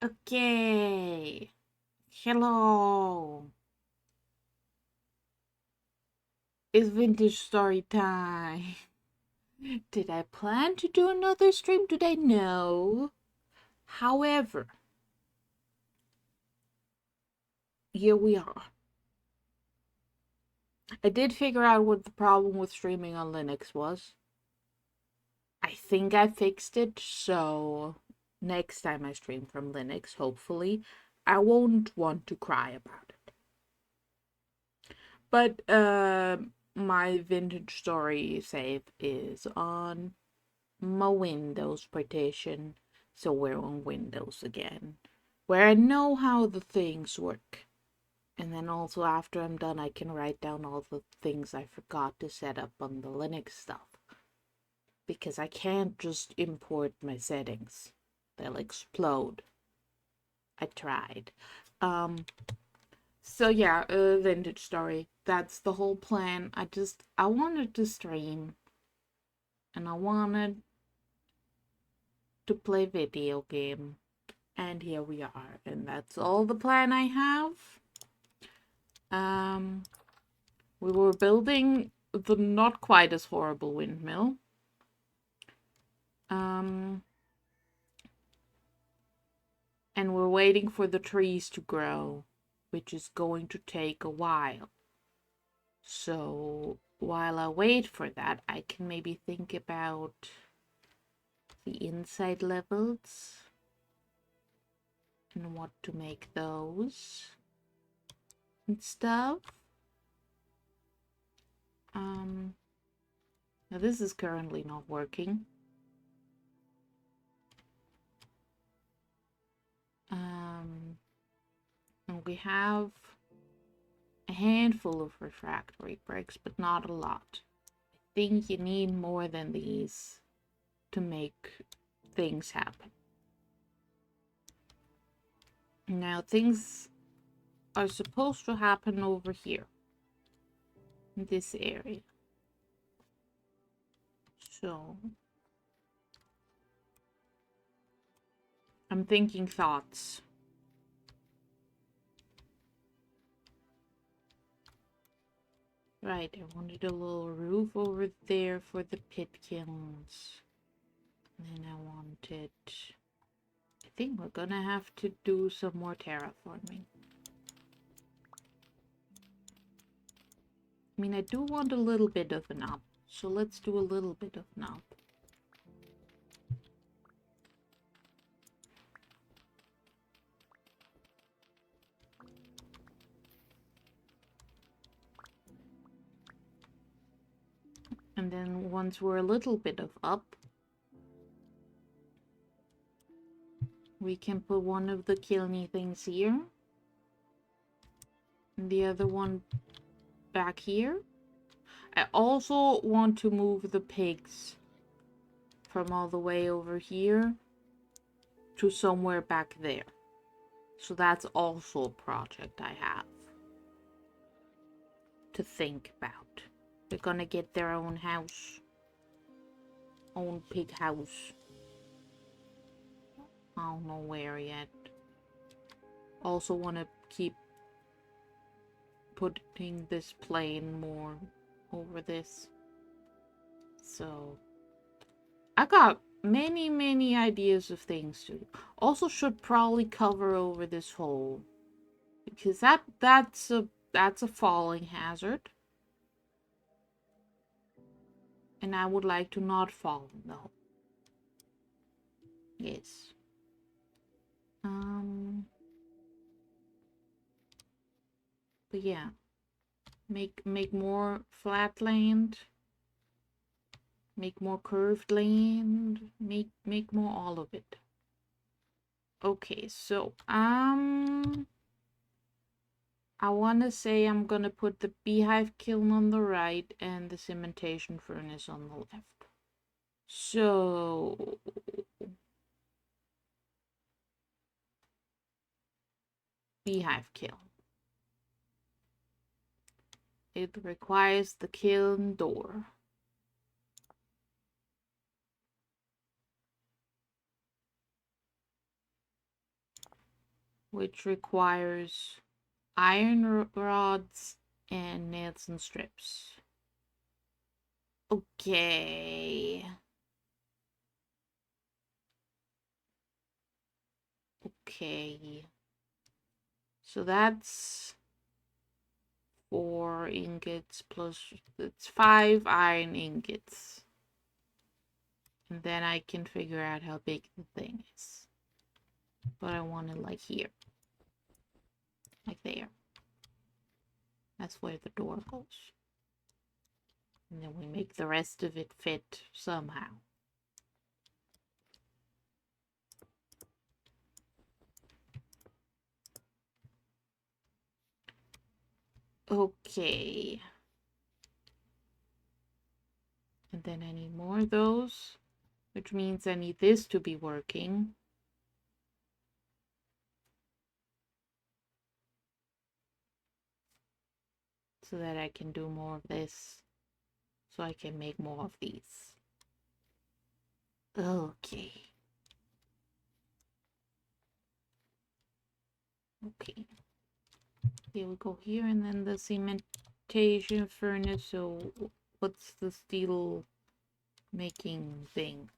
Okay. Hello. It's vintage story time. Did I plan to do another stream today? No. However, here we are. I did figure out what the problem with streaming on Linux was. I think I fixed it, so next time I stream from Linux, hopefully, I won't want to cry about it. But my vintage story save is on my Windows partition, so we're on Windows again, where I know how the things work. And then also after I'm done, I can write down all the things I forgot to set up on the Linux stuff. Because I can't just import my settings. They'll explode. I tried. So yeah, vintage story. That's the whole plan. I wanted to stream. And I wanted to play video game. And here we are. And that's all the plan I have. We were building the not quite as horrible windmill. And we're waiting for the trees to grow, which is going to take a while. So while I wait for that, I can maybe think about the inside levels and what to make those and stuff. Now this is currently not working. And we have a handful of refractory bricks, but not a lot. I think you need more than these to make things happen. Now things are supposed to happen over here in this area. So I'm thinking thoughts. Right, I wanted a little roof over there for the pit kilns. And then I wanted... I think we're gonna have to do some more terraforming. I mean, I do want a little bit of an up, so let's do a little bit of an up. And then once we're a little bit of up, we can put one of the kilny things here. And the other one back here. I also want to move the pigs from all the way over here to somewhere back there. So that's also a project I have to think about. They're gonna get their own house. Own pig house. I don't know where yet. Also want to keep putting this plane more over this. So I got many ideas of things to do. Also should probably cover over this hole, because that's a falling hazard. And I would like to not fall in the hole. Yes. But yeah. Make more flat land. Make more curved land. Make more all of it. Okay, so I want to say I'm gonna put the beehive kiln on the right and the cementation furnace on the left. So beehive kiln. It requires the kiln door. which requires iron rods and nails and strips. Okay. Okay. So that's 4 ingots plus, it's 5 iron ingots. And then I can figure out how big the thing is. But I want it like here. Like there. That's where the door goes. And then we make the rest of it fit somehow. Okay. And then I need more of those, which means I need this to be working. So that I can do more of this. So I can make more of these. Okay. Okay. Here we go here, and then the cementation furnace. So what's the steel making thing?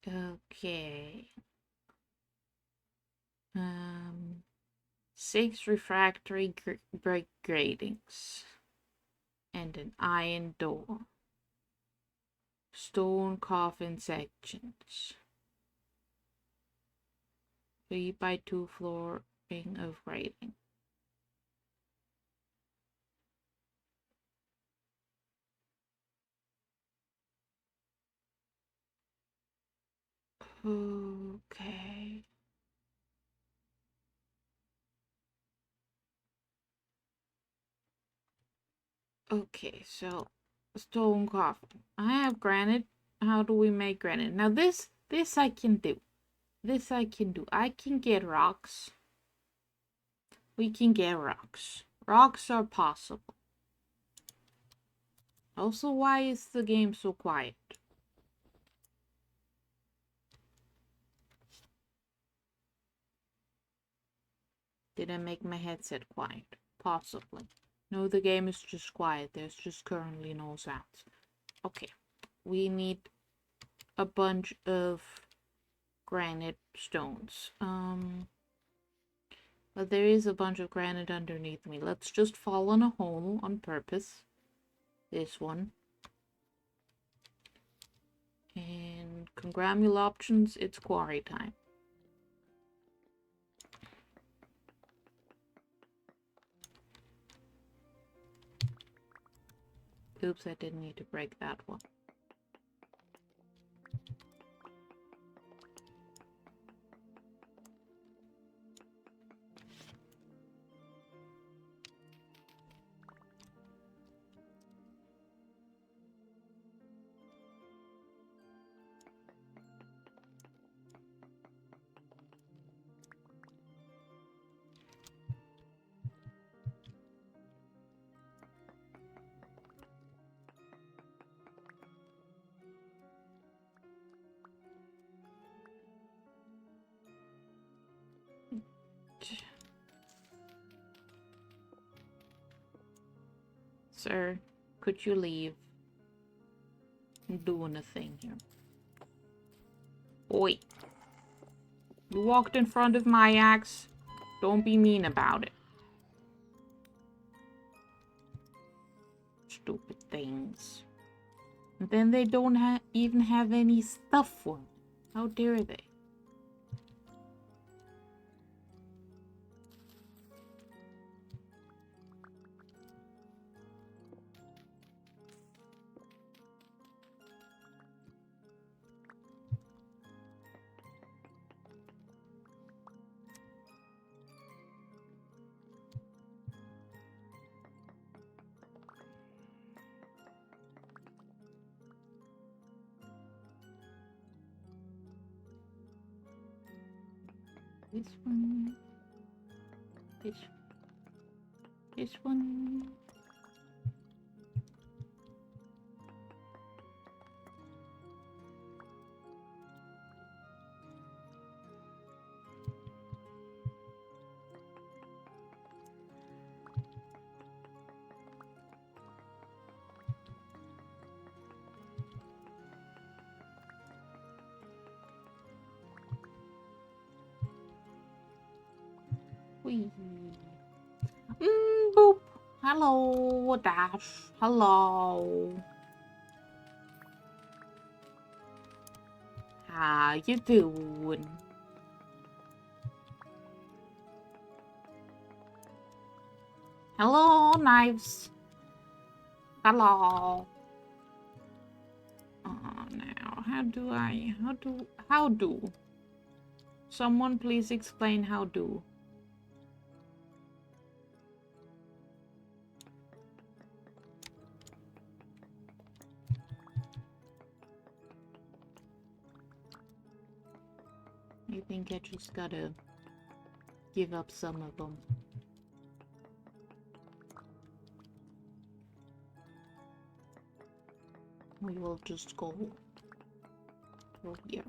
Okay. 6 refractory brick gratings. And an iron door. Stone coffin sections. 3x2 flooring of grating. Okay. Okay, so stone coffin. I have granite. How do we make granite? Now this I can do. This I can do. I can get rocks. We can get rocks. Rocks are possible. Also, why is the game so quiet? Did I make my headset quiet? Possibly. No, the game is just quiet. There's just currently no sounds. Okay. We need a bunch of granite stones. But there is a bunch of granite underneath me. Let's just fall in a hole on purpose. This one. And congratulations, it's quarry time. Oops, I didn't need to break that one. Sir, could you leave? I'm doing a thing here. Oi. You walked in front of my axe. Don't be mean about it. Stupid things. And then they don't even have any stuff for me. How dare they? This one. This one. Wee. Boop. Hello, Dash. Hello. How you doing? Hello, Knives. Hello. Now, how do? Someone please explain how do. I think I just gotta give up some of them. We will just go through here.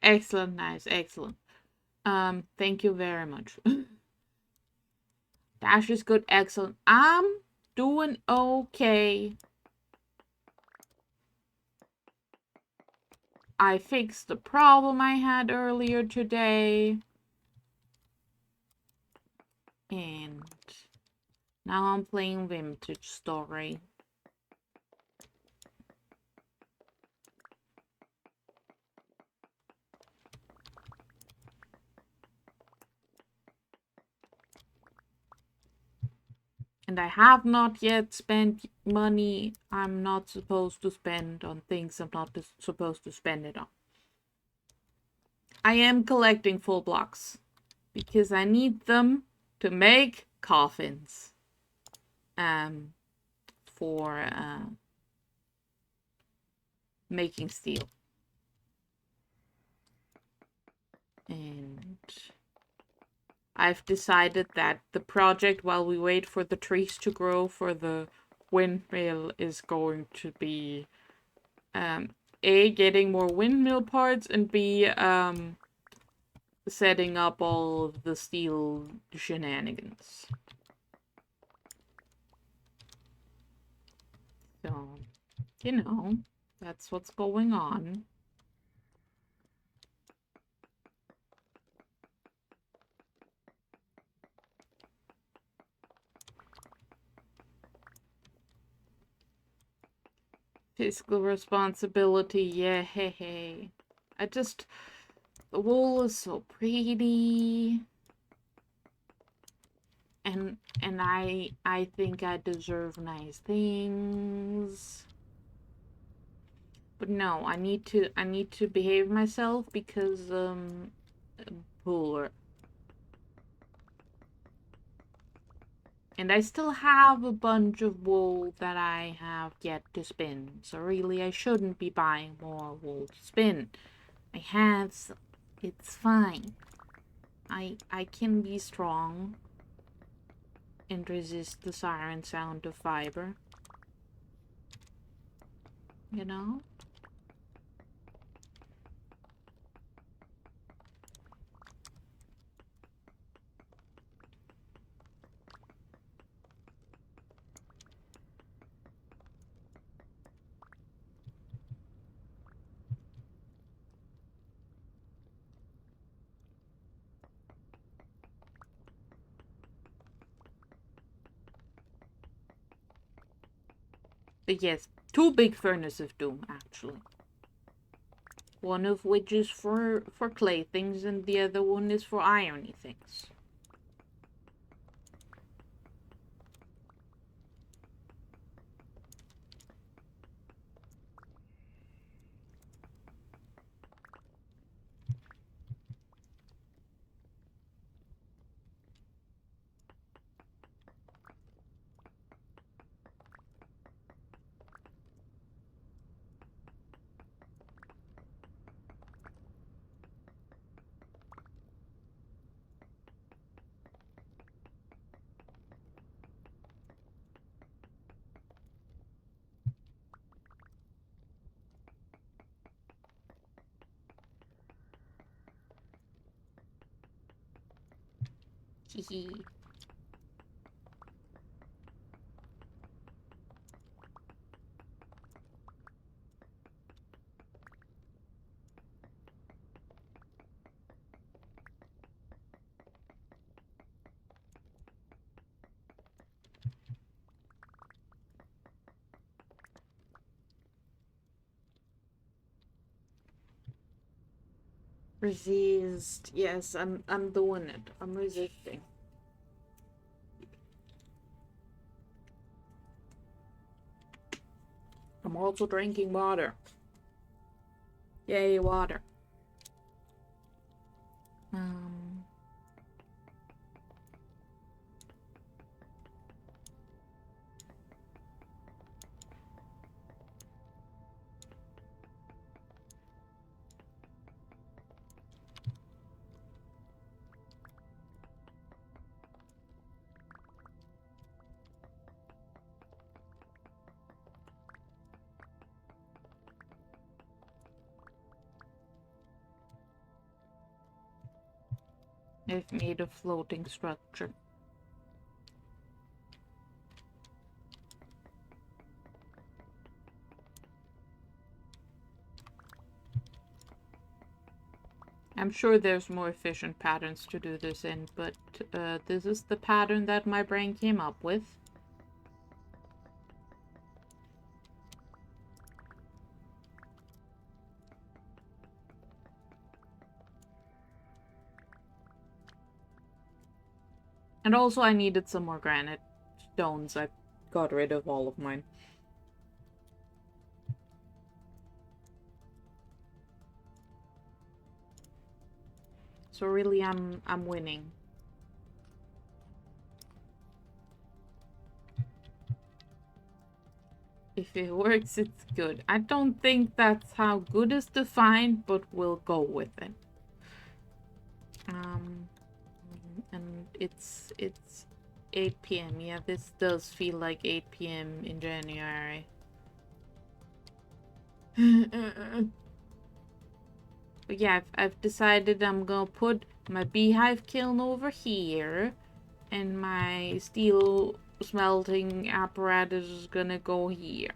Excellent, nice, excellent. Thank you very much. Dash is good, excellent. I'm doing okay. I fixed the problem I had earlier today. And now I'm playing Vintage Story. And I have not yet spent money I'm not supposed to spend on things I'm not supposed to spend it on. I am collecting full blocks because I need them to make coffins. For making steel. And I've decided that the project, while we wait for the trees to grow for the windmill, is going to be A, getting more windmill parts, and B, setting up all of the steel shenanigans. So, you know, that's what's going on. Fiscal responsibility, yeah, hey. The wool is so pretty. And I think I deserve nice things. But no, I need to behave myself because poor. And I still have a bunch of wool that I have yet to spin. So really I shouldn't be buying more wool to spin. I have some. It's fine. I can be strong and resist the siren sound of fiber. You know? But yes, 2 big furnaces of doom, actually. One of which is for clay things, and the other one is for irony things. Hee. Resist. Yes, I'm doing it. I'm resisting. I'm also drinking water. Yay, water. Um I've made a floating structure. I'm sure there's more efficient patterns to do this in, but this is the pattern that my brain came up with. And also I needed some more granite stones. I got rid of all of mine. So really I'm winning. If it works, it's good. I don't think that's how good is defined, but we'll go with it. And it's 8 p.m. Yeah, this does feel like 8 p.m. in January. But yeah, I've decided I'm gonna put my beehive kiln over here, and my steel smelting apparatus is gonna go here.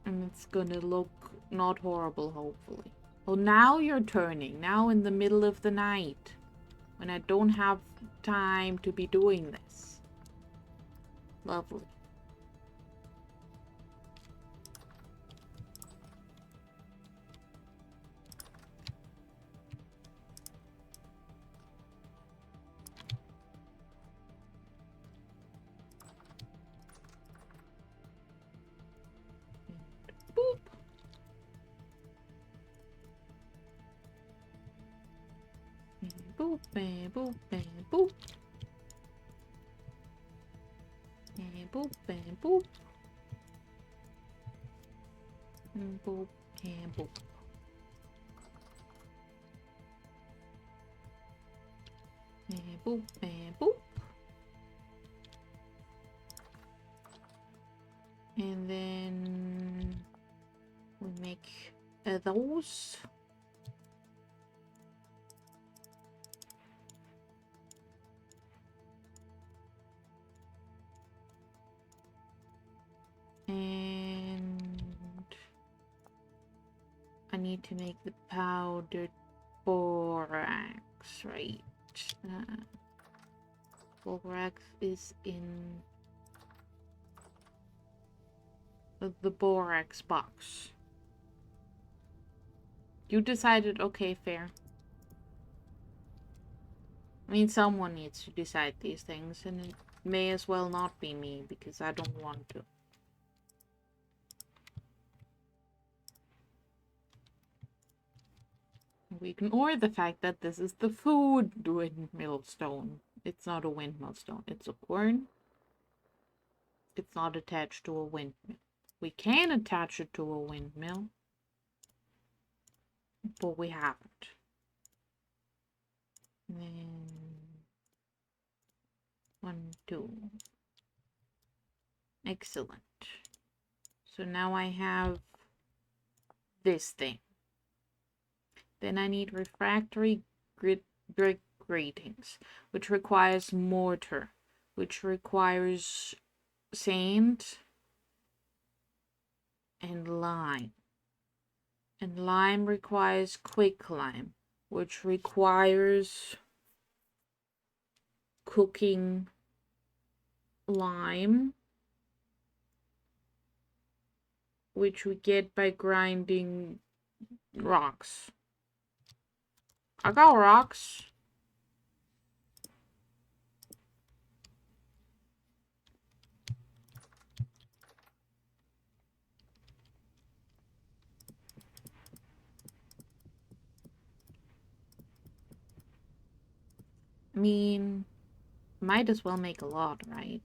And it's gonna look not horrible, hopefully. Oh, now you're turning. Now in the middle of the night. When I don't have time to be doing this. Lovely. Boop. Boop, boop, boop. Boop, boop. Boop, and boop. Boop, boop. And then we make those. And I need to make the powdered borax, right? Borax is in the borax box. You decided, okay, fair. I mean, someone needs to decide these things, and it may as well not be me, because I don't want to. We ignore the fact that this is the food windmill stone. It's not a windmill stone. It's a quern. It's not attached to a windmill. We can attach it to a windmill, but we haven't. And then 1, 2. Excellent. So now I have this thing. Then I need refractory grit brick gratings, which requires mortar, which requires sand and lime. And lime requires quicklime, which requires cooking lime, which we get by grinding rocks. I got rocks. I mean, might as well make a lot, right?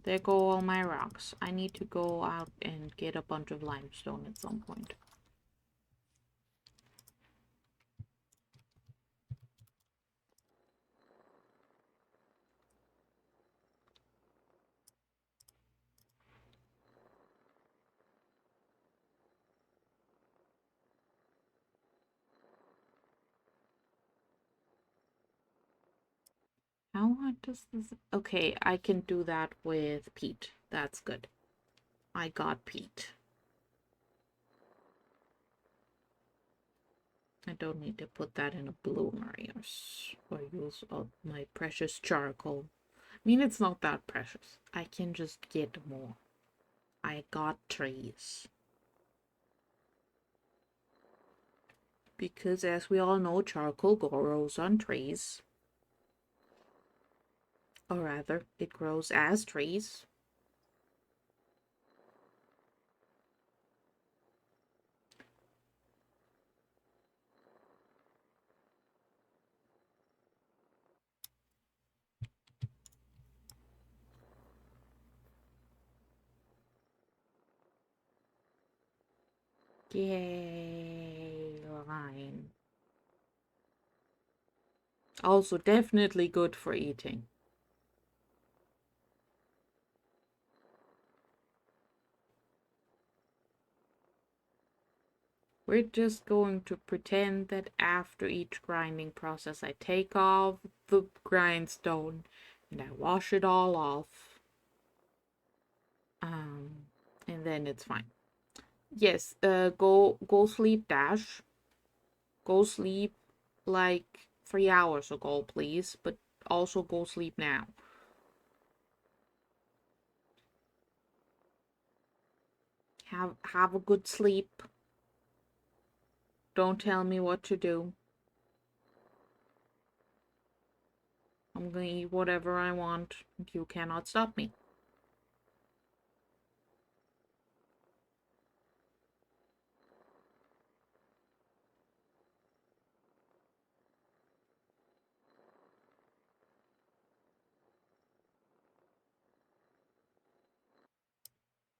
There go all my rocks. I need to go out and get a bunch of limestone at some point. How hard does this... Okay, I can do that with peat. That's good. I got peat. I don't need to put that in a bloomer or use my precious charcoal. I mean, it's not that precious. I can just get more. I got trees. Because as we all know, charcoal grows on trees. Or rather, it grows as trees. Yay, lime. Also, definitely good for eating. We're just going to pretend that after each grinding process, I take off the grindstone and I wash it all off. And then it's fine. Yes, go sleep, Dash. Go sleep like 3 hours ago, please. But also go sleep now. Have a good sleep. Don't tell me what to do. I'm gonna eat whatever I want. You cannot stop me.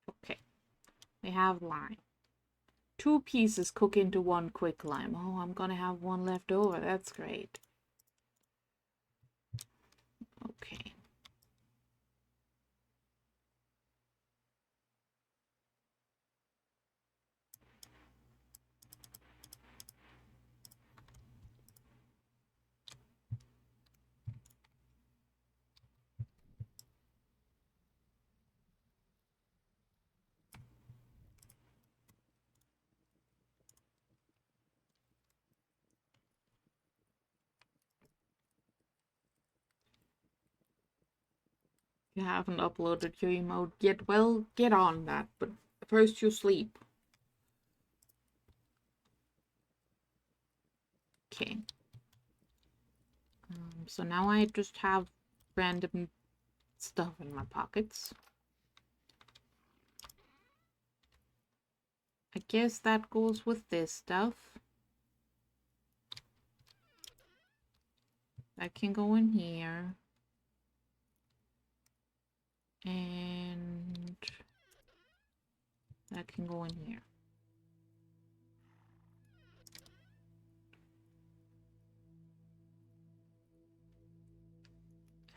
Okay, we have lime. 2 pieces cook into 1 quicklime. Oh, I'm gonna have 1 left over. That's great. Okay. You haven't uploaded your emote yet. Well, get on that, but first you sleep. Okay. So now I just have random stuff in my pockets. I guess that goes with this stuff. That can go in here. And that can go in here.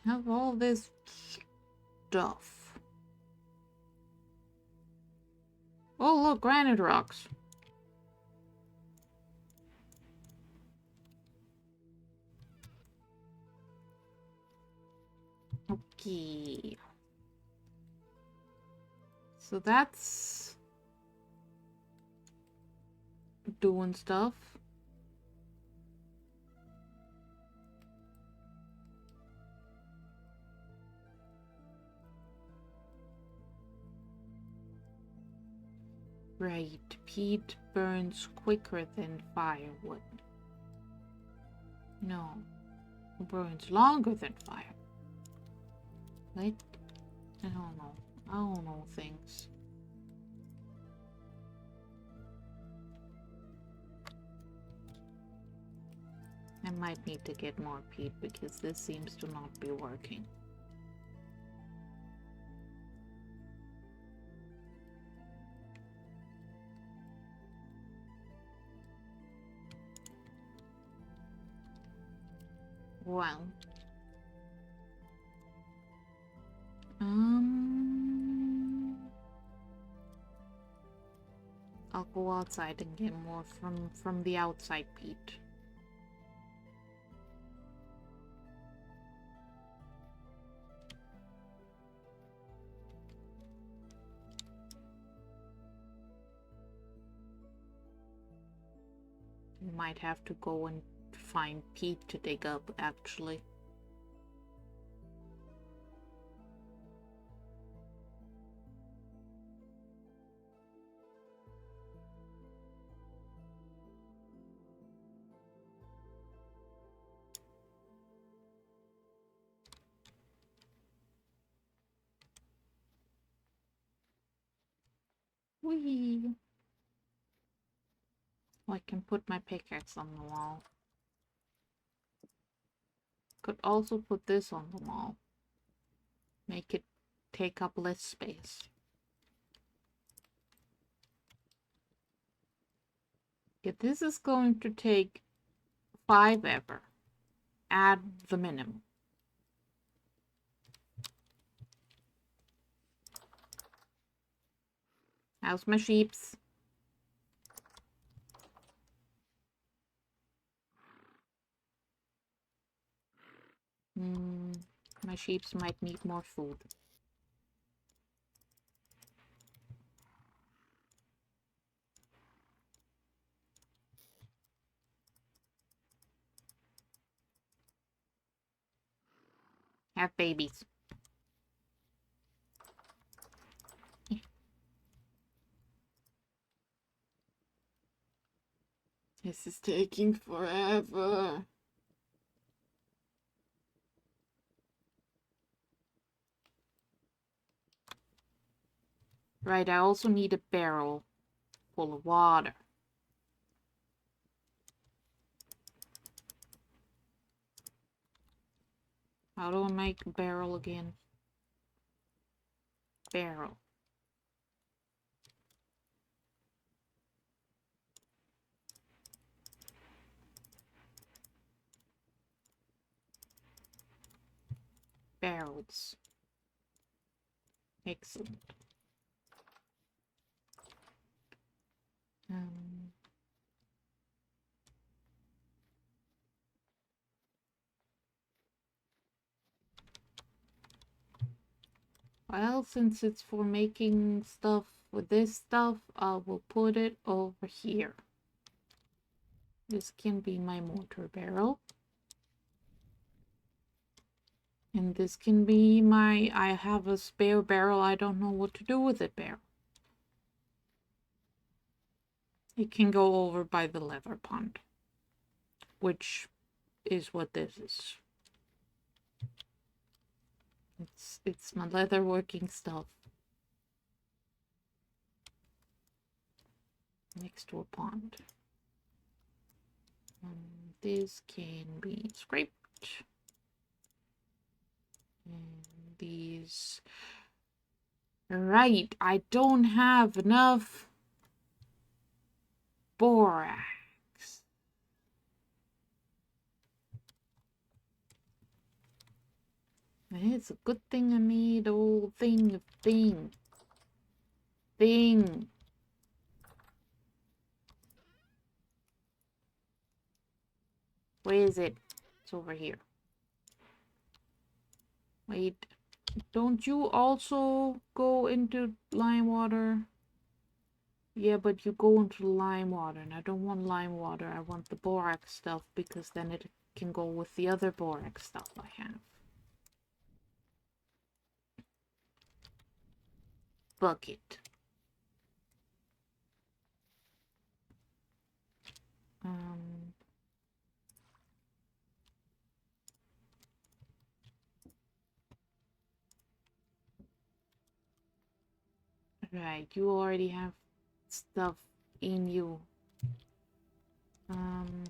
I have all this stuff. Oh, look, granite rocks. Okay. So that's doing stuff. Right, peat burns quicker than firewood. No, it burns longer than fire. What? I don't know. I don't know things. I might need to get more peat because this seems to not be working. Well. I'll go outside and get more from the outside peat. Might have to go and find peat to dig up, actually. Whee! Oh, I can put my pickaxe on the wall. Could also put this on the wall. Make it take up less space. Yeah, this is going to take 5 ever. Add the minimum. How's my sheeps? My sheeps might need more food. Have babies. This is taking forever. Right, I also need a barrel full of water. How do I make a barrel again? Barrel. Barrels. Excellent. Well, since it's for making stuff with this stuff, I will put it over here. This can be my mortar barrel. And this can be my, I have a spare barrel, I don't know what to do with it barrel. It can go over by the leather pond, which is what this is. It's my leather working stuff. Next to a pond. This can be scraped. And these... Right, I don't have enough borax. It's a good thing I made a whole thing. Where is it? It's over here. Wait, don't you also go into lime water? Yeah, but you go into lime water, and I don't want lime water. I want the borax stuff because then it can go with the other borax stuff I have. Bucket. Um, right, you already have stuff in you. Um,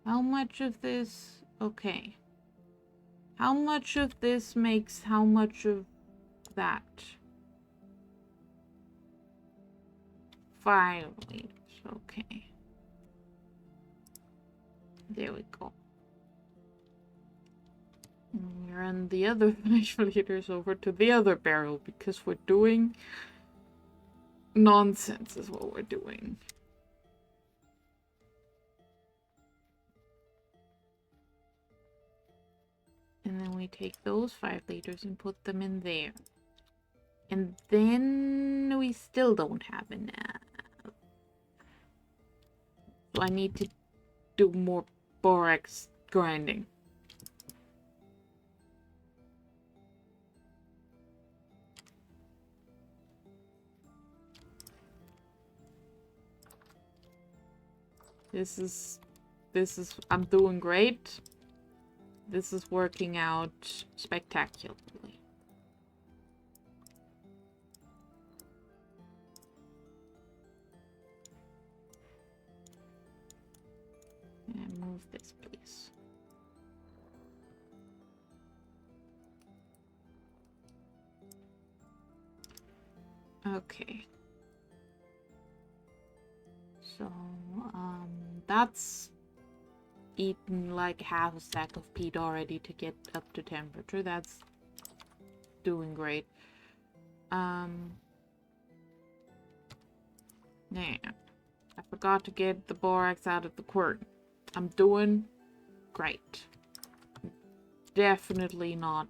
how much of this? Okay. How much of this makes how much of that? 5 liters. Okay. There we go. And run the other 5 liters over to the other barrel because we're doing nonsense is what we're doing. And then we take those 5 liters and put them in there. And then we still don't have enough. So I need to do more borax grinding. This is, I'm doing great. This is working out spectacularly. And move this, please. Okay. So, that's eaten like half a stack of peat already to get up to temperature. That's doing great. Now, I forgot to get the borax out of the quern. I'm doing great. Definitely not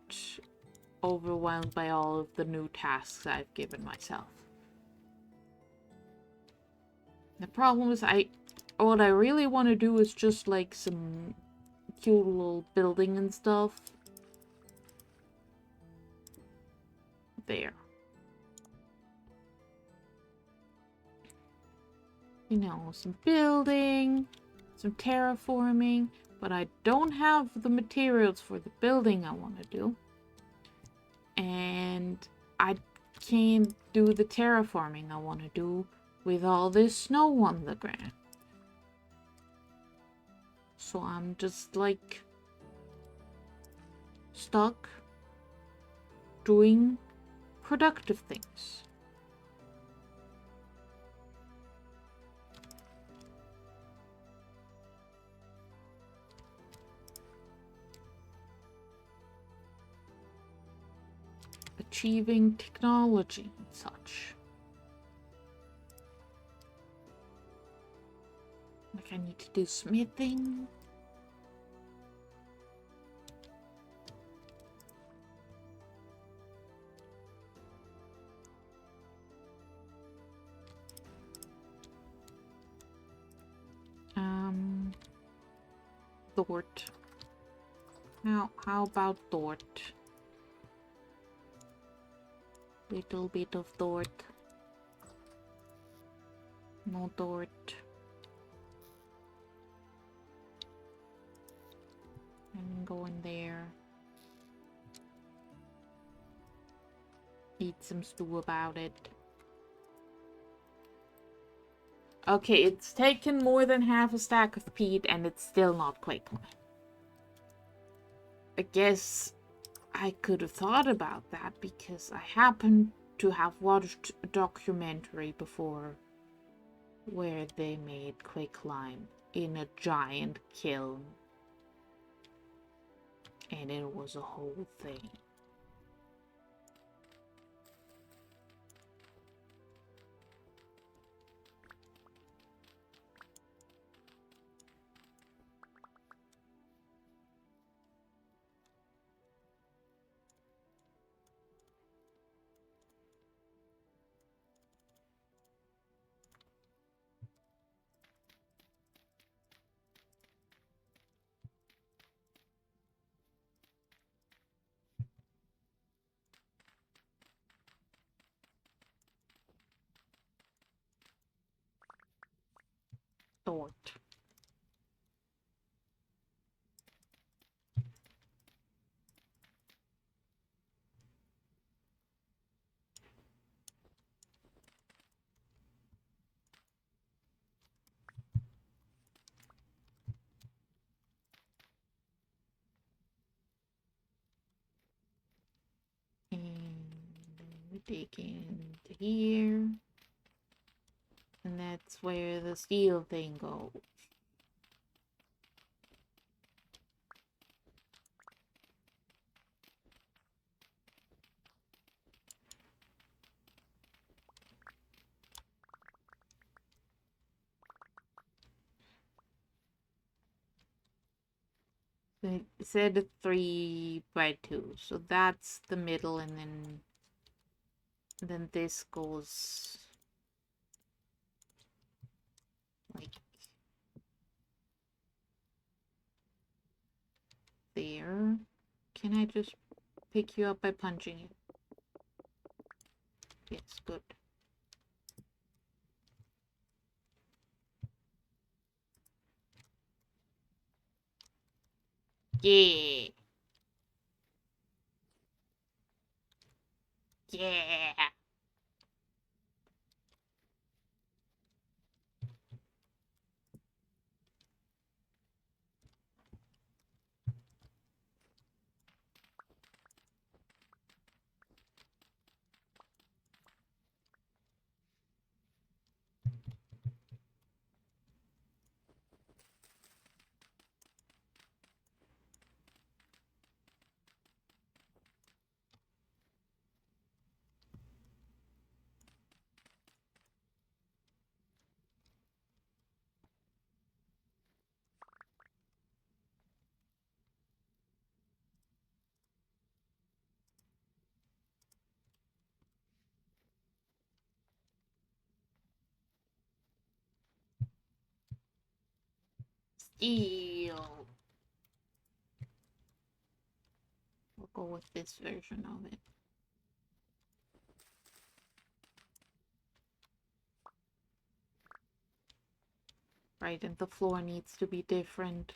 overwhelmed by all of the new tasks I've given myself. The problem is what I really want to do is just like some cute little building and stuff. There. You know, some building, some terraforming, but I don't have the materials for the building I want to do. And I can't do the terraforming I want to do with all this snow on the ground. So I'm just like stuck doing productive things. Achieving technology and such. Like I need to do smithing. Thort. How about Thort? Little bit of Thort. No Thort. And go in there. Eat some stew about it. Okay, it's taken more than half a stack of peat and it's still not quite clean. I guess I could have thought about that because I happen to have watched a documentary before where they made quicklime in a giant kiln. And it was a whole thing. Digging into here. And that's where the steel thing goes. It said 3 by 2, so that's the middle, and then this goes like there. Can I just pick you up by punching you? Yes, good. Yeah. Yeah. Steel. We'll go with this version of it. Right, and the floor needs to be different.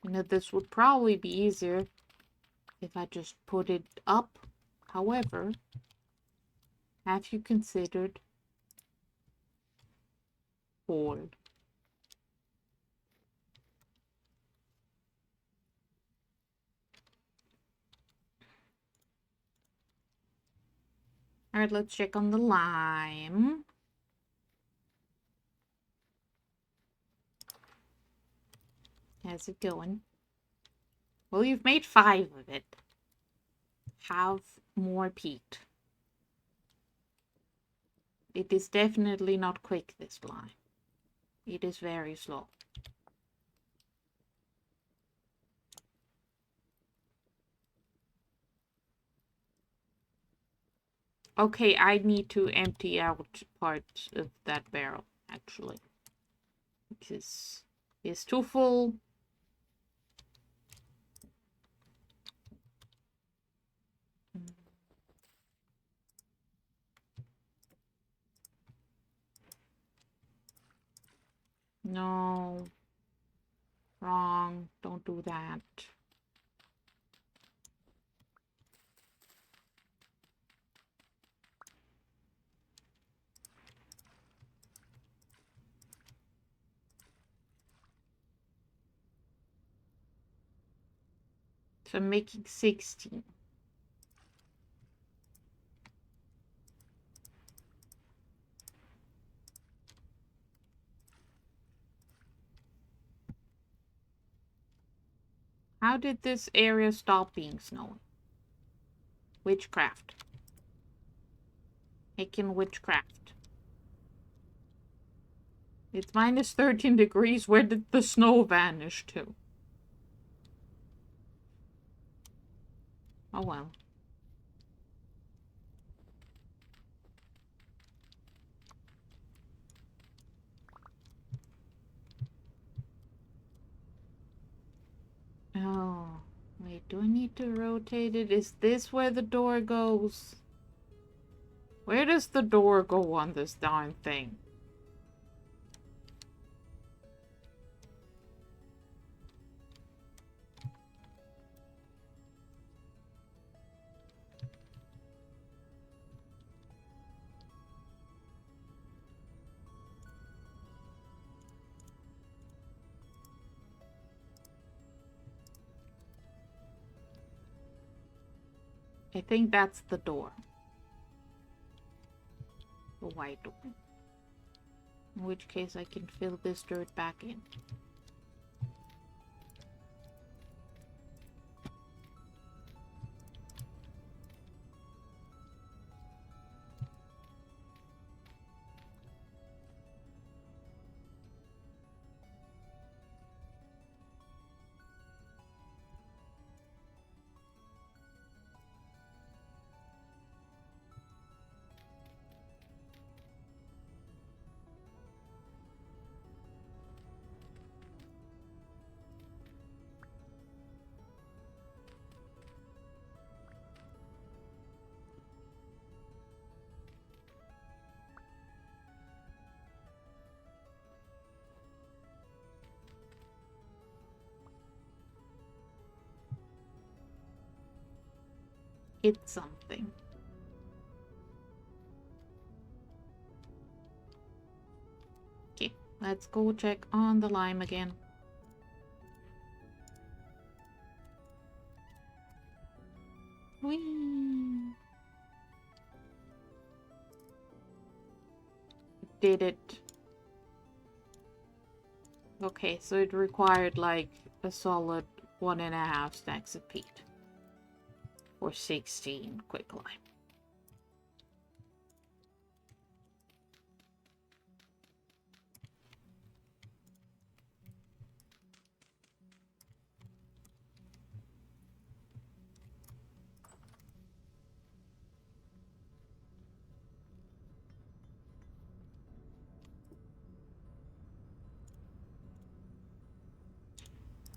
You know, this would probably be easier if I just put it up. However, have you considered hole? Alright, let's check on the lime. How's it going? Well, you've made 5 of it. Have more peat. It is definitely not quick, this lime. It is very slow. Okay, I need to empty out parts of that barrel, actually. Because it's too full. No. Wrong. Don't do that. So I'm making 16. How did this area stop being snowy? Witchcraft. Heckin' witchcraft. It's minus 13 degrees. Where did the snow vanish to? Oh well. Oh, wait, do I need to rotate it? Is this where the door goes? Where does the door go on this darn thing? I think that's the door. The white door. In which case I can fill this dirt back in. It's something. Okay, let's go check on the lime again. Whee! Did it. Okay, so it required like a solid 1.5 stacks of peat. Or 16 quicklime.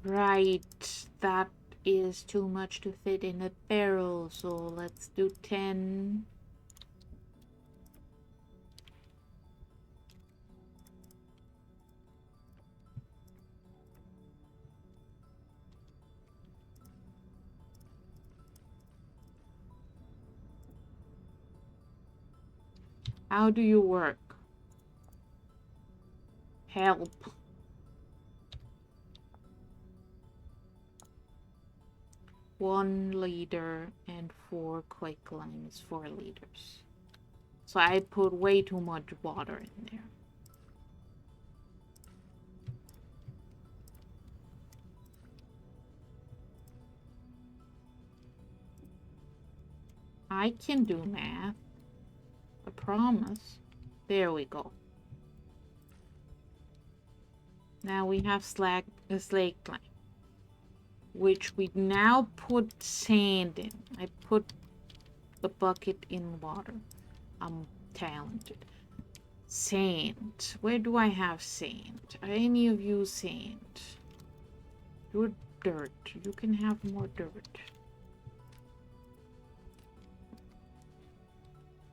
Right, that is too much to fit in a barrel, so let's do 10. How do you work? Help. One liter and 4 quicklime is 4 liters. So I put way too much water in there. I can do math. I promise. There we go. Now we have slate lime, which we now put sand in. I put a bucket in water. I'm talented. Sand. Where do I have sand? Are any of you sand? You're dirt. You can have more dirt.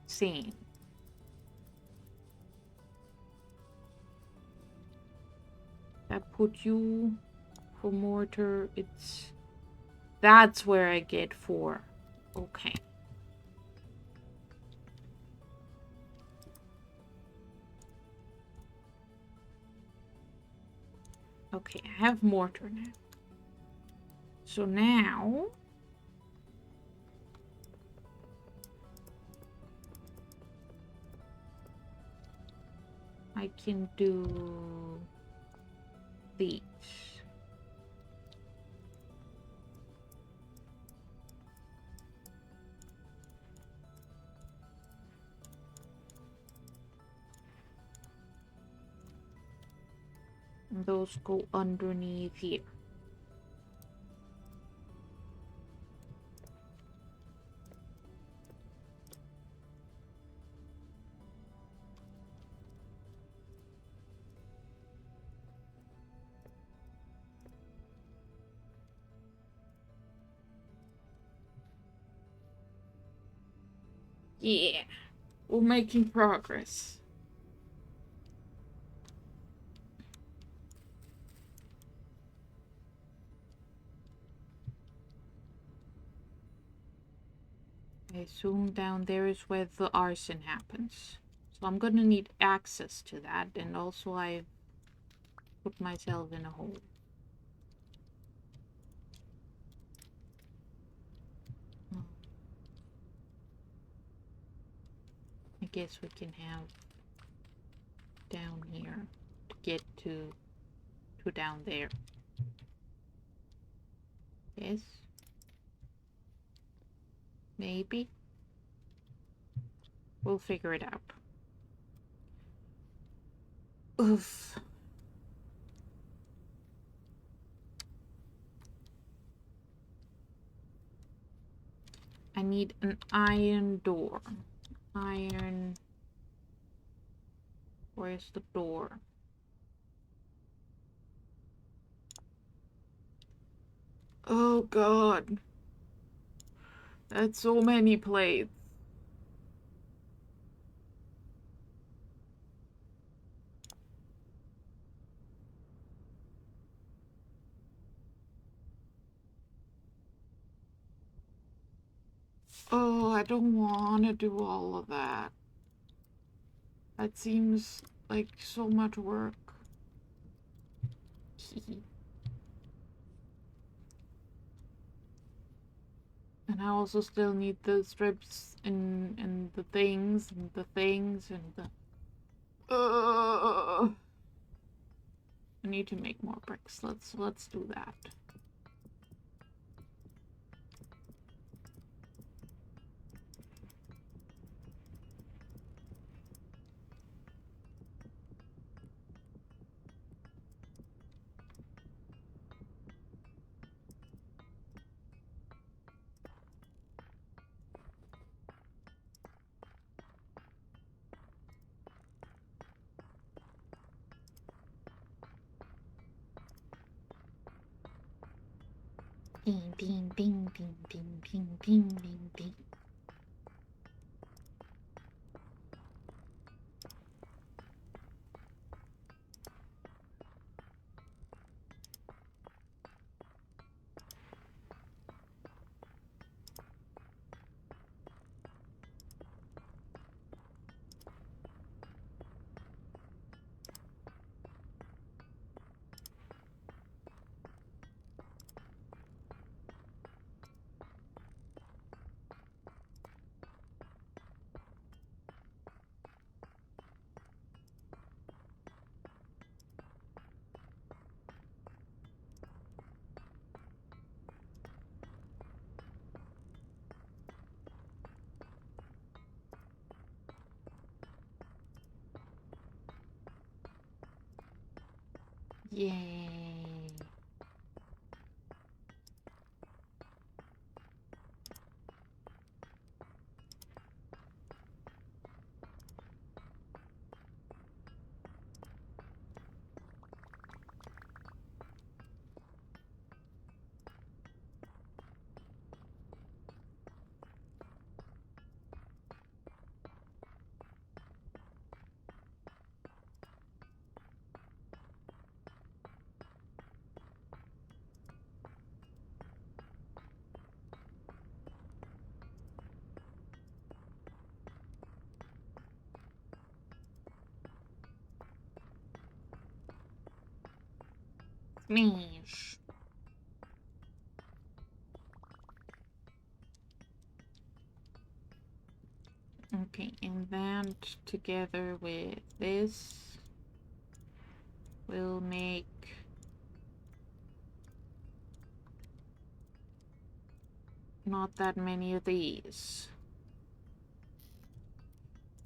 Sand. That put you for mortar. That's where I get 4. Okay. Okay, I have mortar now. So now I can do these. And those go underneath here. Yeah, we're making progress. I assume down there is where the arson happens. So I'm gonna need access to that, and also I put myself in a hole. guess we can have down here to get to down there. Yes? Maybe? We'll figure it out. Oof. I need an iron door. Iron. Where's the door? Oh god. That's so many plates. Oh, I don't want to do all of that. That seems like so much work. And I also still need the strips and the things and the things and the... I need to make more bricks. Let's do that. Ding ding ding ding ding ding ding ding ding. Yay. Smash. Okay, and that together with this will make not that many of these.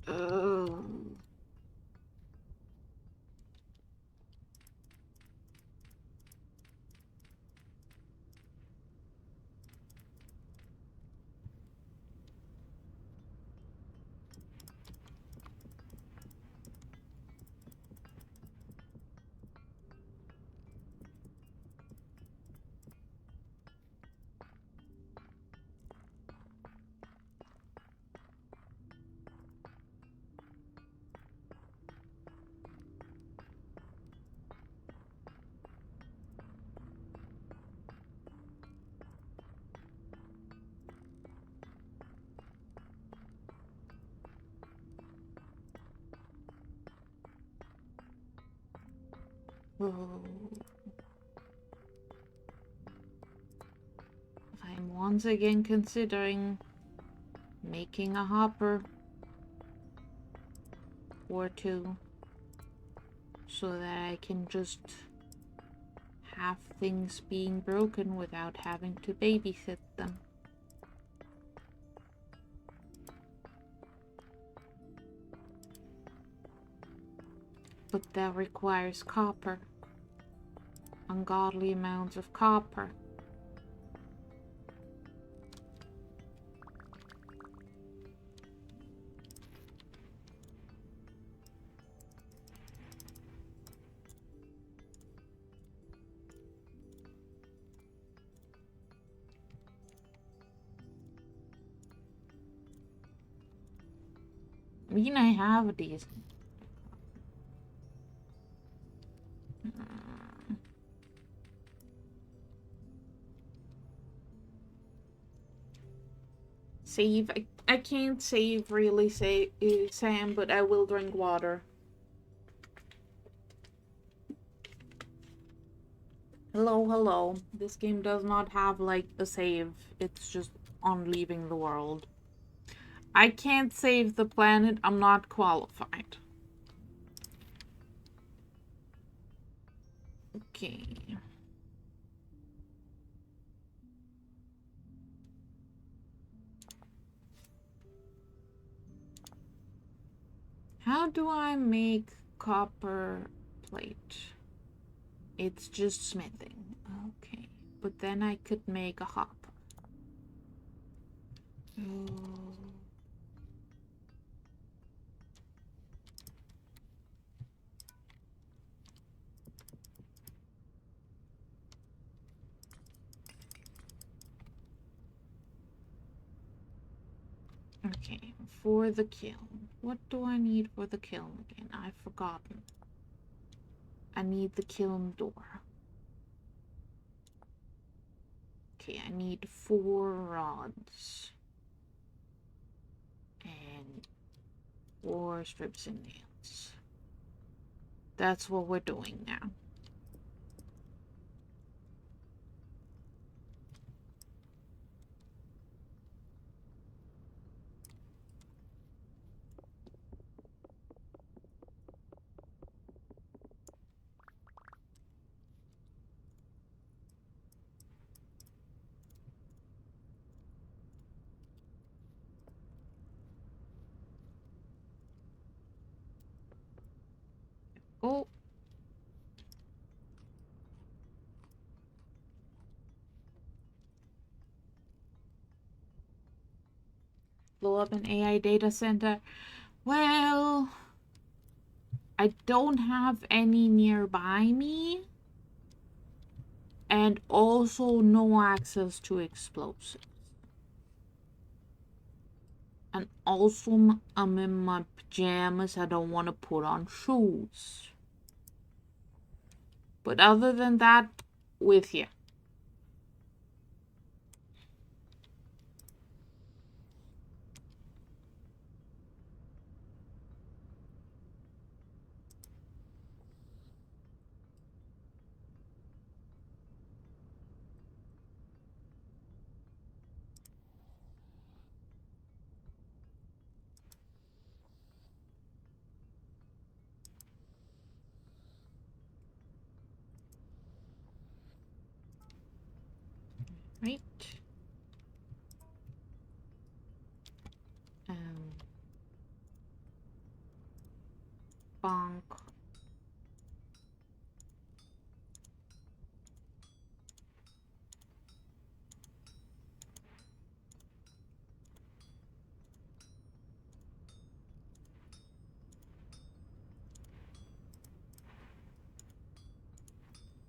Oh. I'm once again considering making a hopper. or two so that I can just have things being broken without having to babysit them. But that requires copper. Ungodly amounts of copper. I mean, I have these. Save. I can't save really, Sam, but I will drink water. Hello, hello. This game does not have, like, a save. It's just on leaving the world. I can't save the planet. I'm not qualified. Okay. How do I make copper plate? It's just smithing. Okay. But then I could make a hopper. Oh. Okay, for the kiln. What do I need for the kiln again? I've forgotten. I need the kiln door. Okay, I need 4 rods. And 4 strips and nails. That's what we're doing now. Oh. Blow up an AI data center. Well, I don't have any nearby me. And also no access to explosives. And also I'm in my pajamas. I don't want to put on shoes. But other than that, with you. Right? Bonk.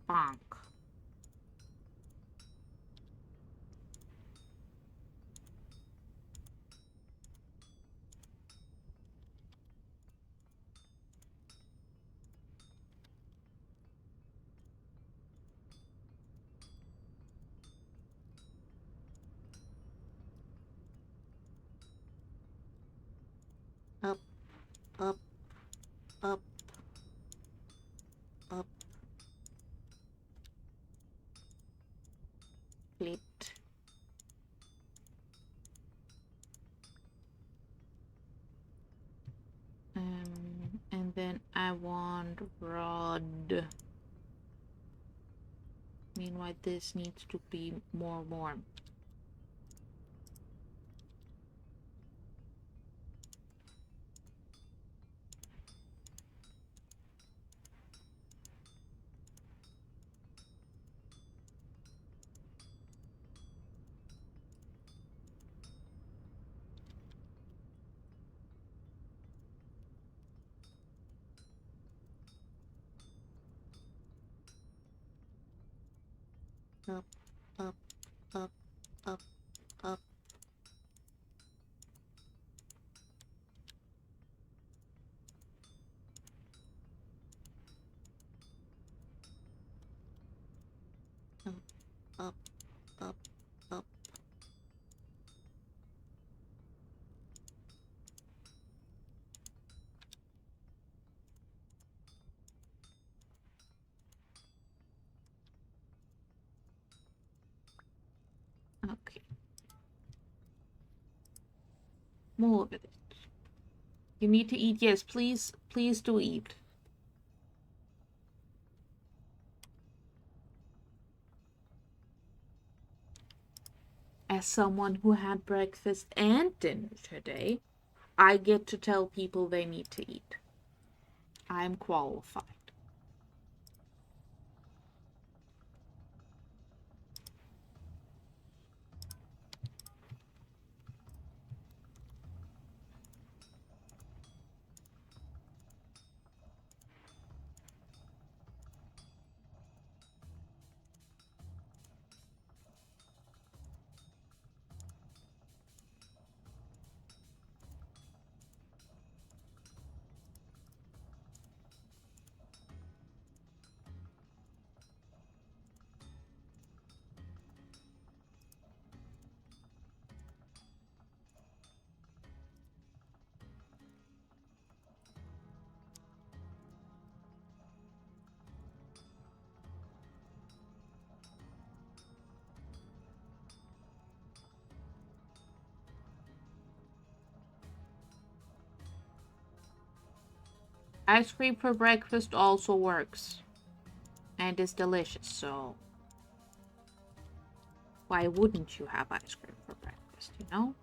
Bonk. Up, up, up, up. Flipped. and rod. Meanwhile, this needs to be more warm. Up, up, up, up, up. Up, up, up, up. Okay. Move it. You need to eat. Yes, please. Please do eat. As someone who had breakfast and dinner today, I get to tell people they need to eat. I'm qualified. Ice cream for breakfast also works. And is delicious, so why wouldn't you have ice cream for breakfast, you know?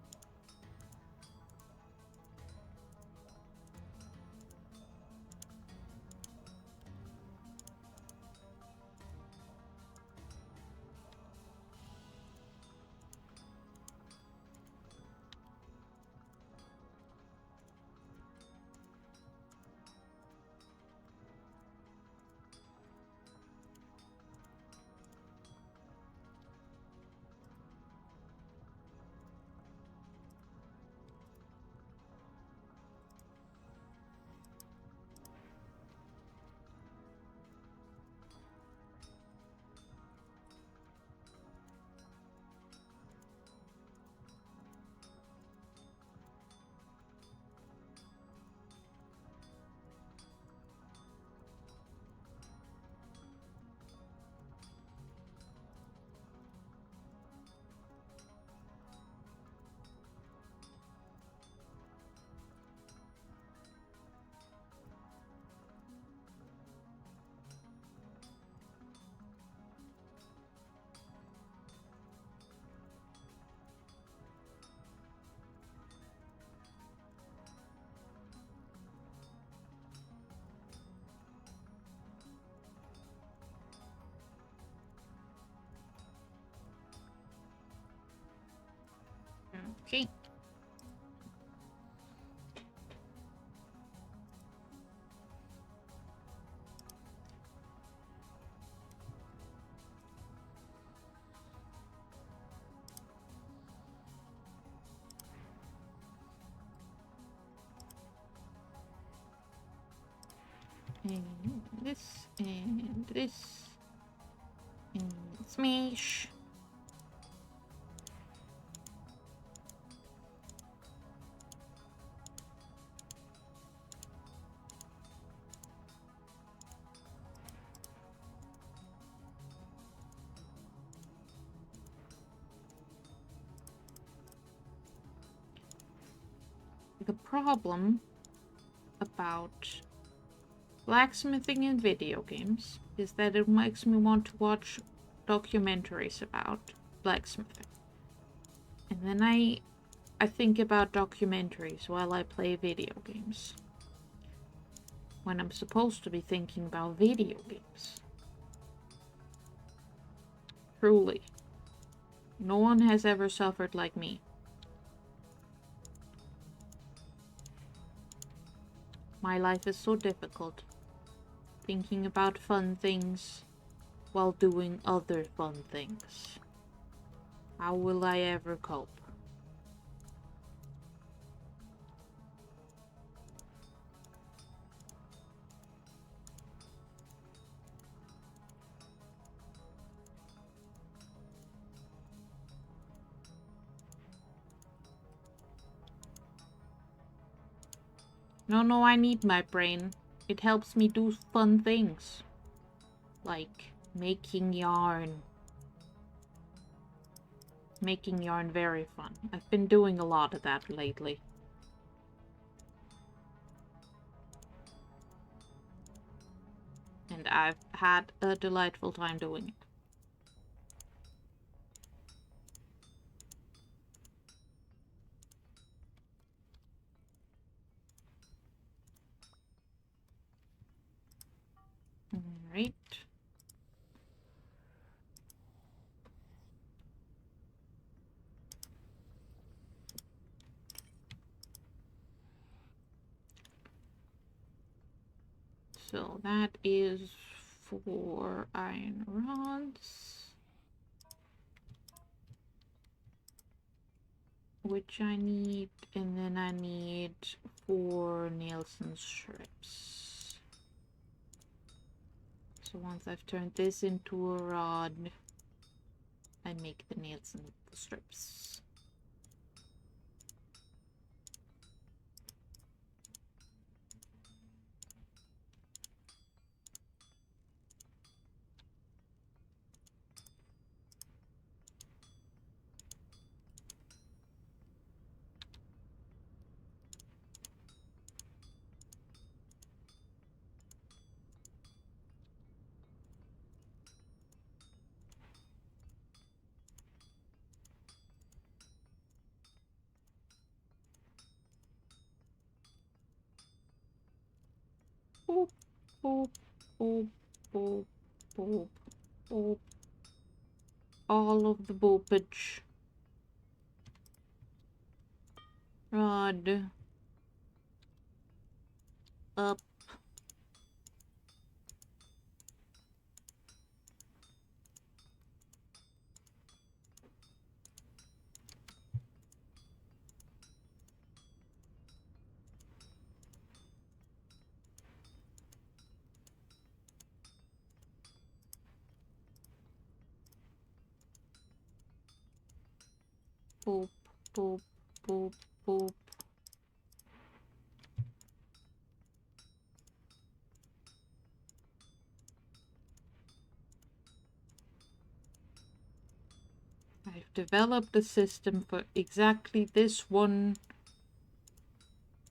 Okay. And this, and this, and smash. The problem about blacksmithing in video games is that it makes me want to watch documentaries about blacksmithing. And then I think about documentaries while I play video games. When I'm supposed to be thinking about video games. Truly. No one has ever suffered like me. My life is so difficult. Thinking about fun things while doing other fun things. How will I ever cope? No, I need my brain. It helps me do fun things. Like making yarn. Making yarn very fun. I've been doing a lot of that lately. And I've had a delightful time doing it. Alright. So that is 4 iron rods. Which I need, and then I need 4 nails and strips. So once I've turned this into a rod, I make the nails and the strips. Boop, boop, boop, boop, boop, boop. All of the boopage. Rod. Up. Boop, boop, boop, boop. I've developed a system for exactly this one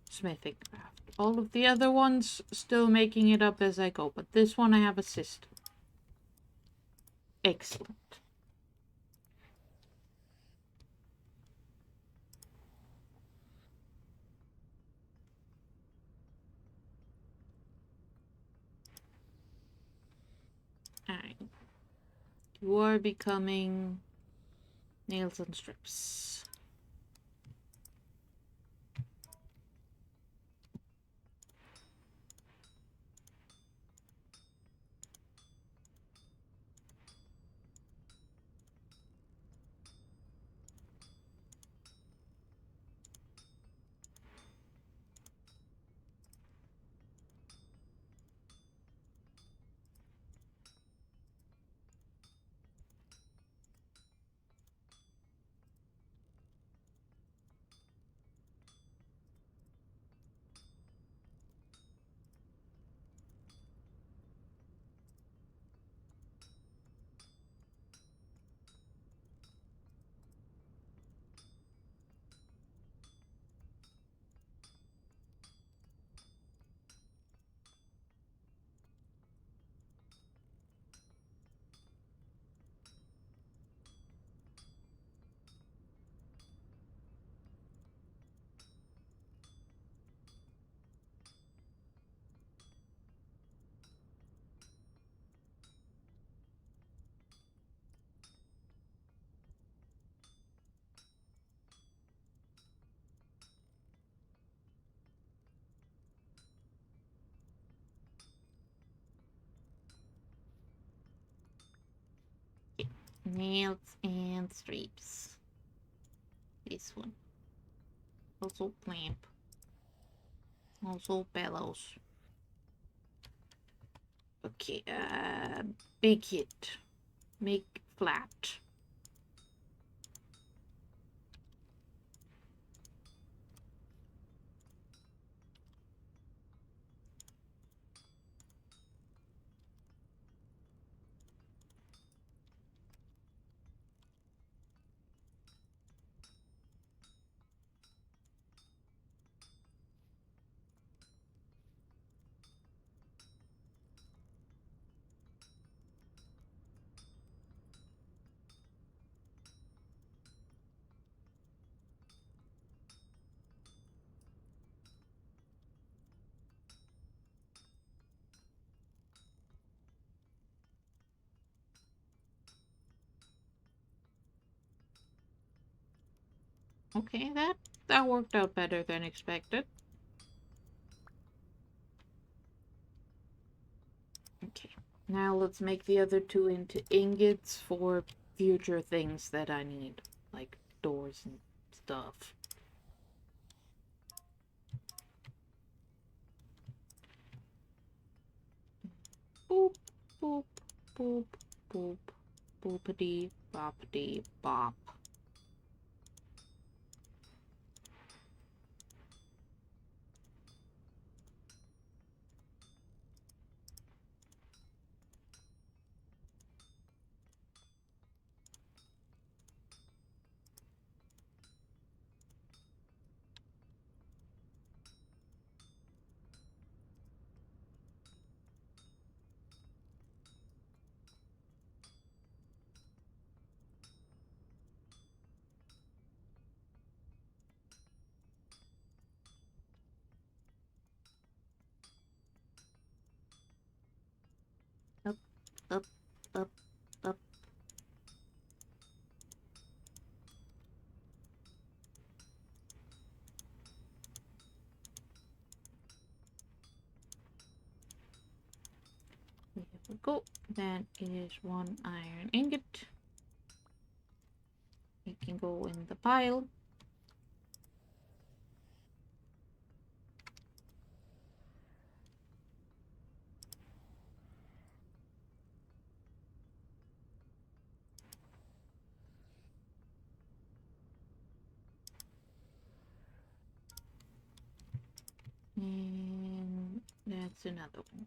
smithing craft. All of the other ones still making it up as I go, but this one I have a system. Excellent. Alright. You are becoming nails and strips. nails and strips. This one. Also clamp. Also bellows. Okay, big hit. Make flat. Okay, that worked out better than expected. Okay, now let's make the other two into ingots for future things that I need, like doors and stuff. Boop, boop, boop, boop, boopity, boppity, bop. Up, up, up, up. There we go. That is one iron ingot. It can go in the pile. And that's another one.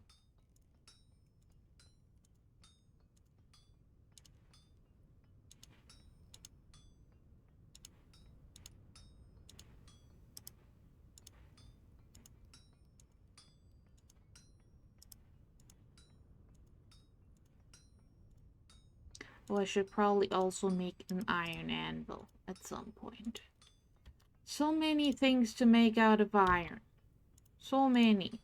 Oh, I should probably also make an iron anvil at some point. So many things to make out of iron. So many.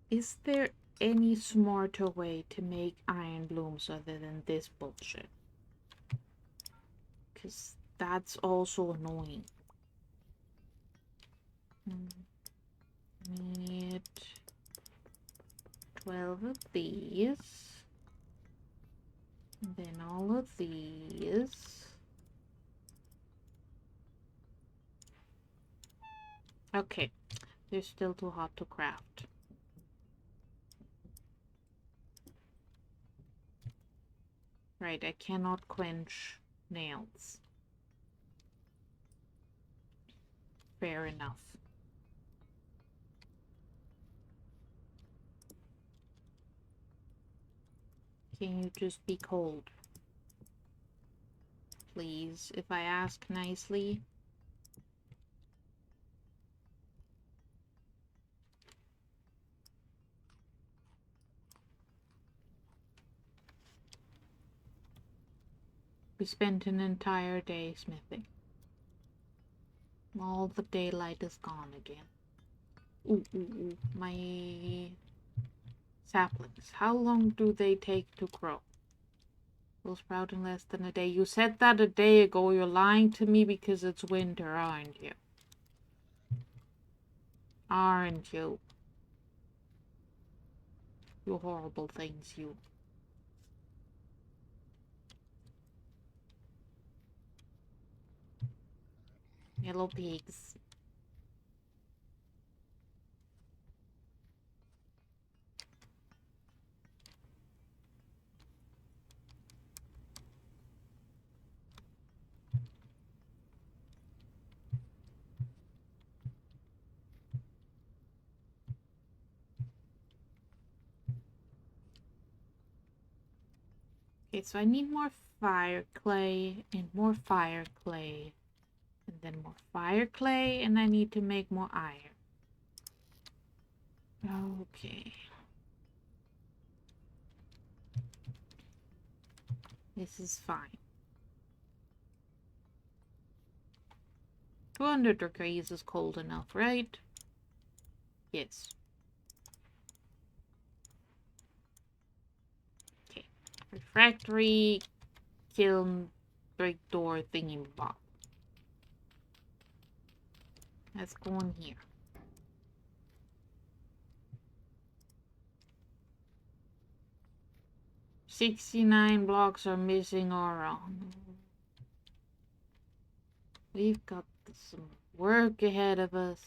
Is there any smarter way to make iron blooms other than this bullshit? Because that's also annoying. Need 12 of these. And then all of these. Okay, they're still too hot to craft. Right, I cannot quench nails. Fair enough. Can you just be cold? Please, if I ask nicely. We spent an entire day smithing. All the daylight is gone again. Ooh, ooh, ooh. My saplings. How long do they take to grow? Will sprout in less than a day. You said that a day ago. You're lying to me because it's winter, aren't you? Aren't you? You horrible things, you. Yellow pigs. Okay, so I need more fire clay and more fire clay. And then more fire clay, and I need to make more iron. Okay. This is fine. 200 degrees is cold enough, right? Yes. Okay. Refractory kiln break door thingy bob. Let's go in here. 69 blocks are missing or wrong. We've got some work ahead of us.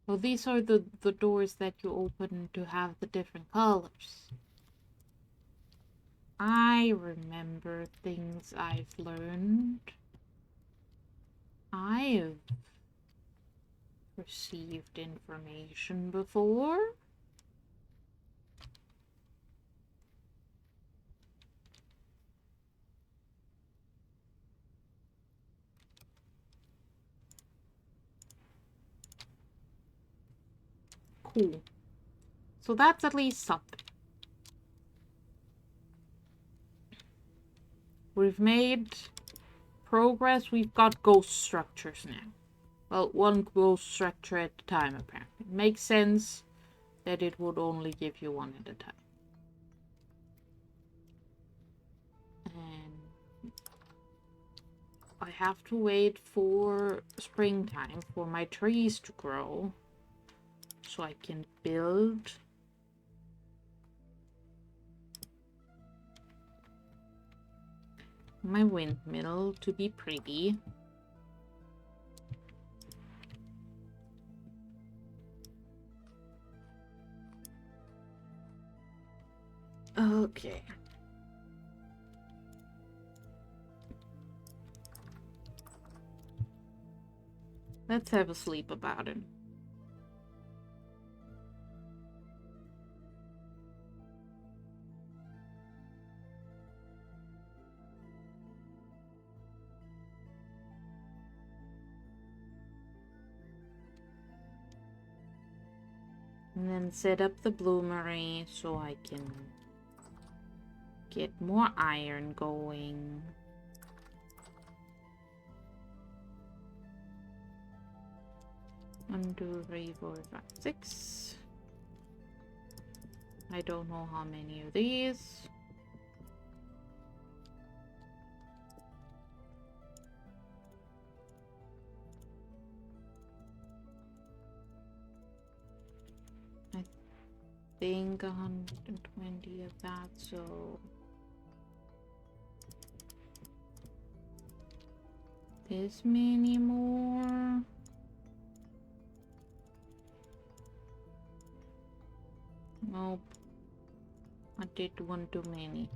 Well, these are the doors that you open to have the different colors. I remember things I've learned. I've received information before. Cool. So that's at least something. We've made progress. We've got ghost structures now. Well, one ghost structure at a time, apparently. It makes sense that it would only give you one at a time. And I have to wait for springtime for my trees to grow so I can build my windmill to be pretty. Okay. Let's have a sleep about it. And then set up the bloomery so I can get more iron going. 1, 2, 3, 4, 5, 6. I don't know how many of these. I think 120 of that, so this many more. Nope. I did one too many.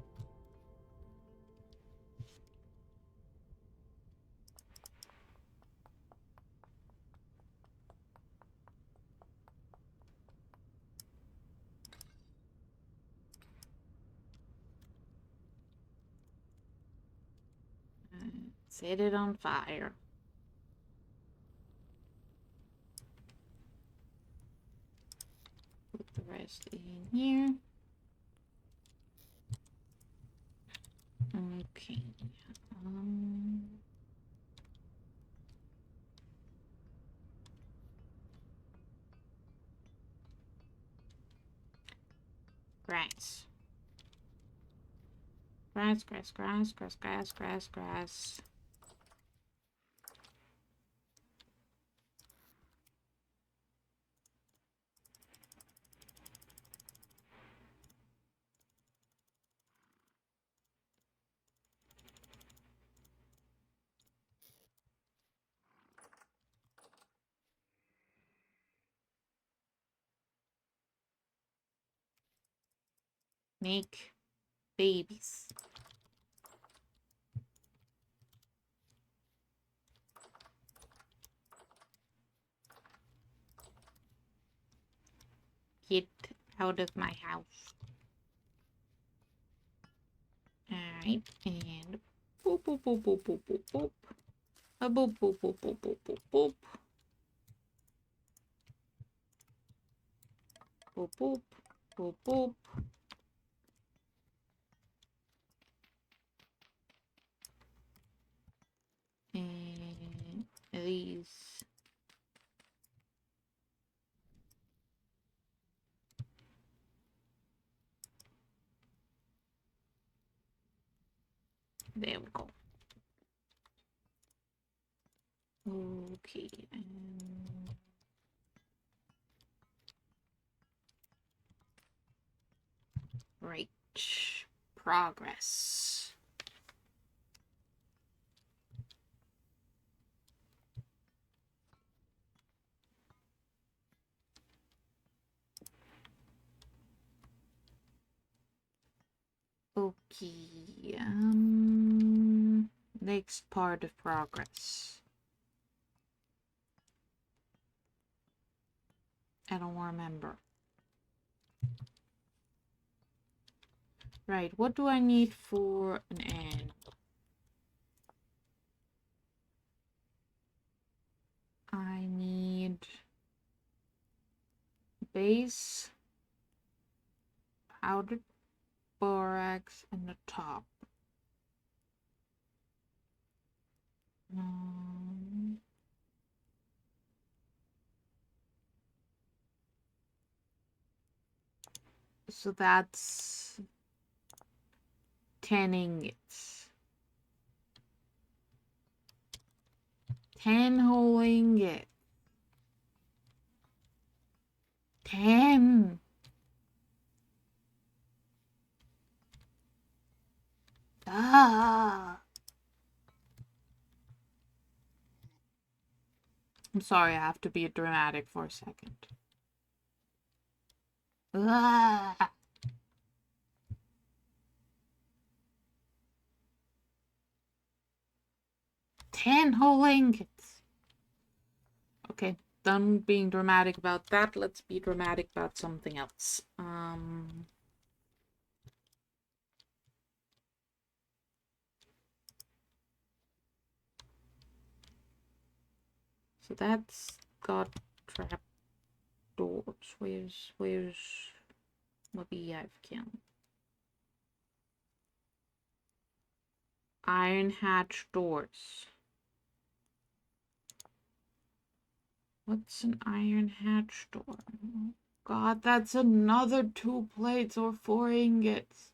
Set it on fire. Put the rest in here. Okay. Grass. Grass, grass, grass, grass, grass, grass, grass. Make babies. Get out of my house. Alright, and boop, boop, boop, boop, boop, boop, boop. A boop, boop, boop, boop, boop, boop, boop. Boop, boop, boop, boop. And these. There we go. Okay. Right. Progress. Okay. Next part of progress. I don't remember. Right, what do I need for an end? I need base, powdered borax, and the top. So that's 10 ingots. 10 whole ingots. 10. Ah. I'm sorry, I have to be dramatic for a second. Ah. 10 whole ingots. Okay, done being dramatic about that. Let's be dramatic about something else. So that's got trap doors. Where's what beehive kiln? Iron hatch doors. What's an iron hatch door? Oh, God, that's another 2 plates or 4 ingots.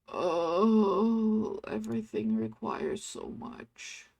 Oh, everything requires so much.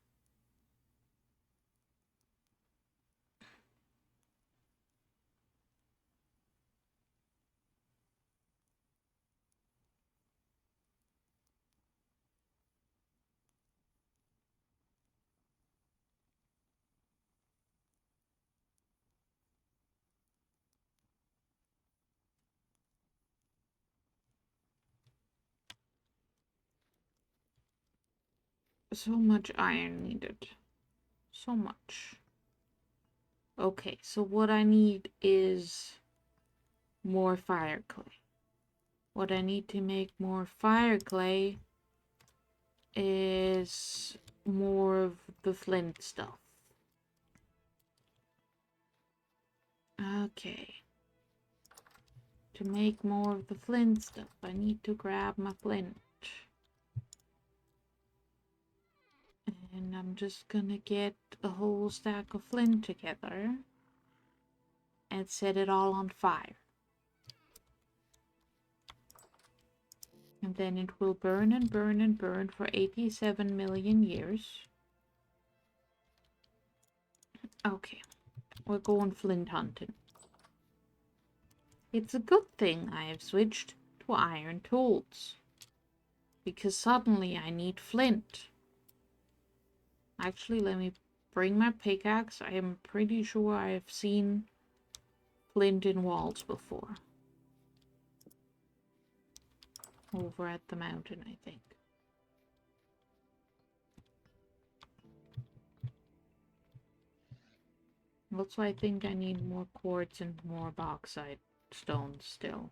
So much iron needed. So much. Okay, so what I need is more fire clay. What I need to make more fire clay is more of the flint stuff. Okay. To make more of the flint stuff, I need to grab my flint. And I'm just gonna get a whole stack of flint together and set it all on fire. And then it will burn and burn and burn for 87 million years. Okay, we're going flint hunting. It's a good thing I have switched to iron tools, because suddenly I need flint. Actually, let me bring my pickaxe. I am pretty sure I have seen flint in walls before. Over at the mountain, I think. Also, I think I need more quartz and more bauxite stones still.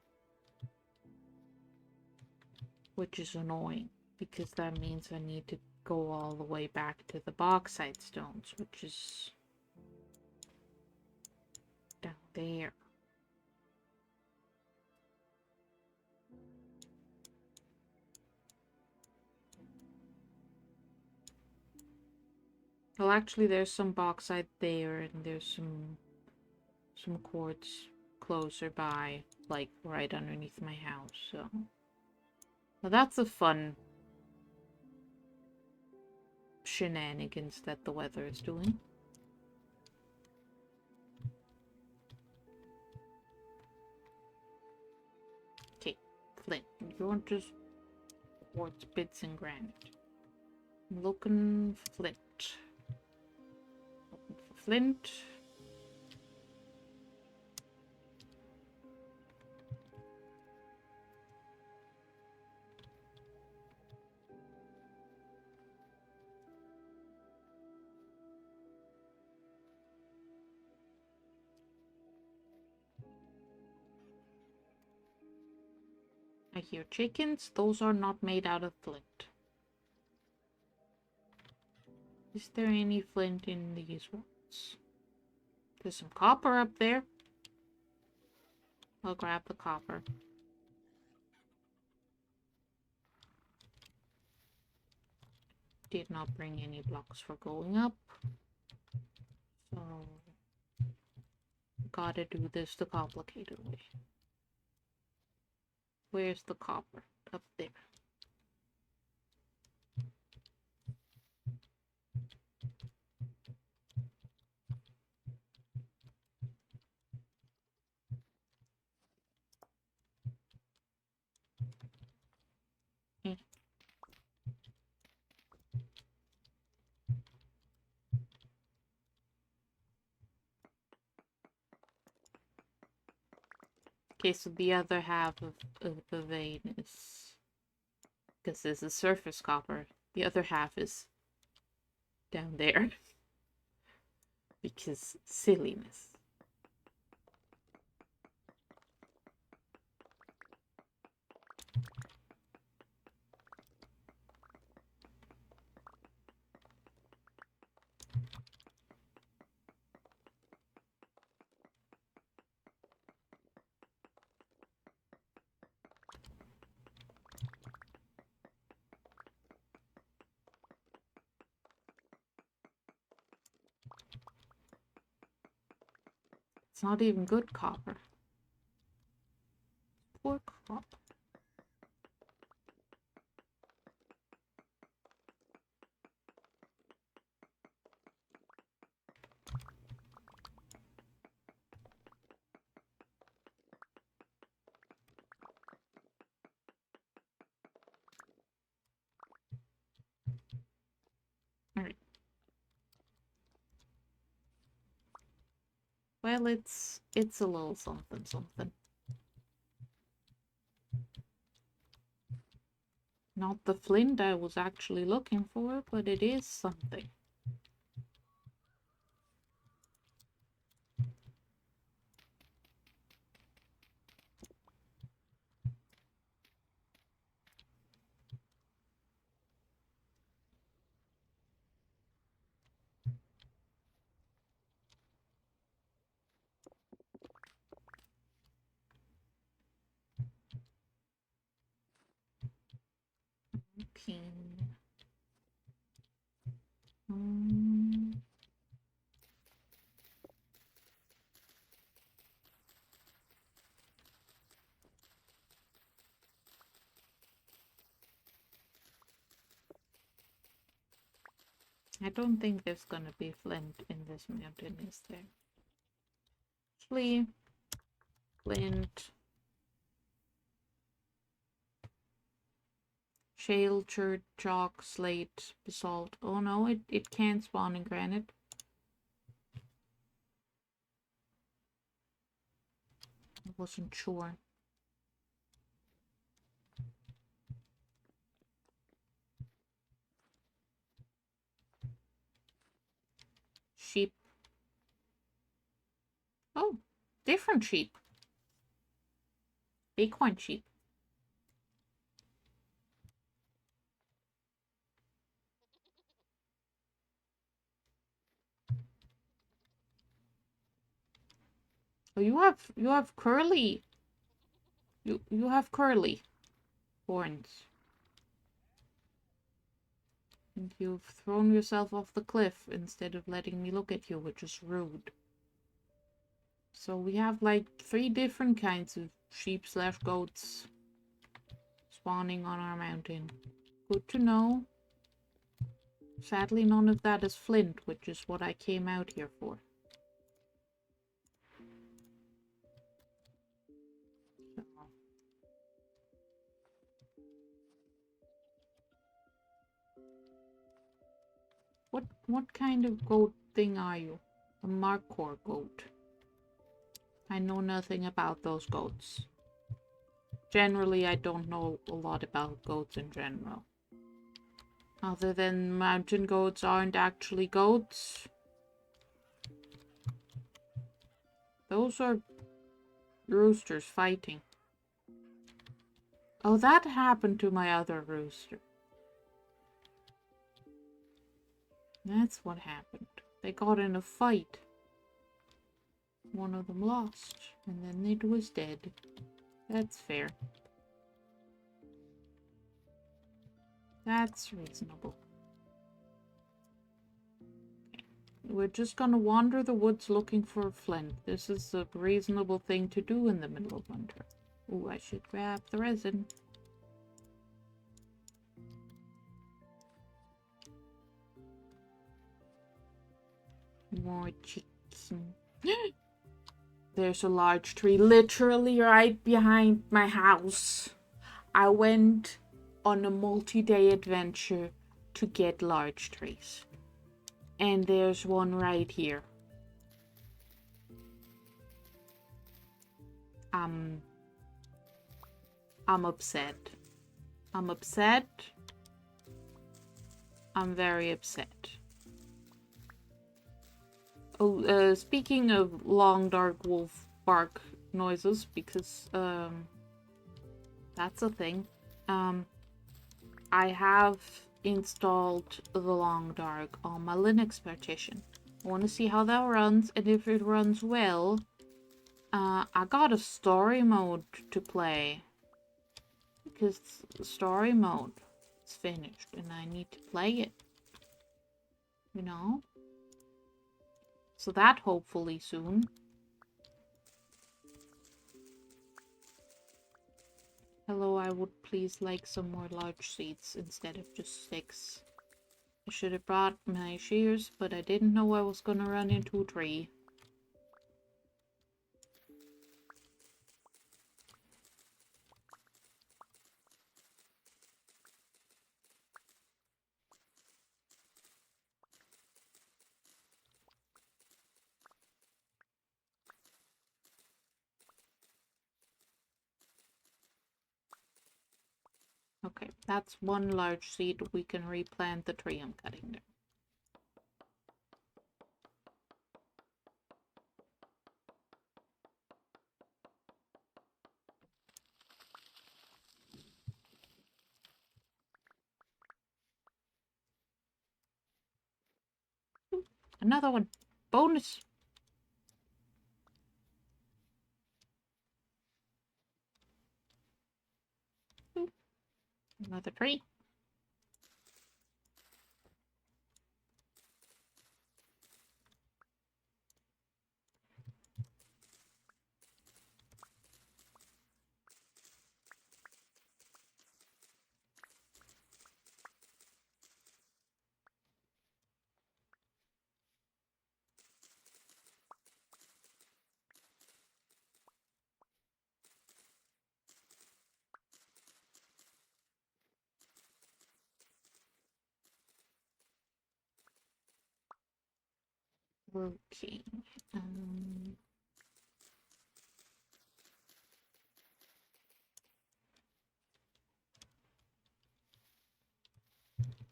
Which is annoying, because that means I need to go all the way back to the bauxite stones, which is down there. Well, actually, there's some bauxite there, and there's some quartz closer by, like right underneath my house. So, well, that's a fun shenanigans that the weather is doing. Okay, flint. You want just quartz bits and granite. I'm looking for flint. Looking for flint. I hear chickens. Those are not made out of flint. Is there any flint in these ones? There's some copper up there. I'll grab the copper. Did not bring any blocks for going up. So, gotta do this the complicated way. Where's the copper? Up there. Okay, so the other half of the vein is... because this is surface copper. The other half is down there. Because silliness. It's not even good copper. Poor copper. Alright. Well, it's a little something something. Not the flint I was actually looking for, but it is something. 13. Mm. I don't think there's gonna be flint in this mountain, is there? Actually, flint, shale, chert, chalk, slate, basalt. Oh no, it can't spawn in granite. I wasn't sure. Sheep. Oh, different sheep. Acorn sheep. Oh, you have curly. You have curly horns. And you've thrown yourself off the cliff instead of letting me look at you, which is rude. So we have like 3 different kinds of sheep/goats spawning on our mountain. Good to know. Sadly, none of that is flint, which is what I came out here for. So. What kind of goat thing are you? A Markor goat. I know nothing about those goats. Generally, I don't know a lot about goats in general. Other than mountain goats aren't actually goats. Those are roosters fighting. Oh, that happened to my other rooster. That's what happened. They got in a fight. One of them lost, and then it was dead. That's fair. That's reasonable. We're just gonna wander the woods looking for flint. This is a reasonable thing to do in the middle of winter. Ooh, I should grab the resin. More chicken. There's a large tree literally right behind my house. I went on a multi-day adventure to get large trees. And there's one right here. I'm upset. I'm upset. I'm very upset. Oh, speaking of long dark wolf bark noises, because that's a thing. I have installed the long dark on my Linux partition. I want to see how that runs, and if it runs well, I got a story mode to play. Because the story mode is finished, and I need to play it. You know? So that hopefully soon. Hello, I would please like some more large seeds instead of just 6. I should have brought my shears, but I didn't know I was gonna run into a tree. Okay, that's one large seed. We can replant the tree I'm cutting there. Another one. Bonus. Another tree. Okay.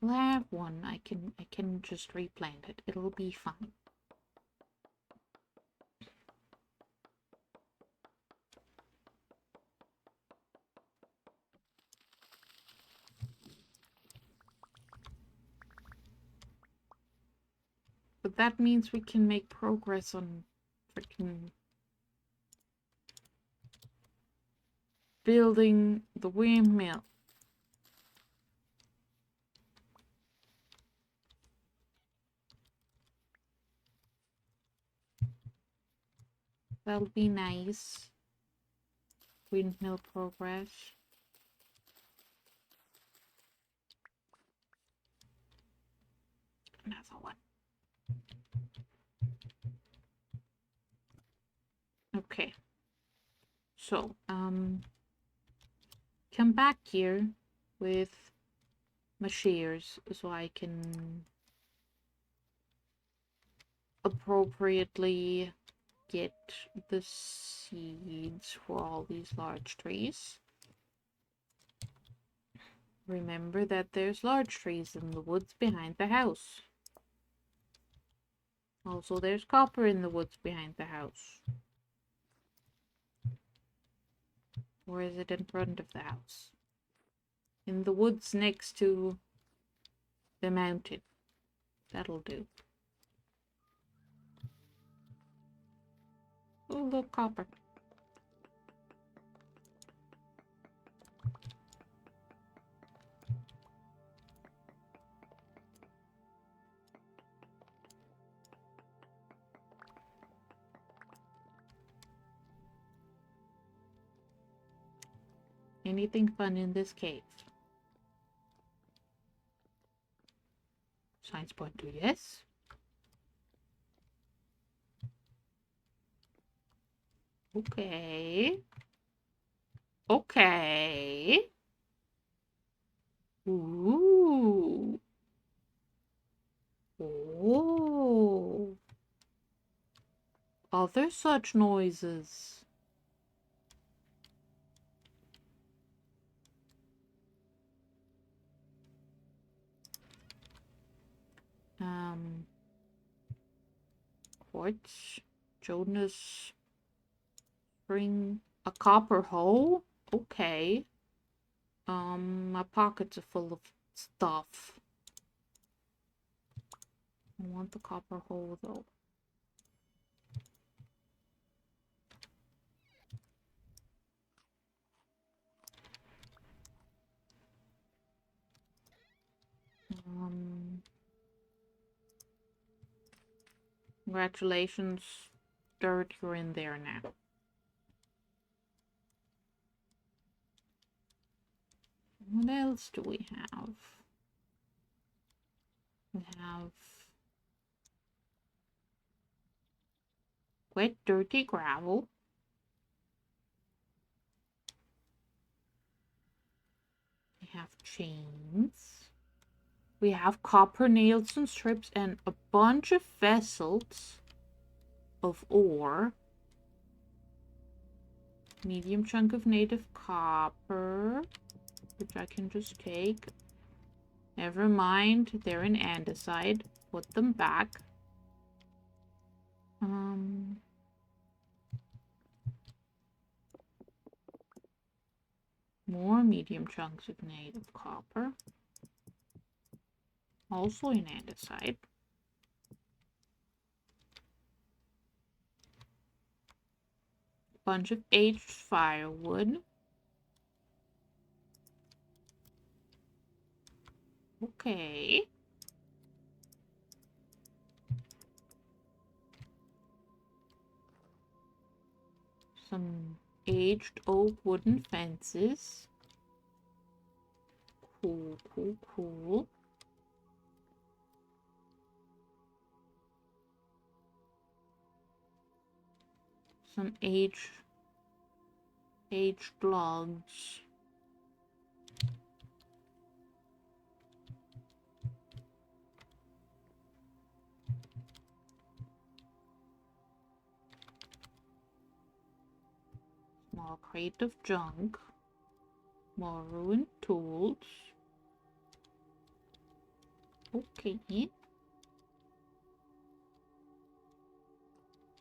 I'll have one. I can just replant it. It'll be fine. But that means we can make progress on freaking building the windmill. That'll be nice. Windmill progress. Another one. Okay. So, come back here with my shears so I can appropriately get the seeds for all these large trees. Remember that there's large trees in the woods behind the house. Also, there's copper in the woods behind the house. Or is it in front of the house? In the woods next to the mountain. That'll do. Oh, look, copper. Anything fun in this cave? Signs point to yes. Okay. Okay. Ooh. Oh. Other such noises. Quartz. Jonas. Bring a copper hole? Okay. My pockets are full of stuff. I want the copper hole though. Congratulations, Dirt, you're in there now. What else do we have? We have wet, dirty gravel. We have chains. We have copper nails and strips and a bunch of vessels of ore. Medium chunk of native copper, which I can just take. Never mind, they're in andesite. Put them back. More medium chunks of native copper. Also in andesite. Bunch of aged firewood. Okay. Some aged oak wooden fences. Cool, cool, cool. Some aged logs. Small crate of junk. More ruined tools. Okay.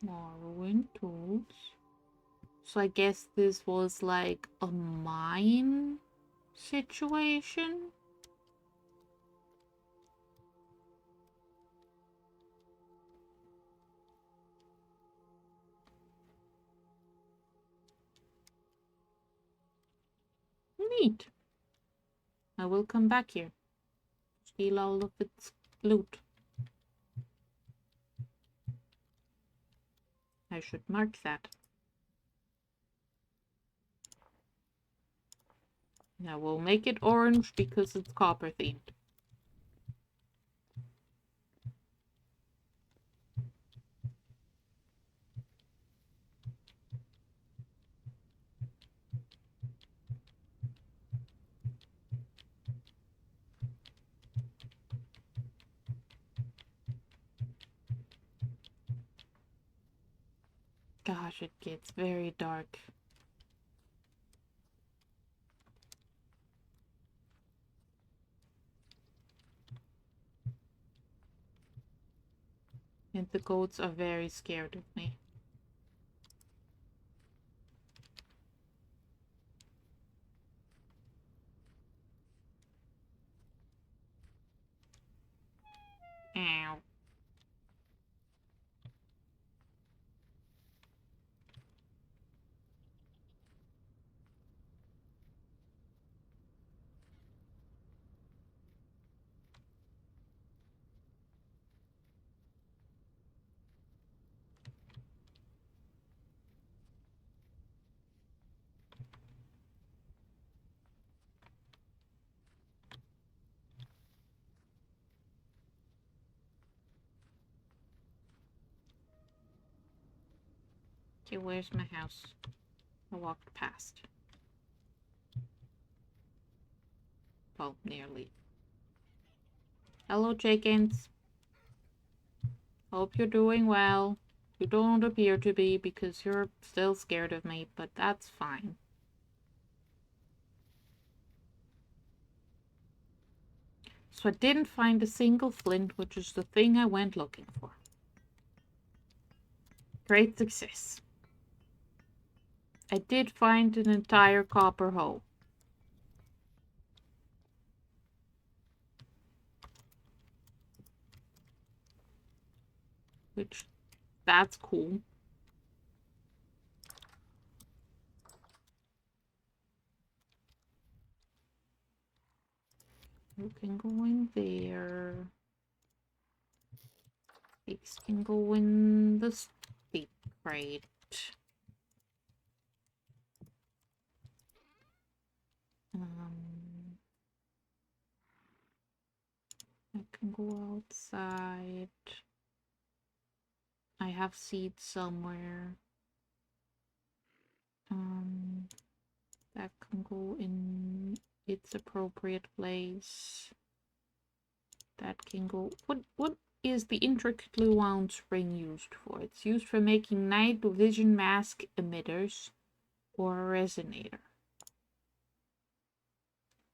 More ruined tools. So I guess this was like a mine situation? Neat. I will come back here. Steal all of its loot. I should mark that. Now we'll make it orange because it's copper themed. Gosh, it gets very dark. And the goats are very scared of me. Ow. Okay, where's my house? I walked past. Well, nearly. Hello, chickens. Hope you're doing well. You don't appear to be because you're still scared of me, but that's fine. So I didn't find a single flint, which is the thing I went looking for. Great success. I did find an entire copper hoe. Which, that's cool. You can go in there. These can go in the steep crate. I can go outside. I have seeds somewhere. That can go in its appropriate place. That can go. What is the intricately wound spring used for? It's used for making night vision mask emitters or a resonator,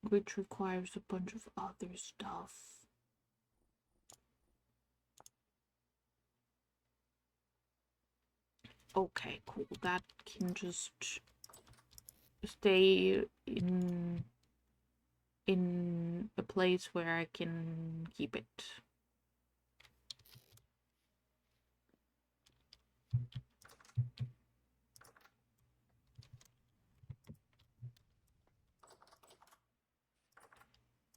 which requires a bunch of other stuff. Okay, cool. That can just stay in a place where I can keep it.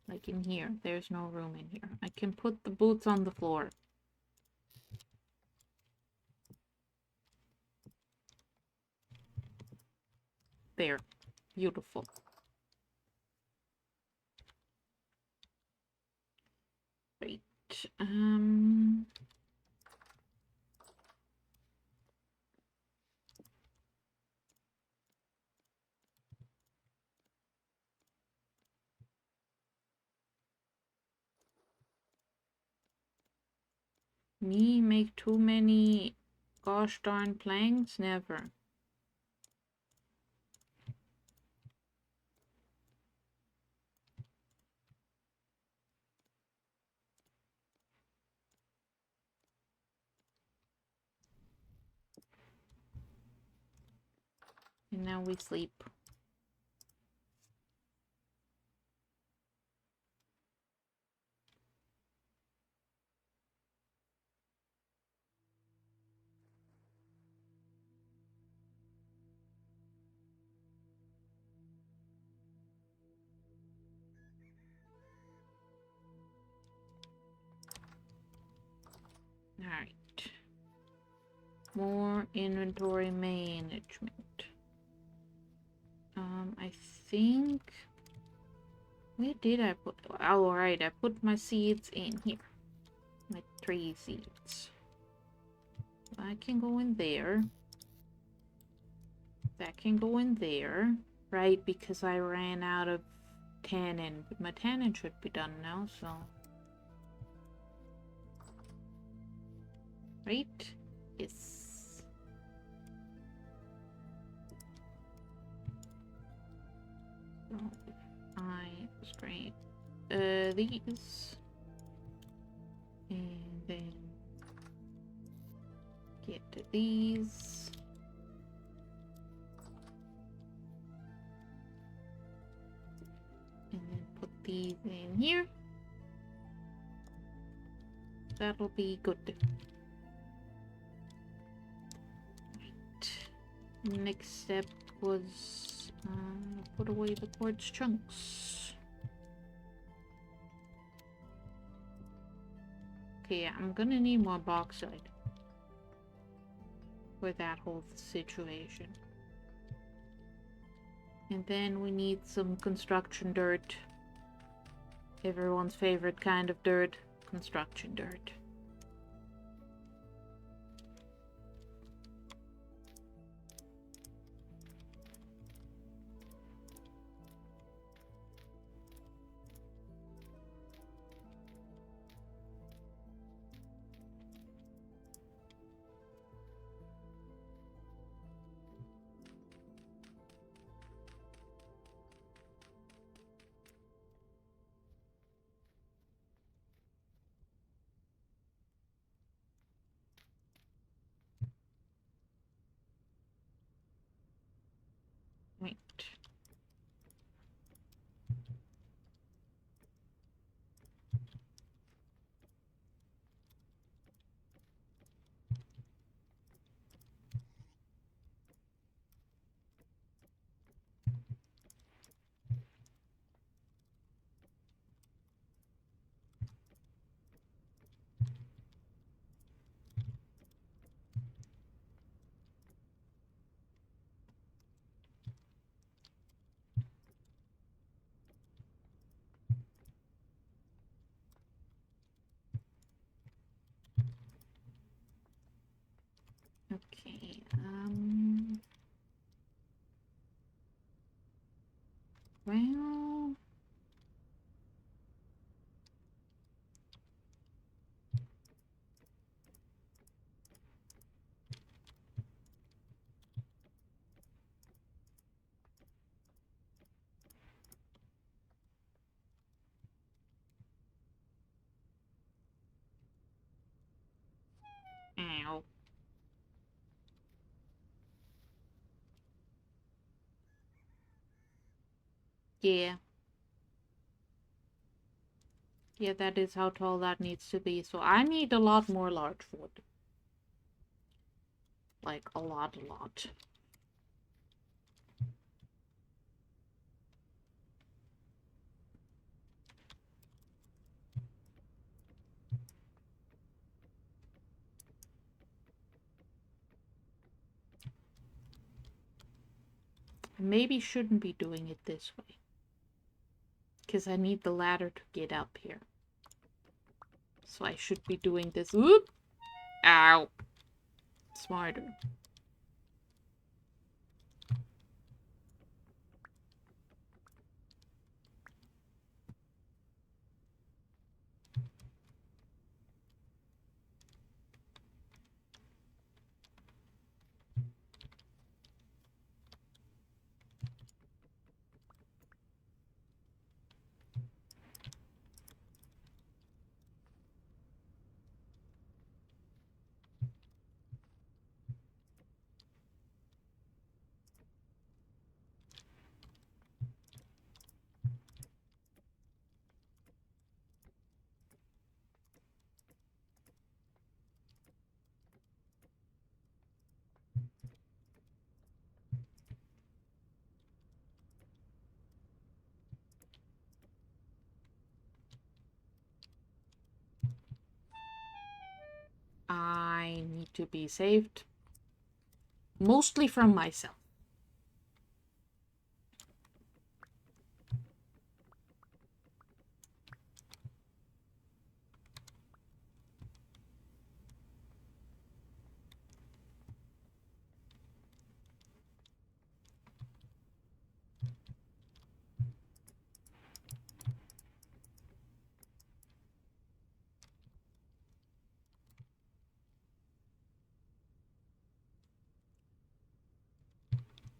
Like in here. There's no room in here. I can put the boots on the floor. There. Beautiful. Great. Me make too many gosh darn planks? Never. And now we sleep. Alright. More inventory management. I think... Where did I put... Oh, alright, I put my seeds in here. My 3 seeds. I can go in there. That can go in there. Right, because I ran out of tannin. But my tannin should be done now, so... Right? Yes. So, I scrape these. And then get to these. And then put these in here. That'll be good. Right. Next step was put away the quartz chunks. Okay, I'm gonna need more bauxite for that whole situation. And then we need some construction dirt. Everyone's favorite kind of dirt, construction dirt. Right. Okay, well... Ow. Yeah. Yeah, that is how tall that needs to be. So I need a lot more large wood. Like, a lot. I maybe shouldn't be doing it this way. Because I need the ladder to get up here. So I should be doing this. Oop! Ow! Smarter. to be saved. Mostly from myself.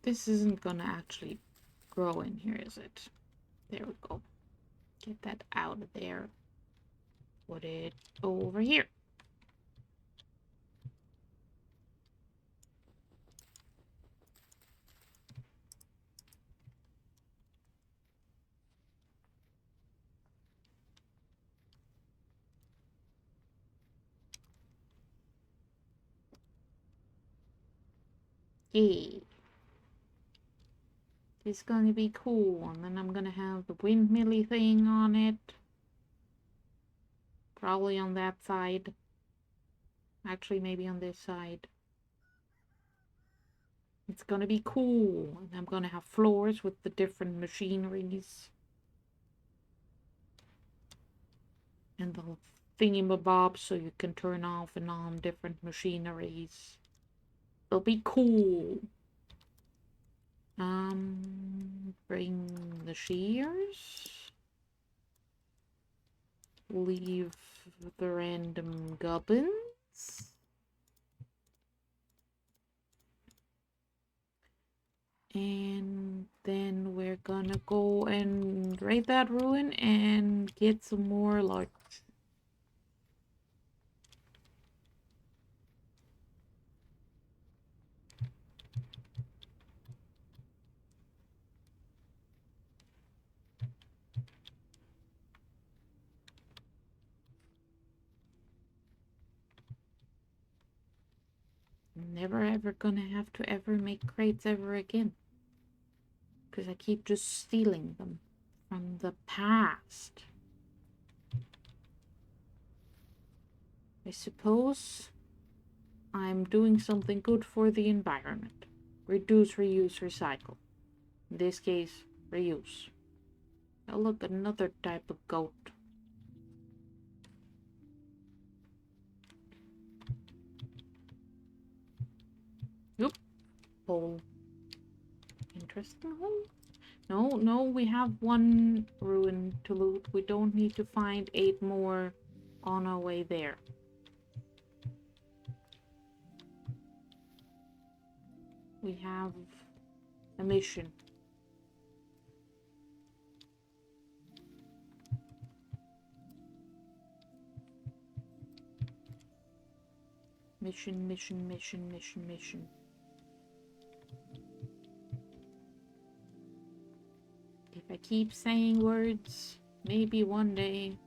This isn't gonna actually grow in here, is it? There we go. Get that out of there. Put it over here. Yeah. It's gonna be cool. And then I'm gonna have the windmilly thing on it. Probably on that side. Actually, maybe on this side. It's gonna be cool. And I'm gonna have floors with the different machineries. And the thingy-mabobs so you can turn off and on different machineries. It'll be cool. Bring the shears. Leave the random gubbins. And then we're gonna go and raid that ruin and get some more large. Never ever gonna have to ever make crates ever again. Because I keep just stealing them from the past. I suppose I'm doing something good for the environment. Reduce, reuse, recycle. In this case, reuse. Oh look, another type of goat. Nope. Hole. Interesting hole. No, we have one ruin to loot. We don't need to find 8 more on our way there. We have a mission. Mission. If I keep saying words, maybe one day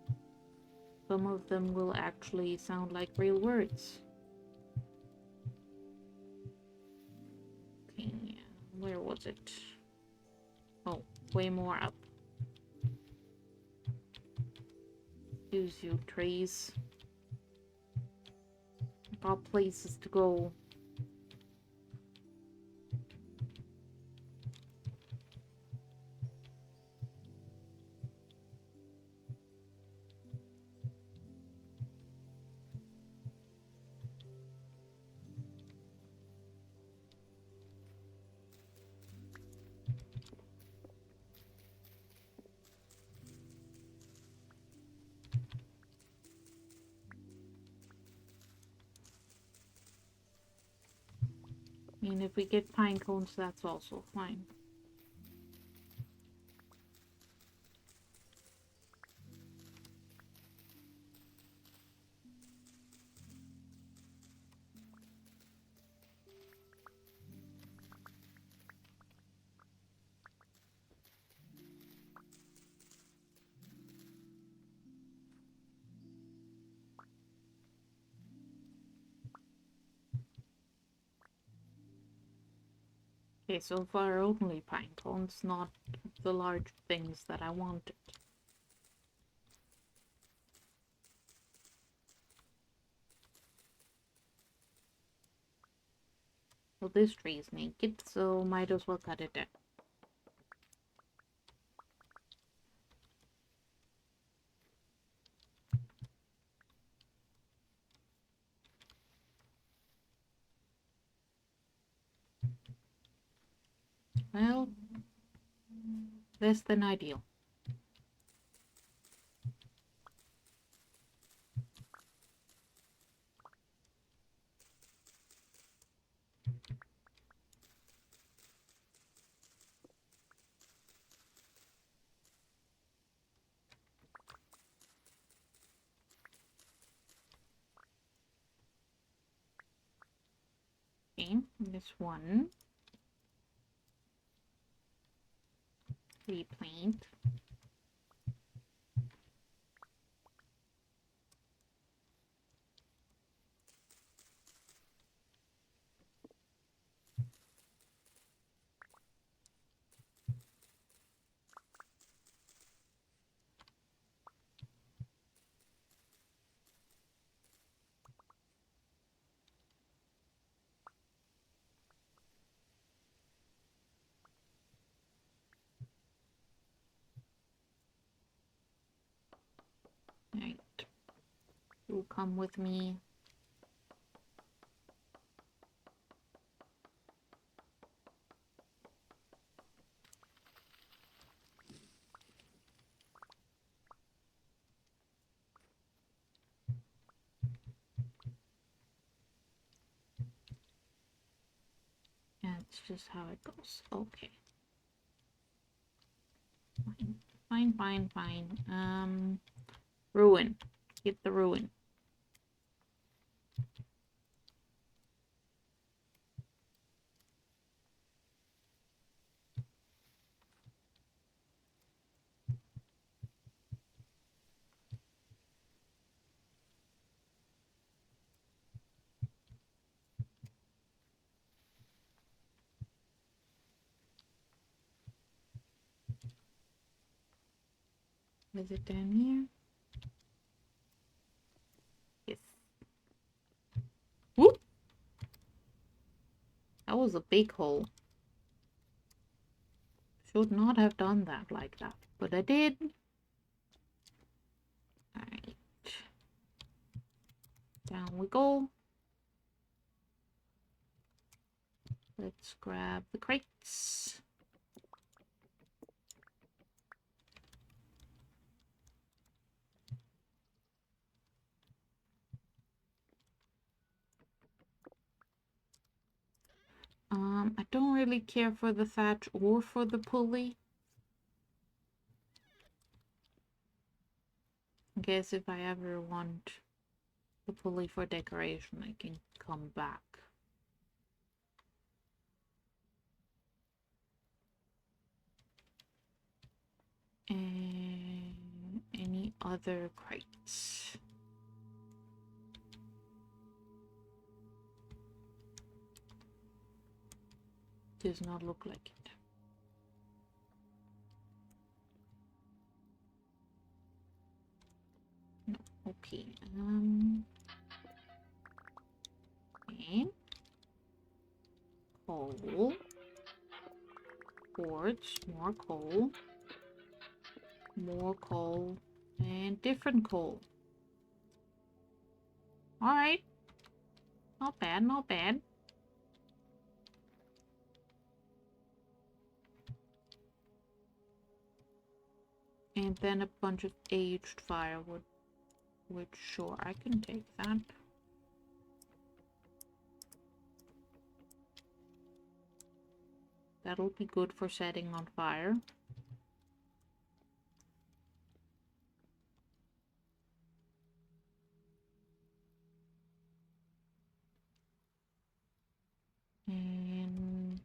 some of them will actually sound like real words. Okay, where was it? Oh, way more up. Use you, trees. Got places to go. I mean, if we get pine cones, that's also fine. Okay, so far only pine cones, not the large things that I wanted. Well, this tree is naked, so might as well cut it down. Well, less than ideal. Okay, this one. Replant. Right. You'll come with me. That's just how it goes. Okay. Fine. Ruin. Get the ruin. Is it down here? Yes. Whoop! That was a big hole. Should not have done that like that, but I did. Alright. Down we go. Let's grab the crates. I don't really care for the thatch or for the pulley. I guess if I ever want the pulley for decoration, I can come back. And any other crates? Does not look like it. No. Okay. Okay. Coal. Quartz. More coal. More coal. And different coal. Alright. Not bad, not bad. And then a bunch of aged firewood. Which, sure, I can take that. That'll be good for setting on fire. And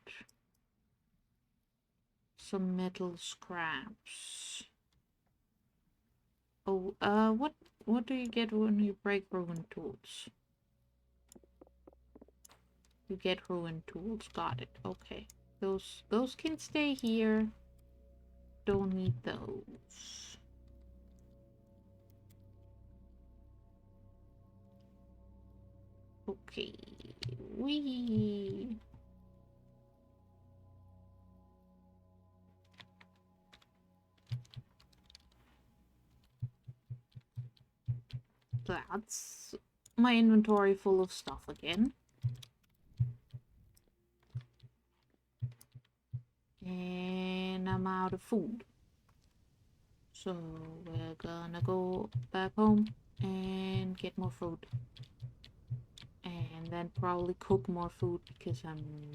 some metal scraps. Oh, what do you get when you break ruined tools? You get ruined tools. Got it. Okay. Those can stay here. Don't need those. Okay. Wee. That's my inventory full of stuff again. And I'm out of food. So we're gonna go back home and get more food. And then probably cook more food because I'm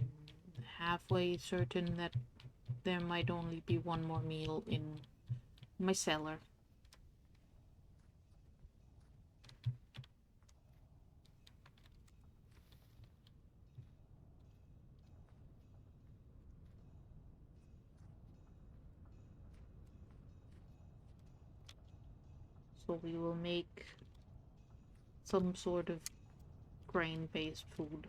halfway certain that there might only be one more meal in my cellar. So we will make some sort of grain-based food.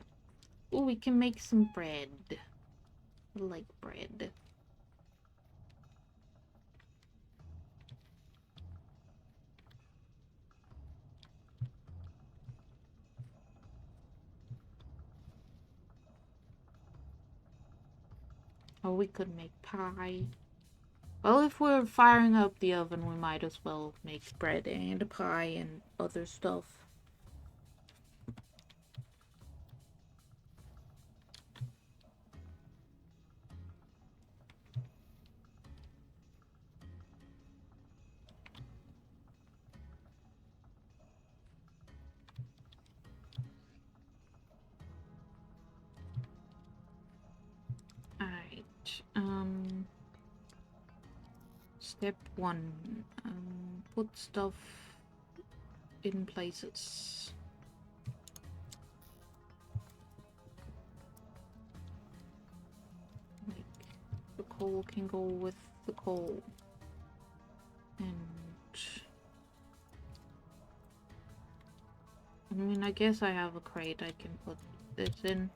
Oh, we can make some bread. I like bread. Or we could make pie. Well, if we're firing up the oven, we might as well make bread and pie and other stuff. Alright, step 1, put stuff in places. Like, the coal can go with the coal. And I mean, I guess I have a crate I can put this in.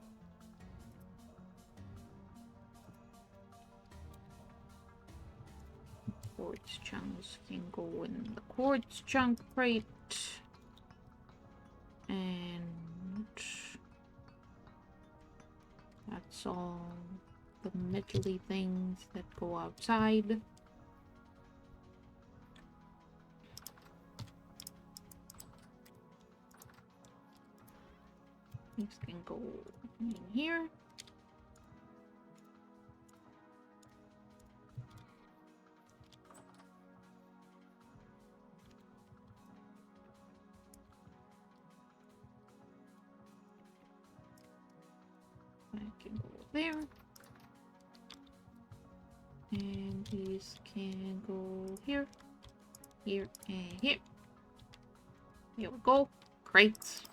Quartz chunks can go in the quartz chunk crate. And that's all the metally things that go outside. These can go in here. That can go there. And these can go here, here, and here. Here we go. Crates.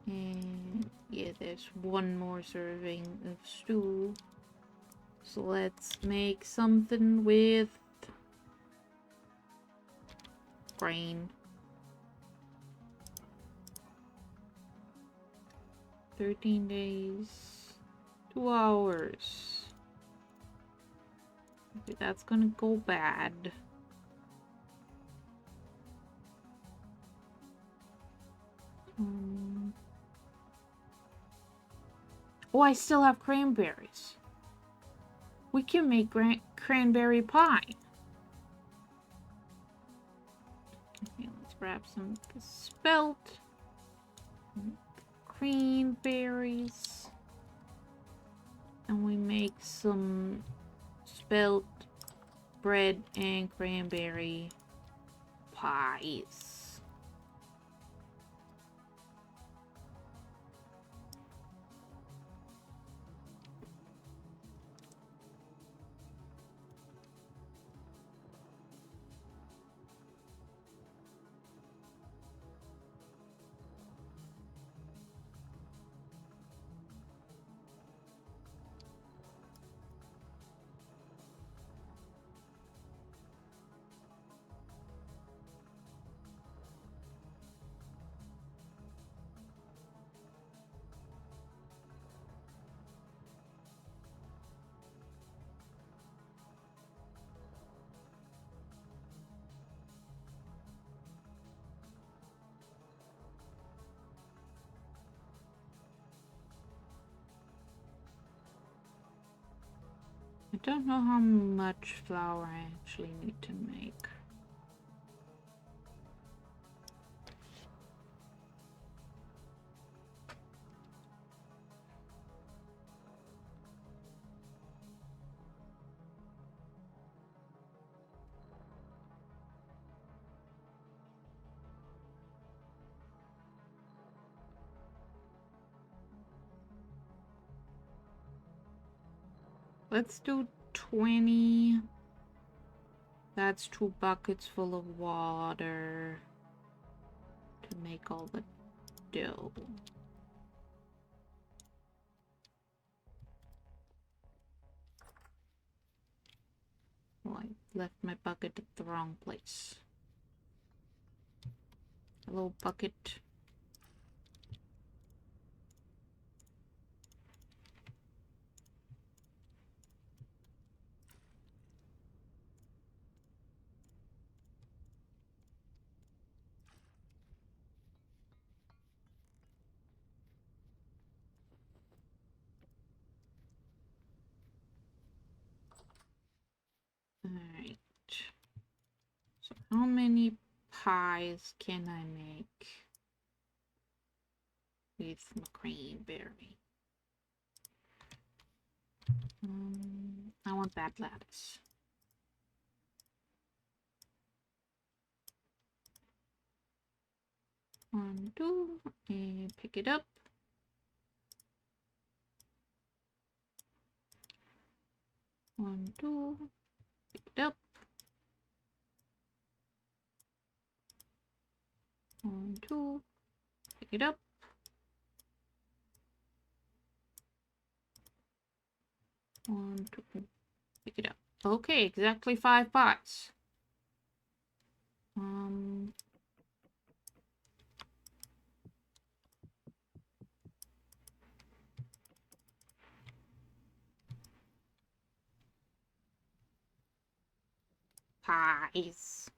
And yeah, there's one more serving of stew. So let's make something with grain. 13 days, 2 hours. Okay, that's gonna go bad. Oh, I still have cranberries. We can make cranberry pie. Okay, let's grab some spelt. Cranberries. And we make some spelt bread and cranberry pies. don't know how much flour I actually need to make. Let's do 20. That's 2 buckets full of water to make all the dough. Oh, I left my bucket at the wrong place. Hello, bucket. Alright. So how many pies can I make with my cranberry? I want that lettuce. One, two, and pick it up. One, two, pick it up. One, two, pick it up. One, two, pick it up. Okay, exactly 5 pies. Pies.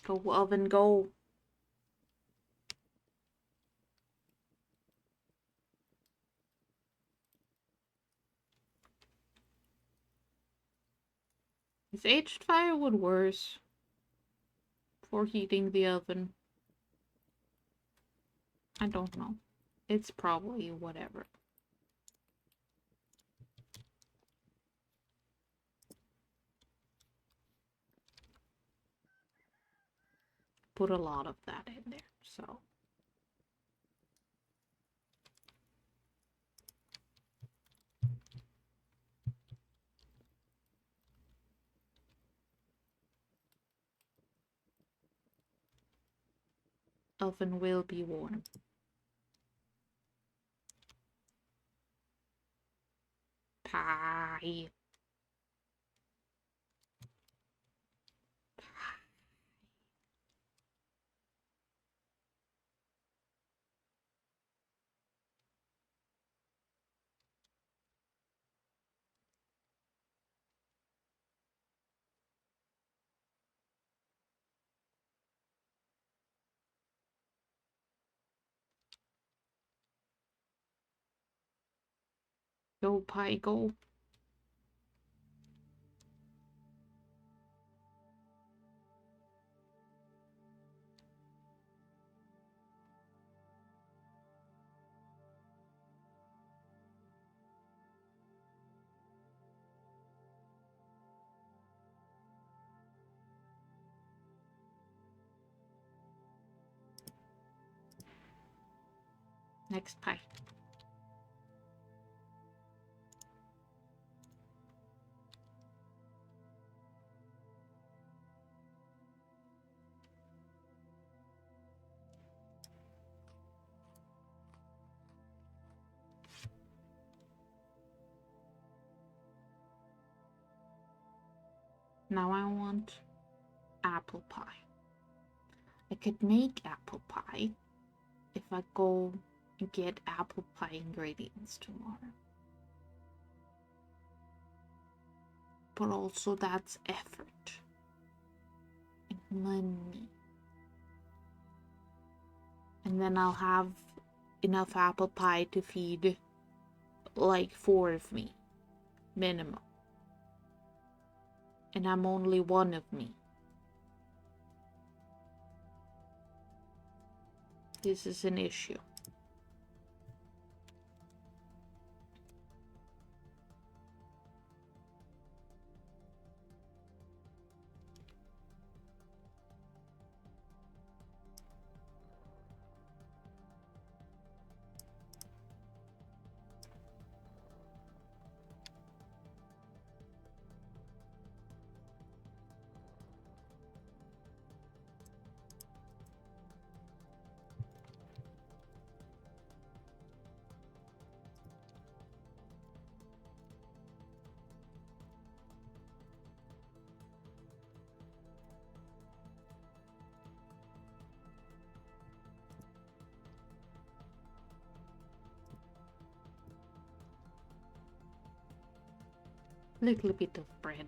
Go oven, go. Is aged firewood worse for heating the oven? I don't know. It's probably whatever. Put a lot of that in there, so. Oven will be warm. Pie. Go, pie, go. Next pie. Now I want apple pie. I could make apple pie if I go and get apple pie ingredients tomorrow. But also that's effort. And money. And then I'll have enough apple pie to feed like 4 of me, minimum. And I'm only one of me. This is an issue. Little bit of bread.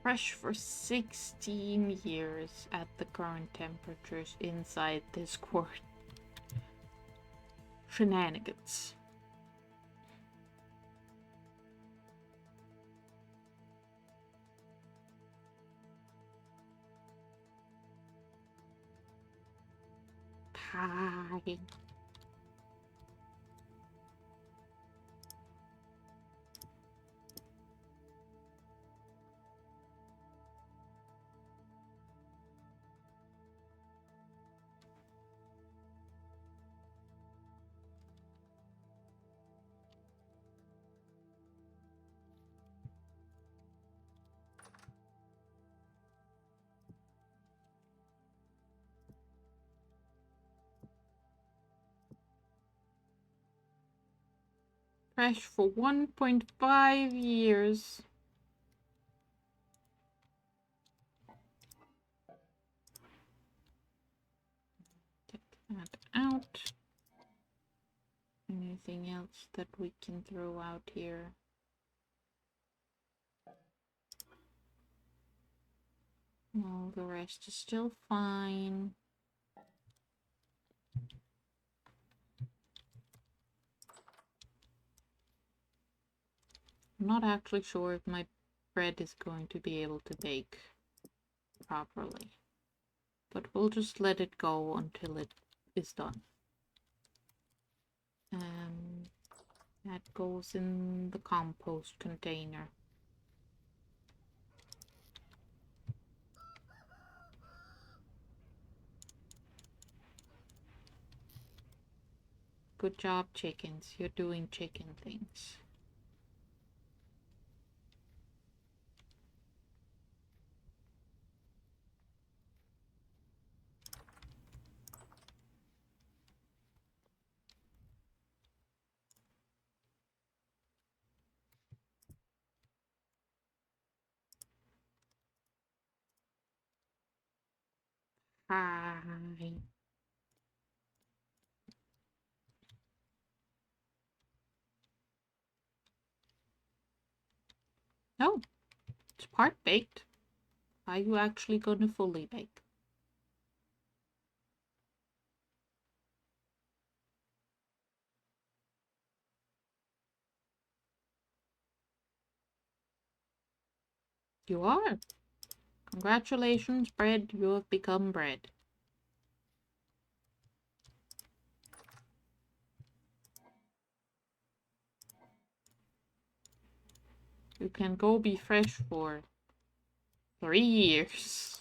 Fresh for 16 years at the current temperatures inside this quart. Shenanigans. Pie. Fresh for 1.5 years. Get that out. Anything else that we can throw out here? No, the rest is still fine. I'm not actually sure if my bread is going to be able to bake properly, but we'll just let it go until it is done. That goes in the compost container. Good job, chickens. You're doing chicken things. Hi. Oh, it's part baked. Are you actually gonna fully bake? You are. Congratulations, bread. You have become bread. You can go be fresh for 3 years.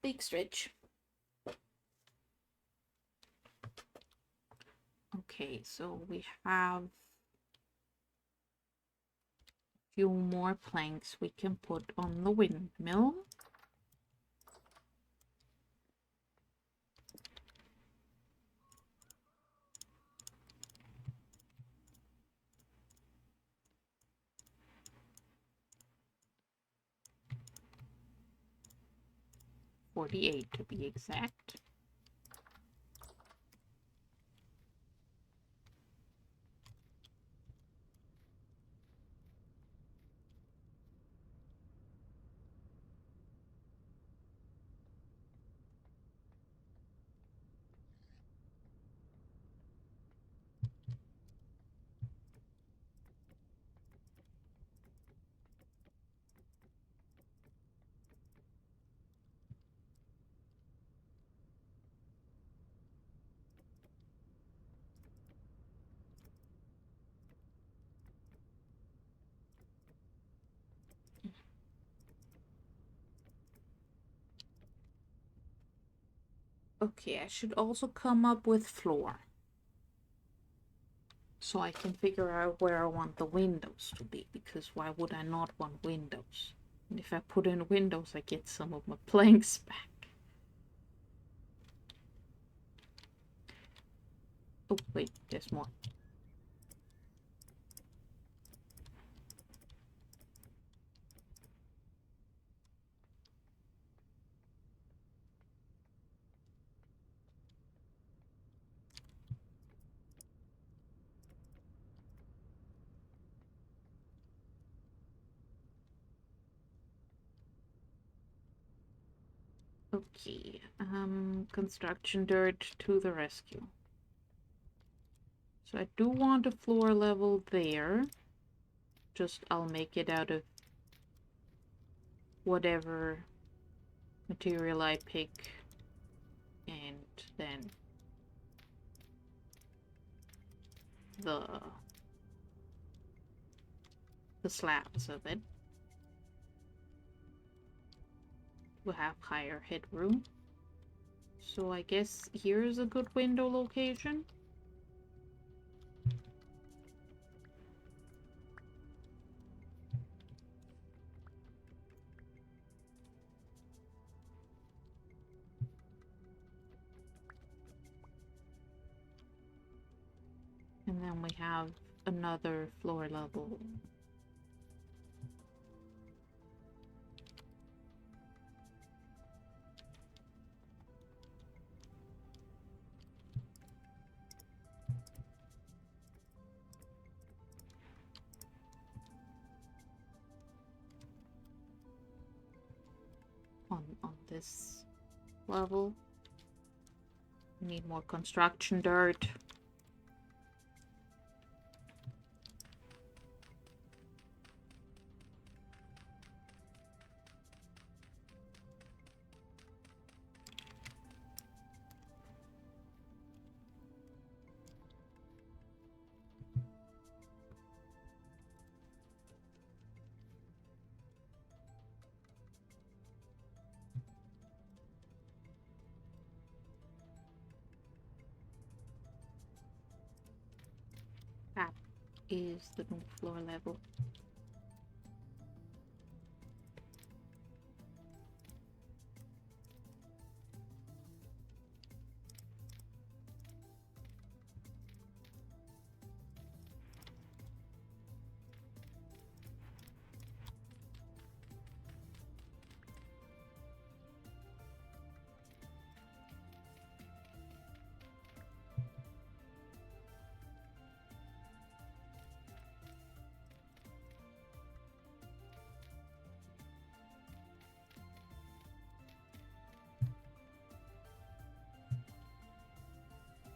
Big stretch. Okay, so we have a few more planks we can put on the windmill. $48 to be exact. Okay, I should also come up with floor. So I can figure out where I want the windows to be, because why would I not want windows? And if I put in windows, I get some of my planks back. Oh, wait, there's more. Okay, construction dirt to the rescue. So I do want a floor level there. Just I'll make it out of whatever material I pick, and then the slabs of it will have higher headroom. So I guess here's a good window location. And then we have another floor level. On this level. We need more construction dirt. That is the new floor level.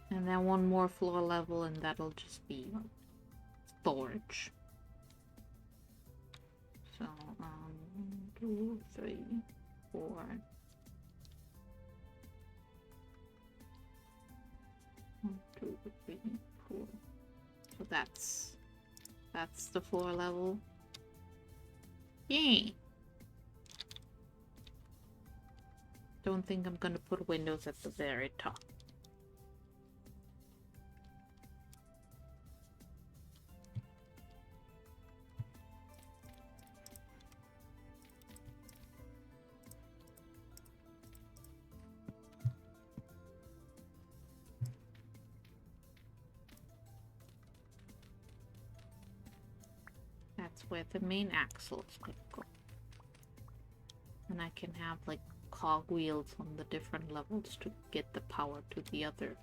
And then one more floor level, and that'll just be storage. So, 2, 3, 4. 1, 2, 3, 4. So that's the floor level. Yay! Don't think I'm gonna put windows at the very top. That's where the main axle is gonna go. And I can have like cogwheels on the different levels to get the power to the other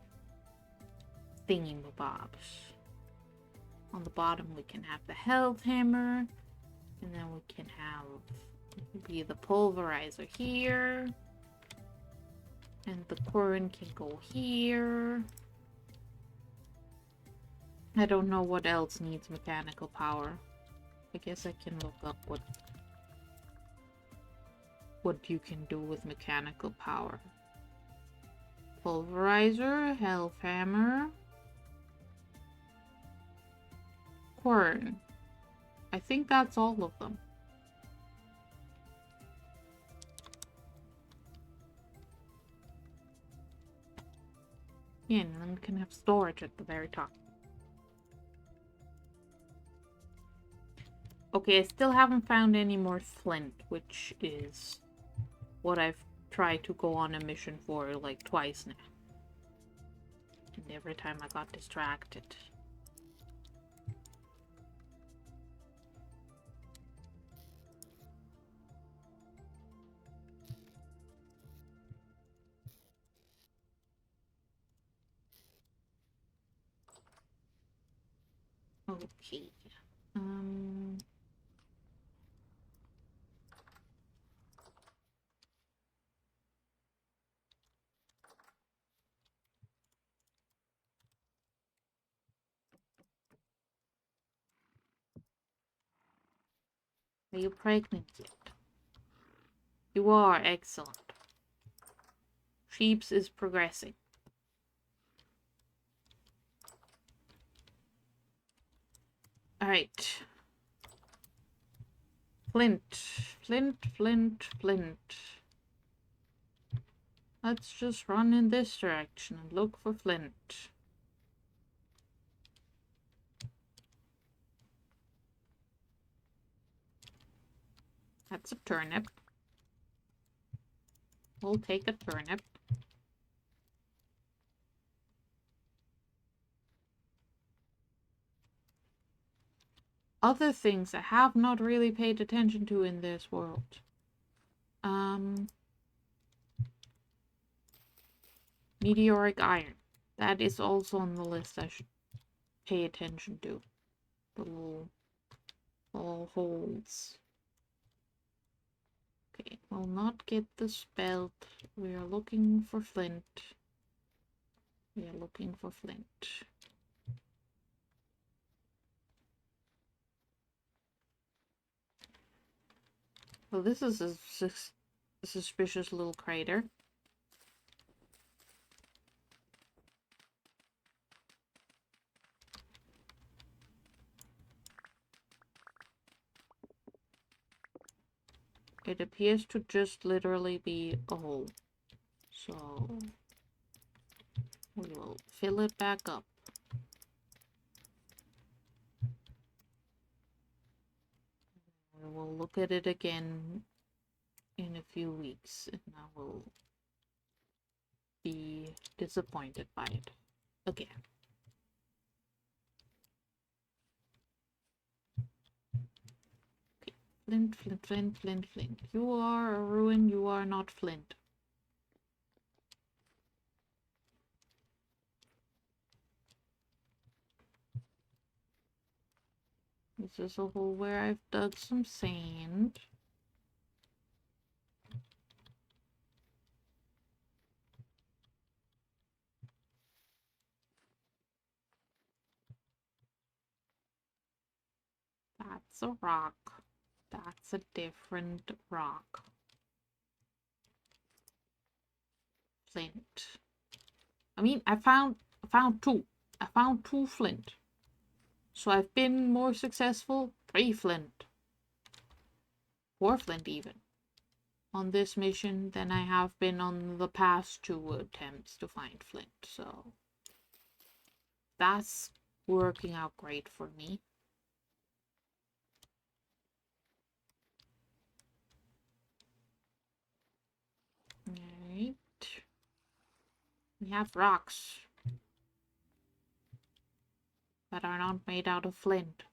thingy-mabobs. On the bottom we can have the health hammer, and then we can have be the pulverizer here, and the quern can go here. I don't know what else needs mechanical power. I guess I can look up what you can do with mechanical power. Pulverizer, health hammer, quern. I think that's all of them. Yeah, and then we can have storage at the very top. Okay, I still haven't found any more flint, which is what I've tried to go on a mission for like twice now. And every time I got distracted. Okay. Are you pregnant yet? You are, excellent. Sheeps is progressing. Alright. Flint. Flint, flint, flint. Let's just run in this direction and look for flint. That's a turnip. We'll take a turnip. Other things I have not really paid attention to in this world. Meteoric iron. That is also on the list I should pay attention to. The little holes. Okay, we'll not get the spelt. We are looking for flint. We are looking for flint. Well, this is a suspicious little crater. It appears to just literally be a hole. So we will fill it back up. We will look at it again in a few weeks, and I will be disappointed by it again. Okay. Flint, flint, flint, flint, flint. You are a ruin, you are not flint. This is a hole where I've dug some sand. That's a rock. That's a different rock. Flint. I mean, I found two. I found 2 flint. So I've been more successful. 3 flint. 4 flint even. on this mission than I have been on the past 2 attempts to find flint, so that's working out great for me. Alright. We have rocks that are not made out of flint.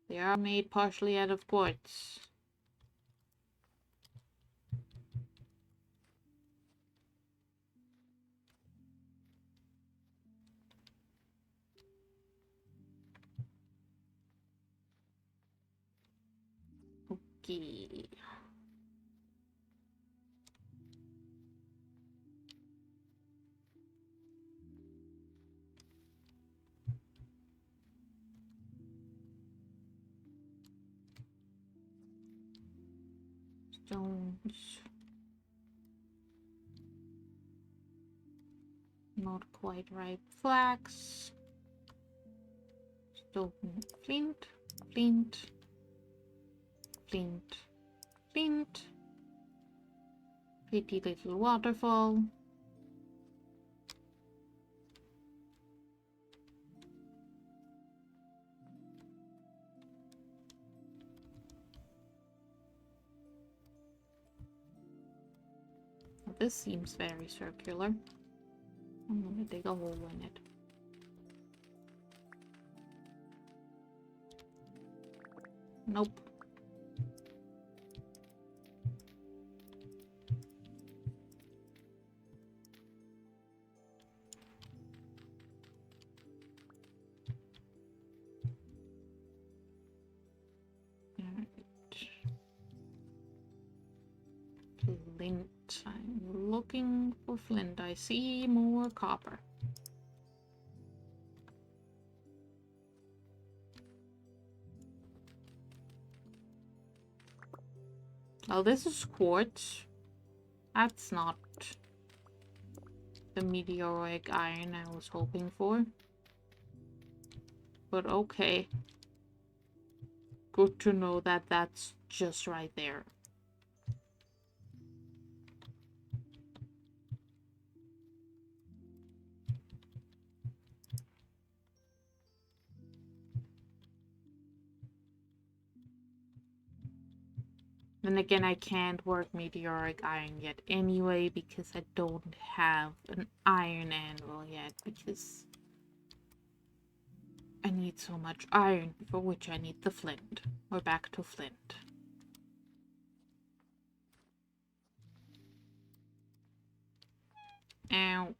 They are made partially out of quartz. Okay. Stones. Not quite ripe flax. Stone. Flint. Flint. Flint. Flint. Pretty little waterfall. This seems very circular. I'm gonna dig a hole in it. Nope. Flint. I'm looking for flint. I see more copper. Oh, this is quartz. That's not the meteoric iron I was hoping for. But okay. Good to know that that's just right there. Then again, I can't work meteoric iron yet anyway because I don't have an iron anvil yet because I need so much iron, for which I need the flint. We're back to flint. Ow.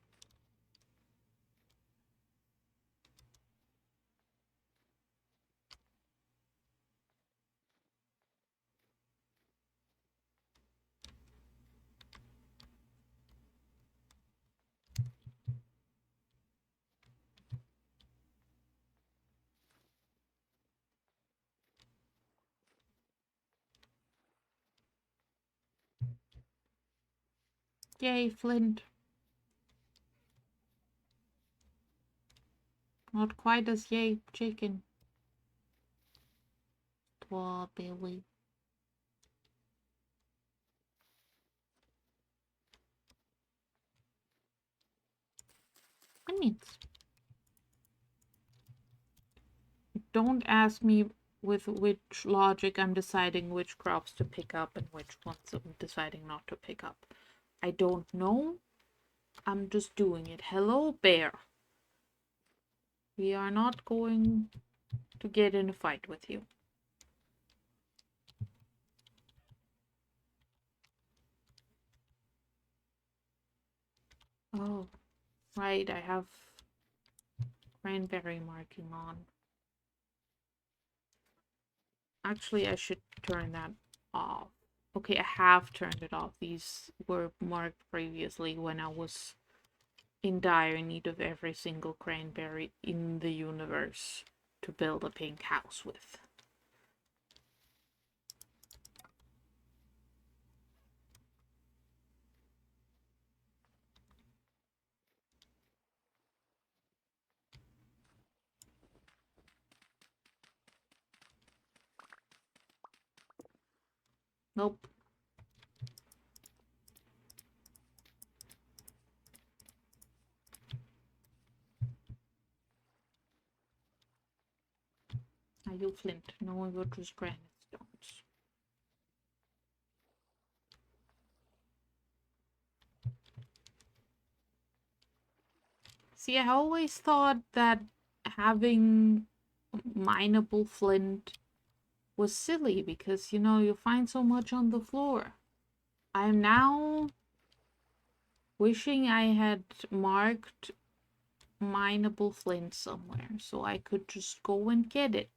Yay, flint. Not quite as yay, chicken. Strawberry. Onions. Don't ask me with which logic I'm deciding which crops to pick up and which ones I'm deciding not to pick up. I don't know. I'm just doing it. Hello, bear. We are not going to get in a fight with you. Oh, right, I have cranberry marking on. Actually, I should turn that off. Okay, I have turned it off. These were marked previously when I was in dire need of every single cranberry in the universe to build a pink house with. Nope. I use flint. No one will choose granite stones. See, I always thought that having mineable flint was silly because, you know, you find so much on the floor. I'm now wishing I had marked mineable flint somewhere so I could just go and get it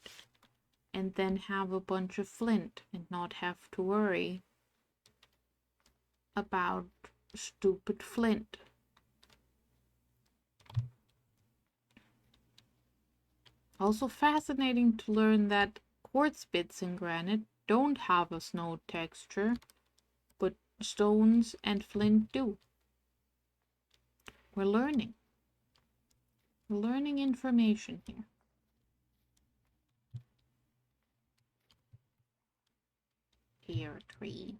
and then have a bunch of flint and not have to worry about stupid flint. Also fascinating to learn that quartz bits in granite don't have a snow texture, but stones and flint do. We're learning. We're learning information here. Pear tree.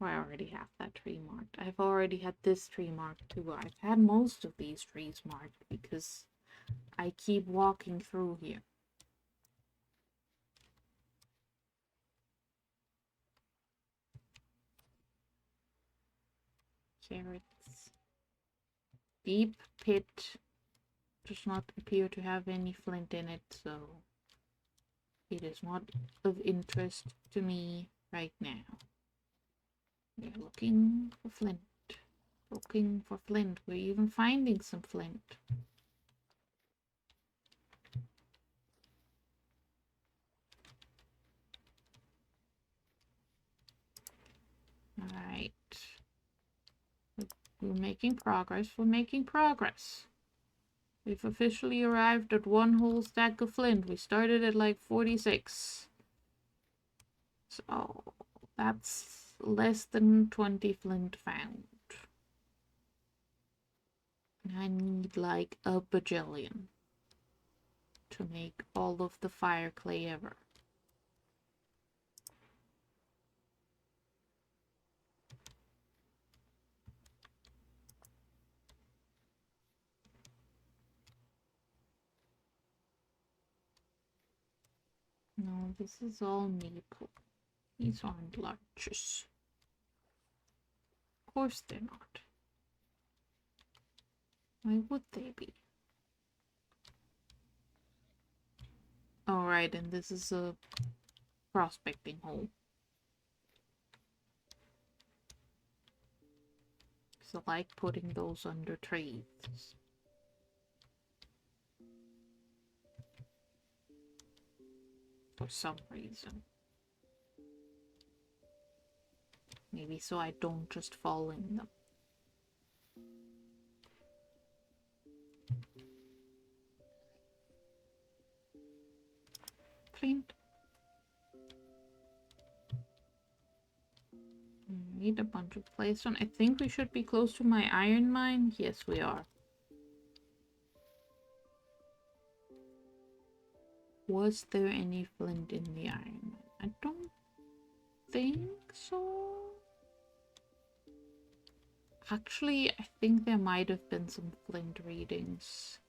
I already have that tree marked. I've already had this tree marked too. I've had most of these trees marked because I keep walking through here. Carrots. Deep pit does not appear to have any flint in it, so it is not of interest to me right now. We're looking for flint. Looking for flint. We're even finding some flint. Alright. We're making progress. We're making progress. We've officially arrived at one whole stack of flint. We started at like 46. So that's less than 20 flint found. I need like a bajillion to make all of the fire clay ever. No, this is all maple. These aren't larches. Of course they're not. Why would they be? Alright, and this is a prospecting hole. So I like putting those under trees. For some reason. Maybe so I don't just fall in them. Flint. Need a bunch of place on. I think we should be close to my iron mine. Yes, we are. Was there any flint in the iron mine? I don't think so. Actually, I think there might have been some flint readings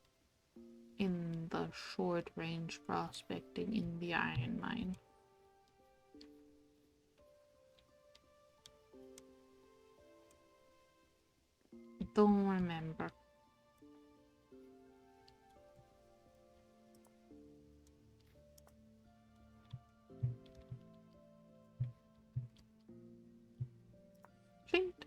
in the short range prospecting in the iron mine. I don't remember. Flint.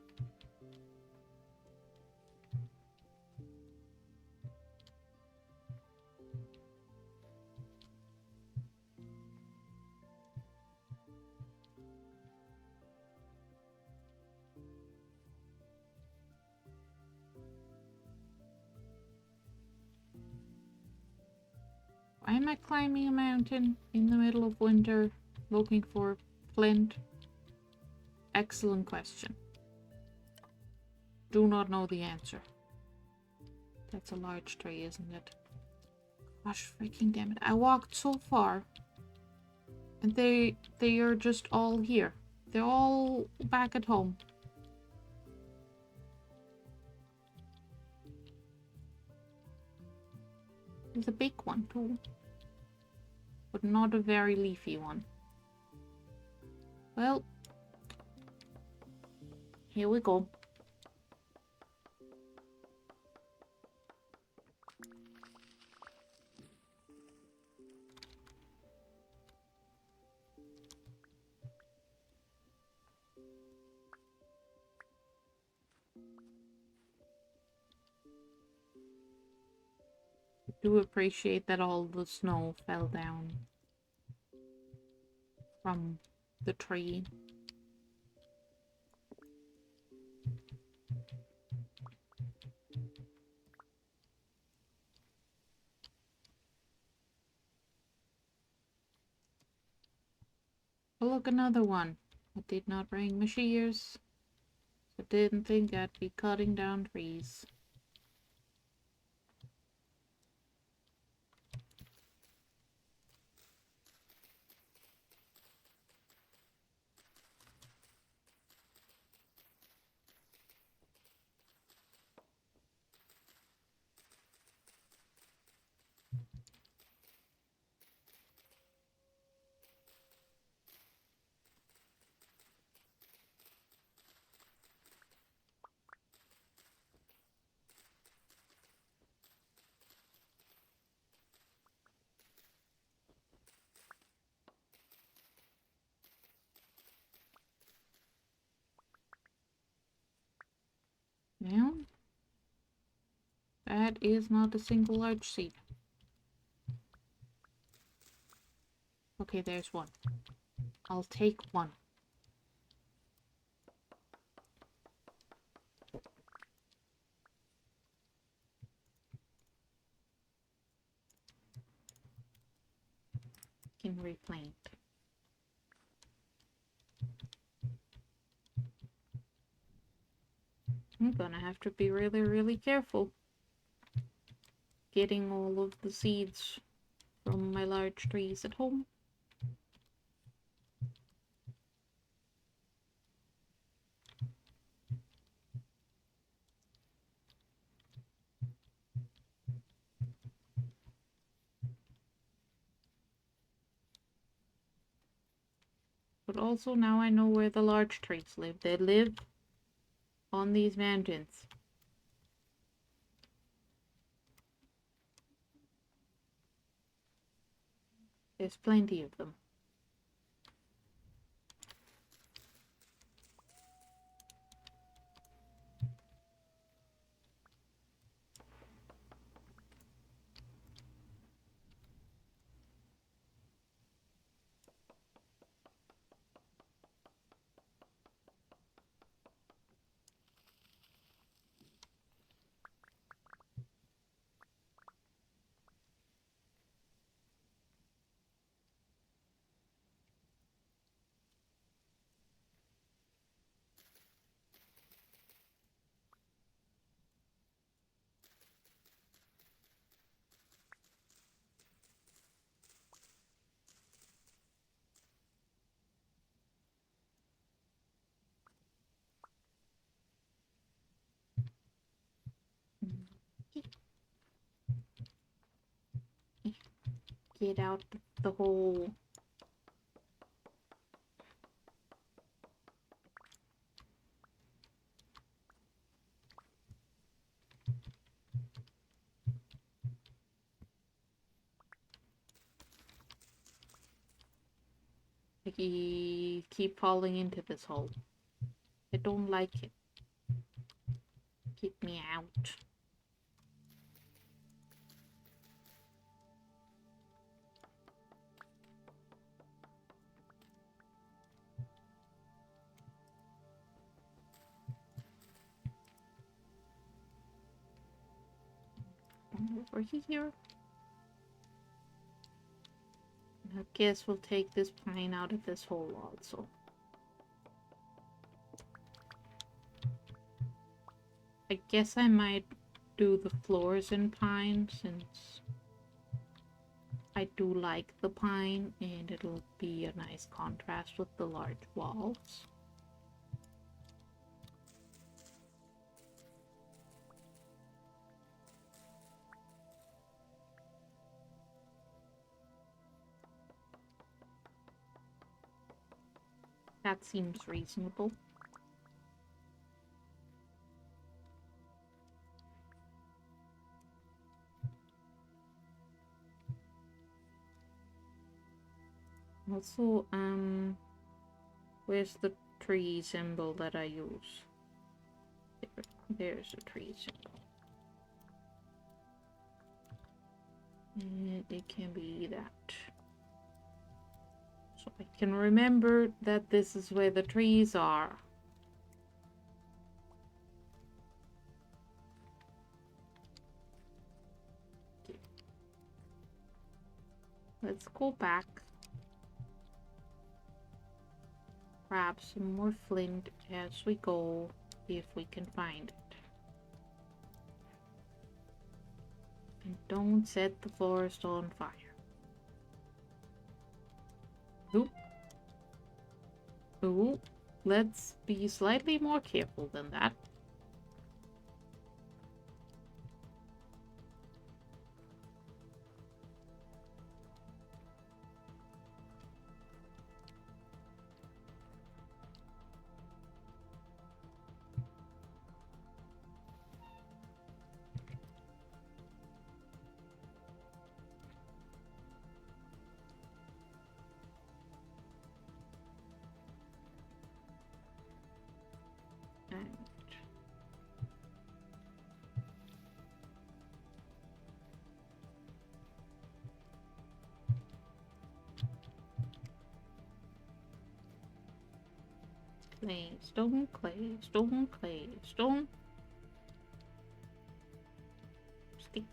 Why am I climbing a mountain in the middle of winter looking for flint? Excellent question. Do not know the answer. That's a large tree, isn't it? Gosh, freaking damn it. I walked so far. And they are just all here. They're all back at home. There's a big one too. But not a very leafy one. Well, here we go. I do appreciate that all the snow fell down from the tree. Oh, look, another one. I did not bring my shears. I didn't think I'd be cutting down trees. Now, that is not a single large seed. Okay, there's one. I'll take one. Can replant. I'm gonna have to be really, really careful getting all of the seeds from my large trees at home. But also now I know where the large trees live. They live on these mountains. There's plenty of them. Get out the hole. I keep falling into this hole. I don't like it. Get me out. Over here. I guess we'll take this pine out of this hole also. I guess I might do the floors in pine since I do like the pine and it'll be a nice contrast with the large walls. That seems reasonable. Also, where's the tree symbol that I use? There's a tree symbol. And it can be that. So I can remember that this is where the trees are. Okay. Let's go back. Grab some more flint as we go, if we can find it. And don't set the forest on fire. Oop. Ooh, let's be slightly more careful than that. Clay, stone, clay, stone, clay, stone. Stick.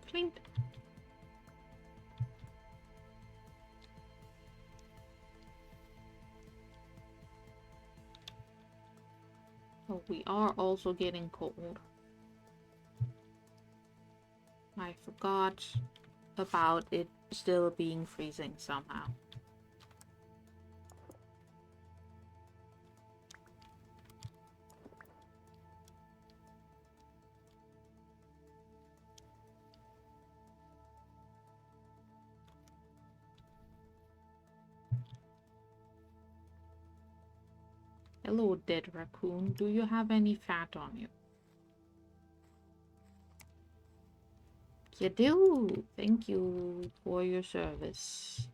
Flint. Oh, we are also getting cold. I forgot about it still being freezing somehow. Hello, dead raccoon. Do you have any fat on you? You do. Thank you for your service.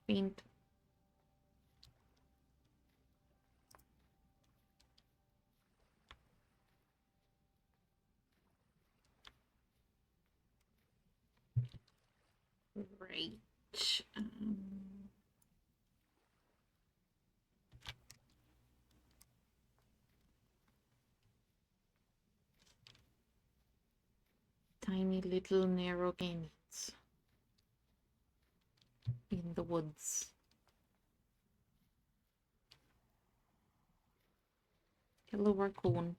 Faint. Right. Tiny little narrow canyons in the woods. Hello, raccoon.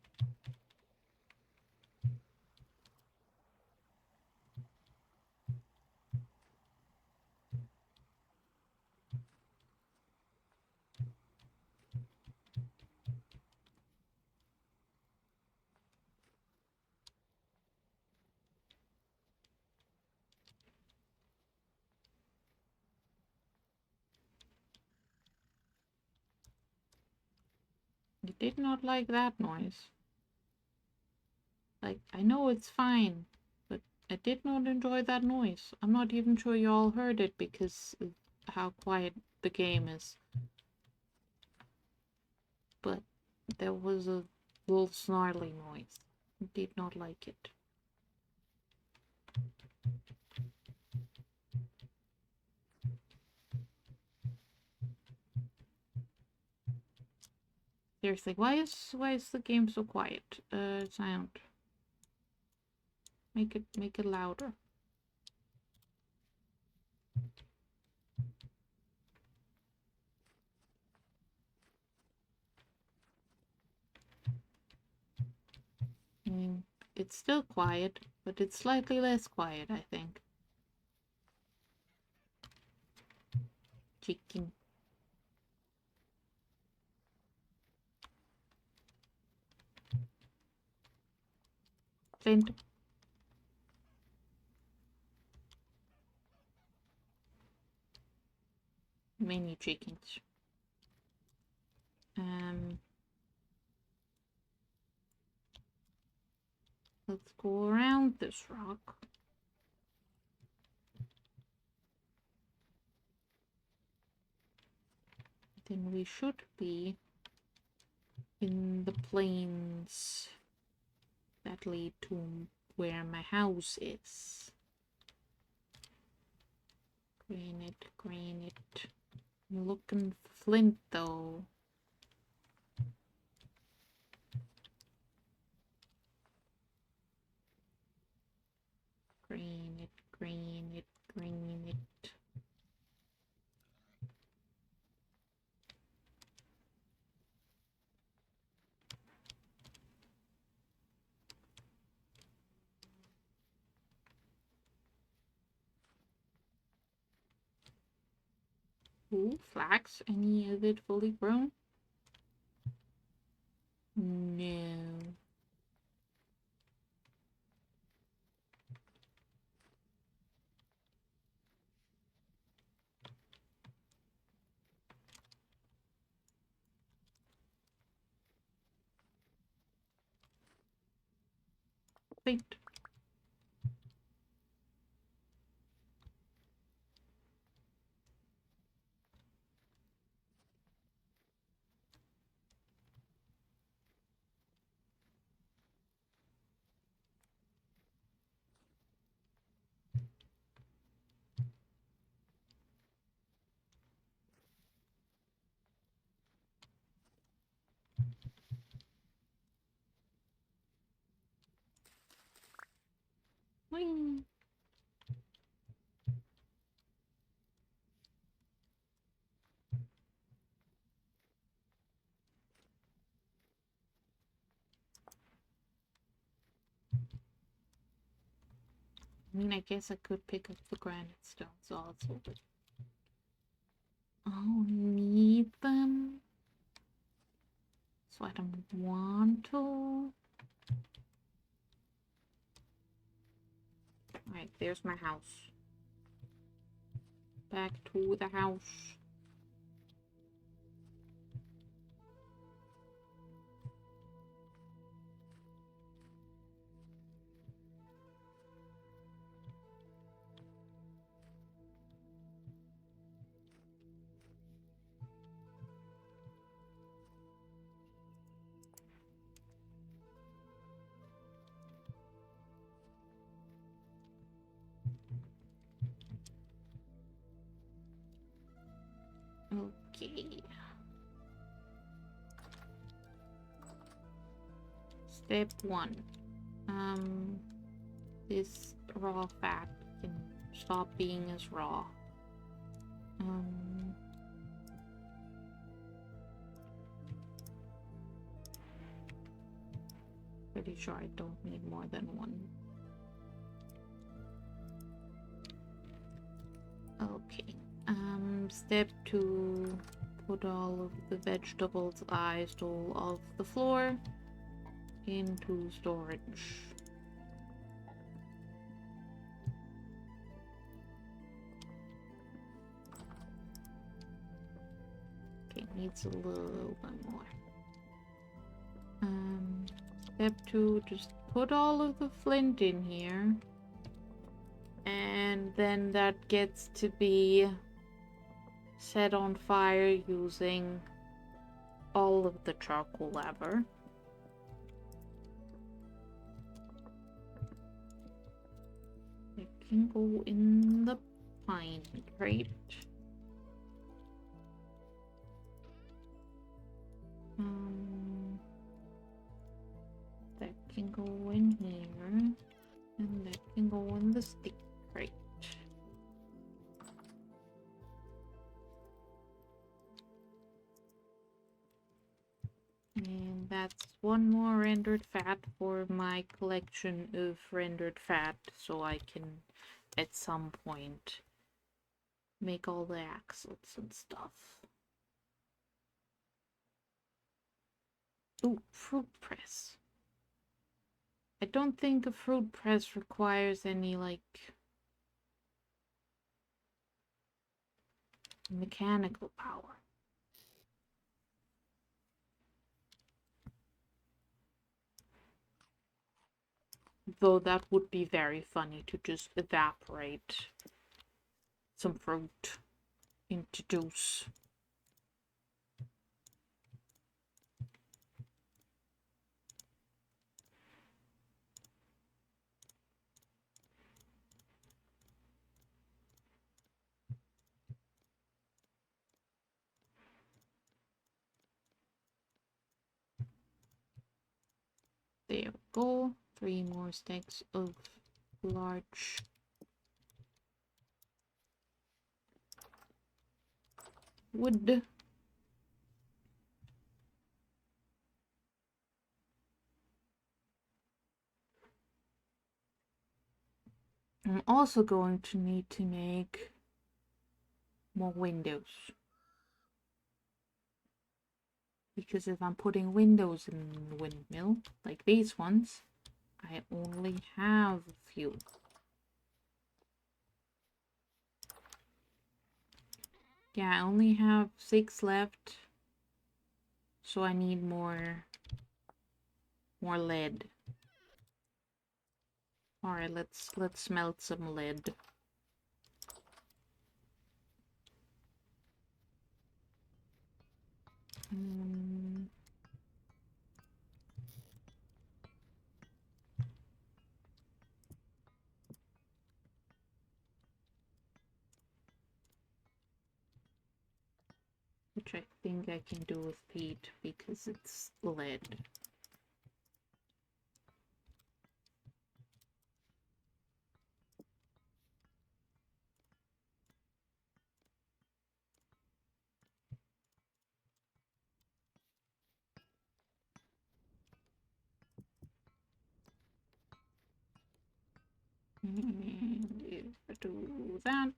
You did not like that noise. Like, I know it's fine, but I did not enjoy that noise. I'm not even sure you all heard it because of how quiet the game is. But there was a little snarly noise. I did not like it. Seriously, why is the game so quiet? Sound. Make it louder. I mean, it's still quiet, but it's slightly less quiet, I think. Chicken. Flint. Many chickens. Let's go around this rock. Then we should be in the plains that lead to where my house is. Granite. I'm looking for flint though. Granite. Ooh, flax. Any of it fully grown? No. Wait. Wing. I mean, I guess I could pick up the granite stones also, but I'll need them. So I don't want to. Alright, there's my house. Back to the house. Okay. Step 1. This raw fat can stop being as raw. Pretty sure I don't need more than one. Okay. Step 2. Put all of the vegetables I stole off the floor into storage. Okay, needs a little bit more. Step 2, just put all of the flint in here. And then that gets to be set on fire using all of the charcoal ever. It can go in the pine crate. can go in here. And that can go in the stick crate. And that's one more rendered fat for my collection of rendered fat, so I can, at some point, make all the axles and stuff. Ooh, fruit press. I don't think a fruit press requires any, like, mechanical power. Though that would be very funny to just evaporate some fruit into juice. There we go. 3 more stacks of large wood. I'm also going to need to make more windows. Because if I'm putting windows in the windmill, like these ones, I only have a few. Yeah, I only have 6 left. So I need more lead. Alright, let's smelt some lead. Which I think I can do with peat because it's lead. And if I do that,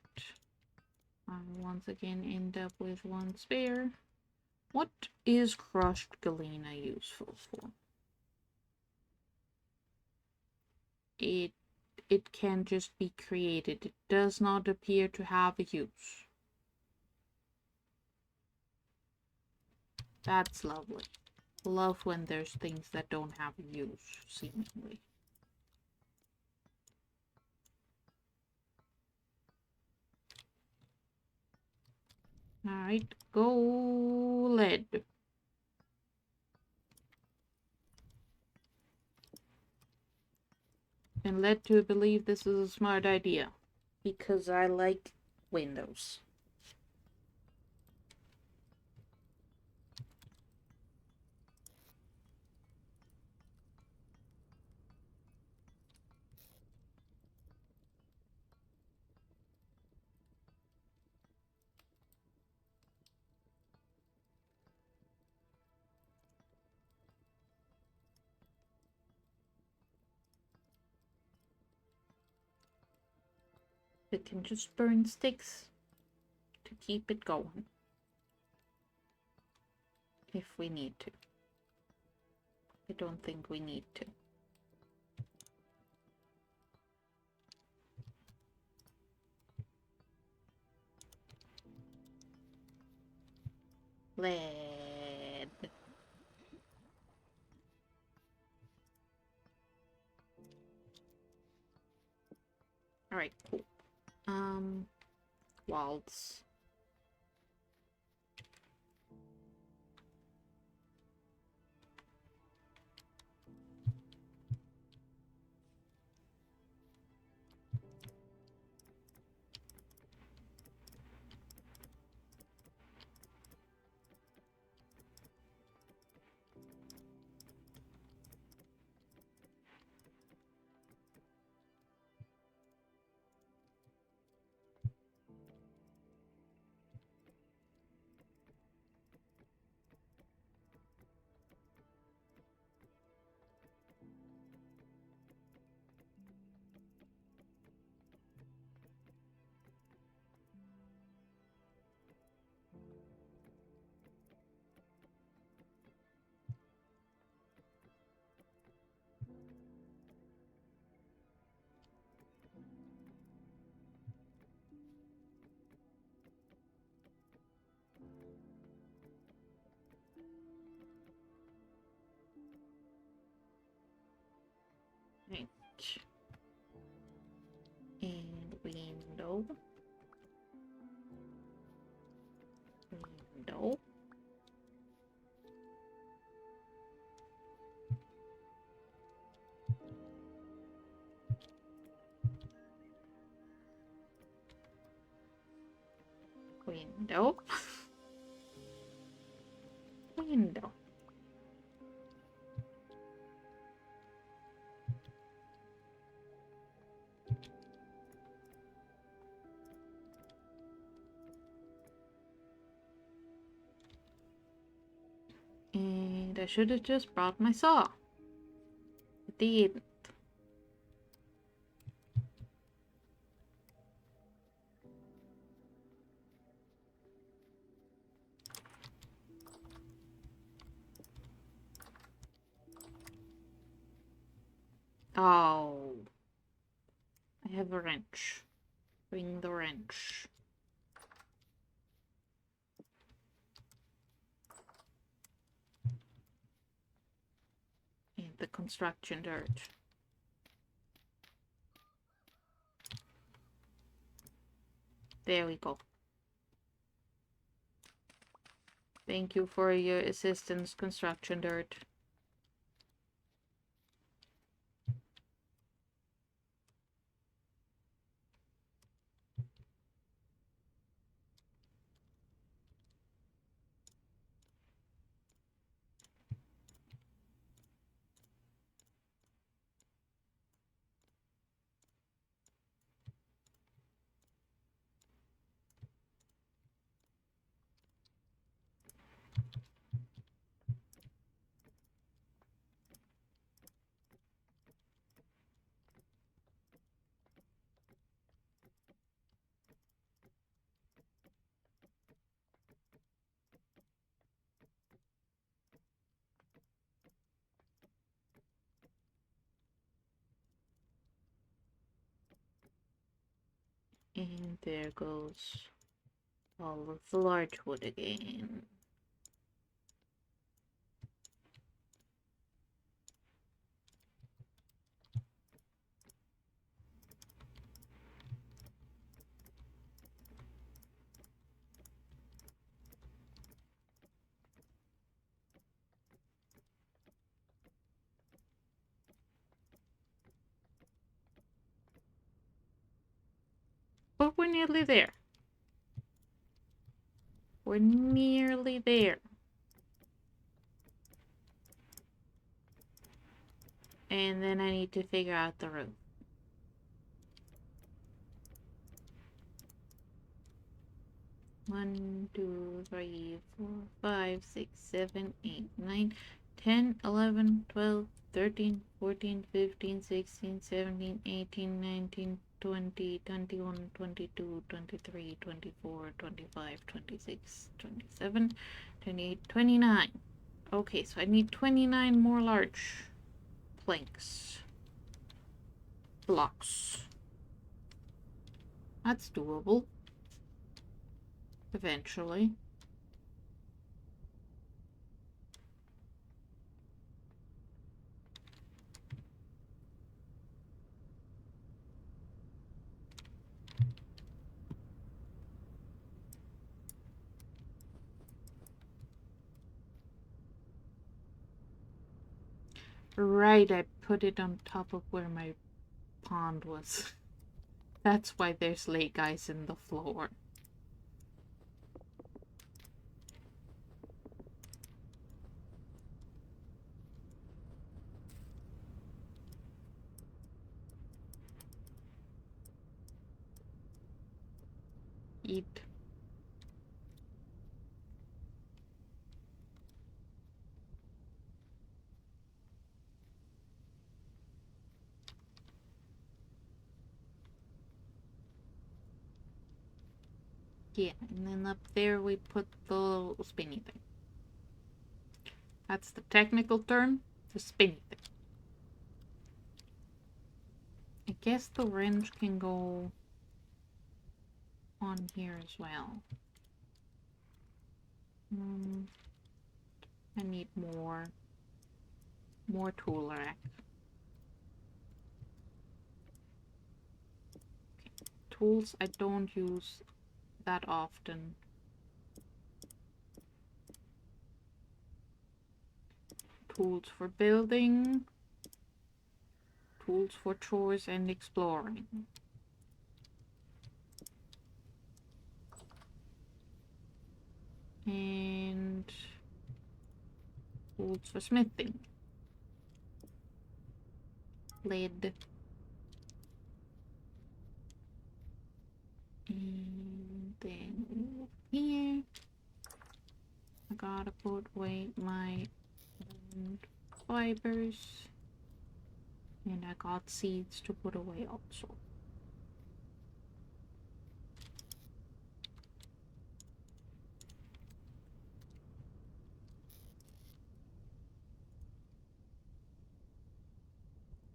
I'll once again end up with 1 spare. What is crushed galena useful for? It can just be created. It does not appear to have a use. That's lovely. Love when there's things that don't have a use, seemingly. Alright, go lead. Been led to believe this is a smart idea. Because I like windows. It can just burn sticks to keep it going. If we need to. I don't think we need to. Lead. Alright, cool. Waltz. Window. Window. Window. Window. And I should have just brought my saw. But they didn't. Oh. I have a wrench. Bring the wrench. And the construction dirt. There we go. Thank you for your assistance, construction dirt. And there goes all of the large wood again. But we're nearly there. We're nearly there. And then I need to figure out the roof. One, 2, 3, 4, 5, 6, 7, 8, 9, 10, 11, 12, 13, 14, 15, 16, 17, 18, 19, 20, 21, 22, 23, 24, 25, 26, 27, 28, 29. Okay, so I need 29 more large planks. Blocks. That's doable. Eventually. Right, I put it on top of where my pond was. That's why there's lake ice in the floor. Eat. Yeah, and then up there we put the little spinny thing. That's the technical term, the spinny thing. I guess the wrench can go on here as well. I need more tool rack. tools I don't use that often. Tools for building, tools for chores and exploring. And tools for smithing. Lead. And then here, I gotta put away my fibers. And I got seeds to put away also.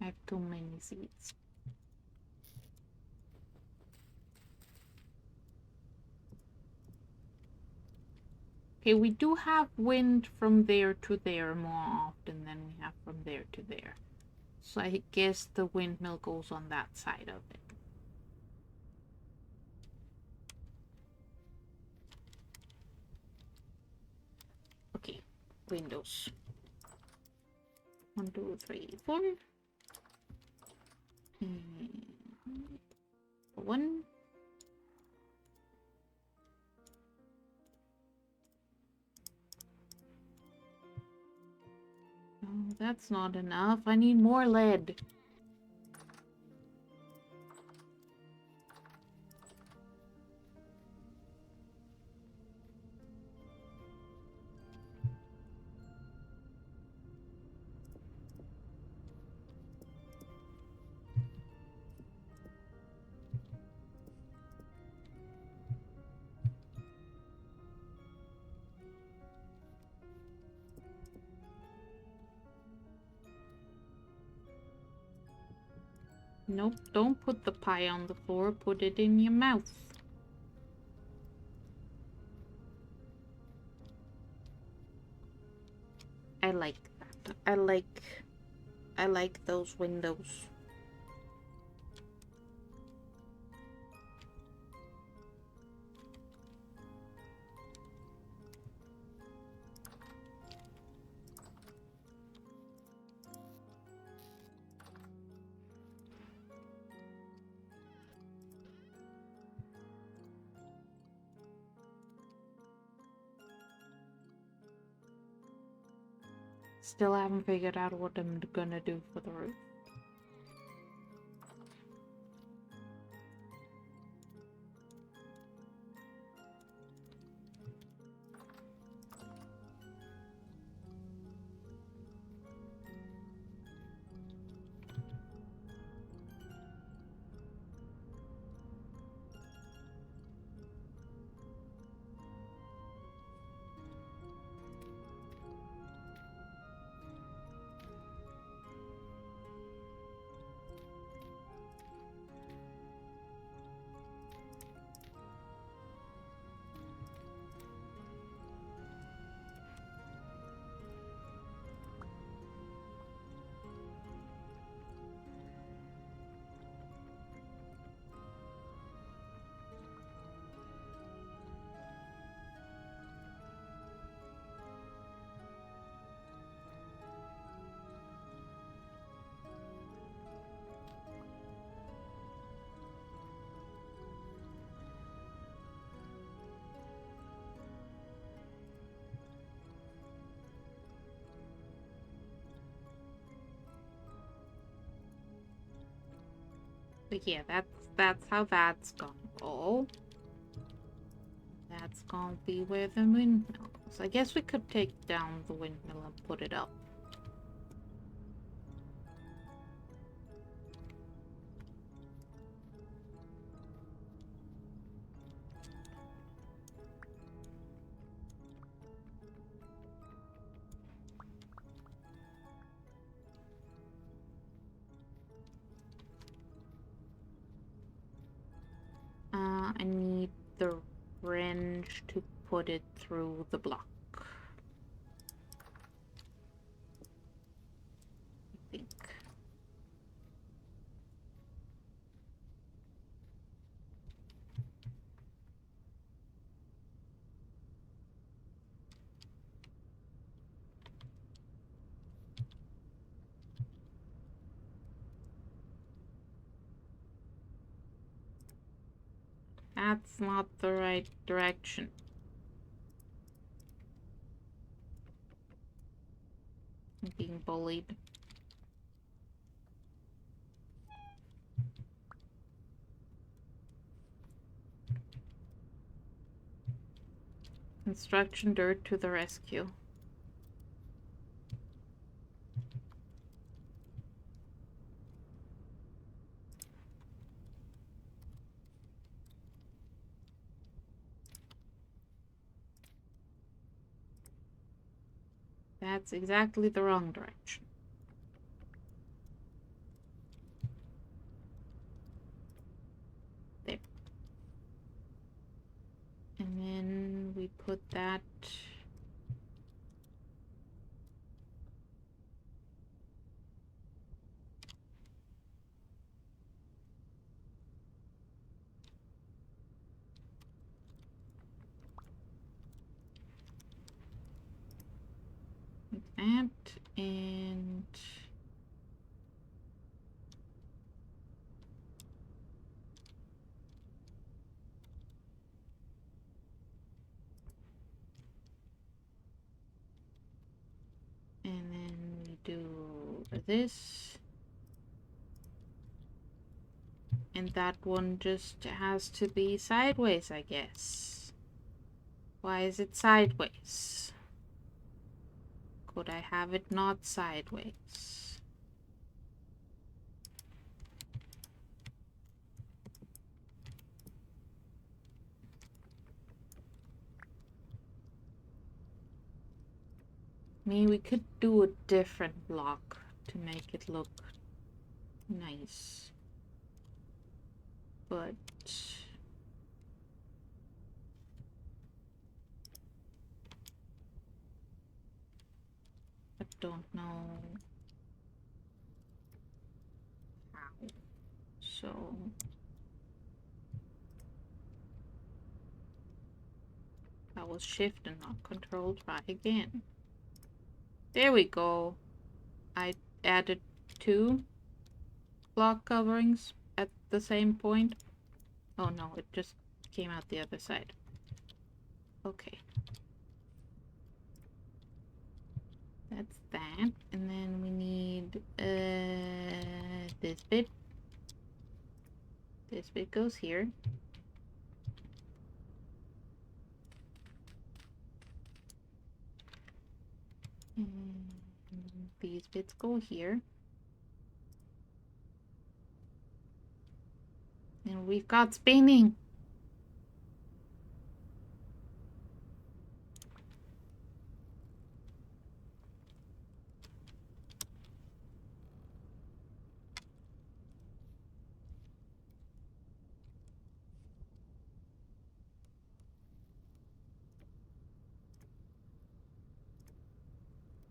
I have too many seeds. Okay, we do have wind from there to there more often than we have from there to there. So I guess the windmill goes on that side of it. Okay, windows. 1, 2, 3, 4. And 1. Oh, that's not enough. I need more lead. Nope, don't put the pie on the floor. Put it in your mouth. I like that. I like those windows. Still haven't figured out what I'm gonna do for the roof. But yeah, that's how that's gonna go. That's gonna be where the windmill is. I guess we could take down the windmill and put it up. I need the wrench to put it through the block. I think. That's not the right direction. I'm being bullied. Construction dirt to the rescue. That's exactly the wrong direction. There. And then we put that... like that, and... and then we do this. And that one just has to be sideways, I guess. Why is it sideways? Could I have it not sideways? I mean, we could do a different block to make it look nice. But... I don't know how. So... that was shift and not control. Try again. There we go. I added 2 block coverings at the same point. Oh no, it just came out the other side. Okay. That's that. And then we need this bit. This bit goes here. And these bits go here. And we've got spinning.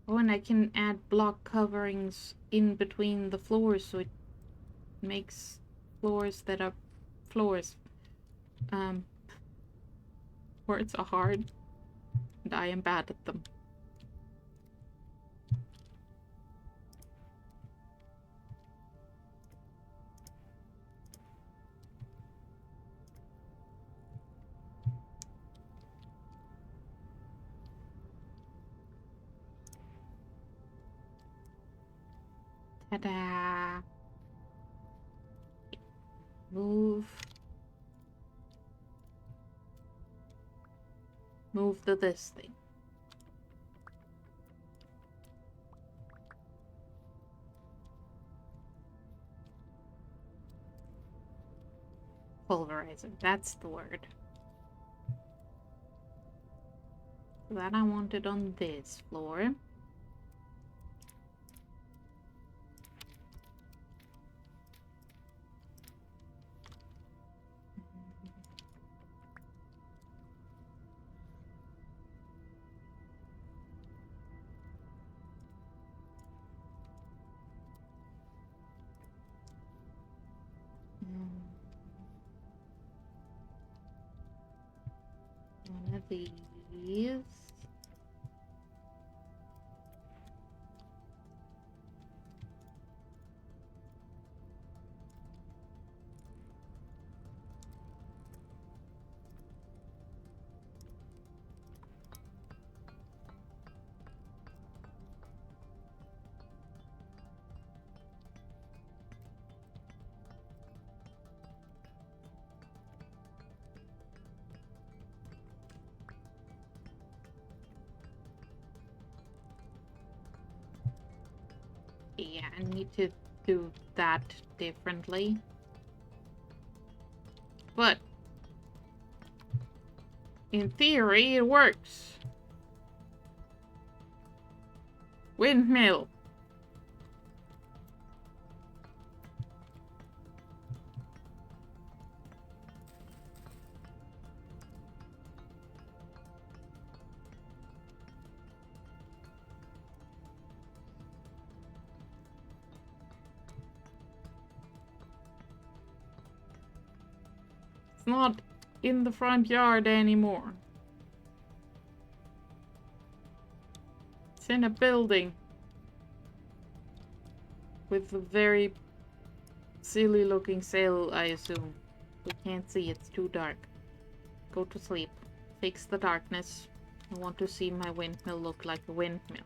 Oh, and I can add block coverings in between the floors so it makes floors that are floors. Words are hard, and I am bad at them. Ta-da! Move. Move to this thing. Pulverizer, that's the word. That I wanted on this floor. One of these. Yeah, I need to do that differently. But in theory, it works. Windmill. It's not in the front yard anymore. It's in a building with a very silly looking sail, I assume. We can't see, it's too dark. Go to sleep. Fix the darkness. I want to see my windmill look like a windmill.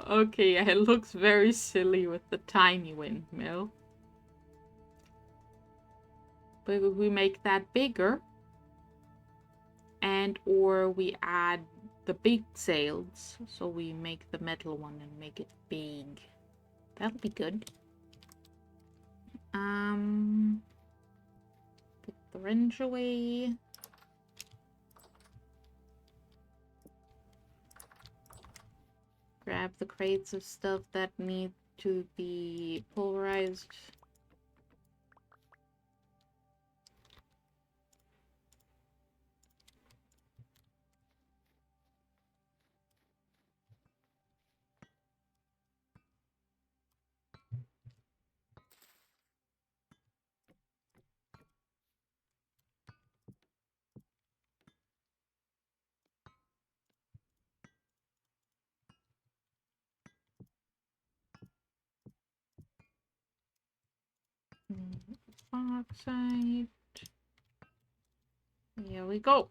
Okay, it looks very silly with the tiny windmill. But if we make that bigger, and or we add the big sails, so we make the metal one and make it big. That'll be good. Put the wrench away. Grab the crates of stuff that need to be pulverized. Oxide. Here we go.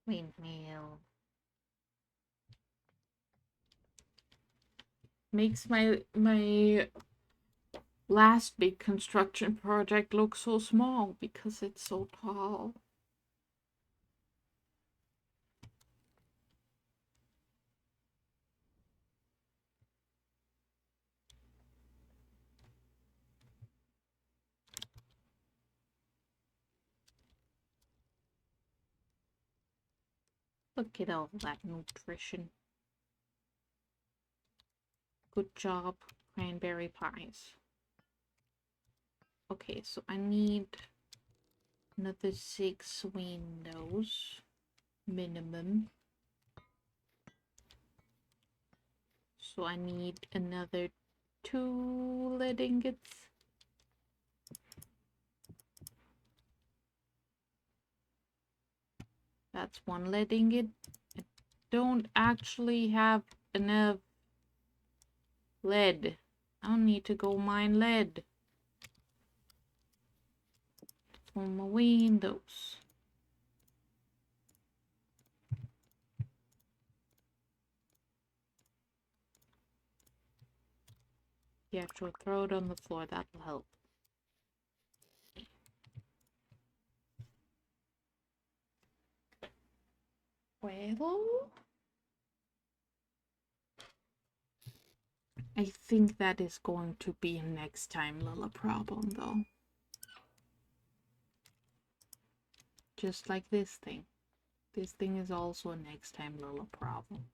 Windmill. Makes my last big construction project look so small because it's so tall. Look at all that nutrition. Good job, cranberry pies. Okay, so I need another 6 windows minimum. So I need another 2 lead ingots. That's 1 lead ingot. I don't actually have enough lead. I'll need to go mine lead for my windows. Yeah, sure, throw it on the floor, that'll help. Well, I think that is going to be a next time little problem though. Just like this thing. This thing is also a next time little problem.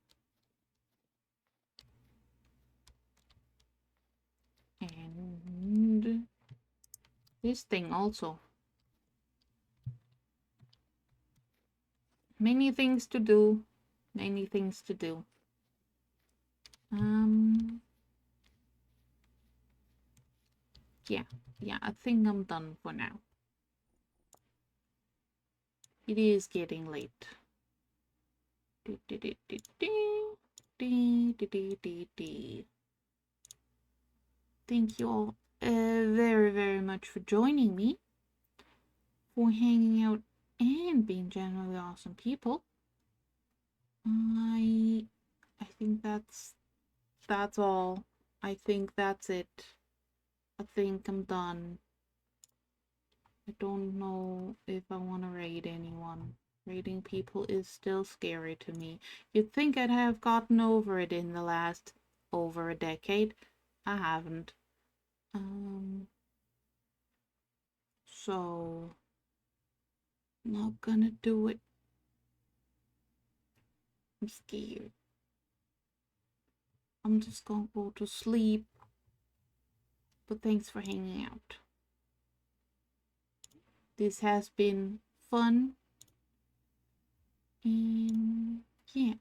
And this thing also. Many things to do. Many things to do. Yeah, I think I'm done for now. It is getting late. Thank you all very, very much for joining me, for hanging out and being generally awesome people. I think that's all. I think that's it. I think I'm done. I don't know if I want to raid anyone. Raiding people is still scary to me. You'd think I'd have gotten over it in the last over a decade. I haven't. So not gonna do it. I'm scared. I'm just gonna go to sleep. But thanks for hanging out. This has been fun. And yeah,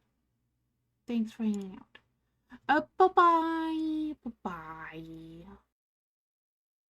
thanks for hanging out. Bye bye. Bye bye.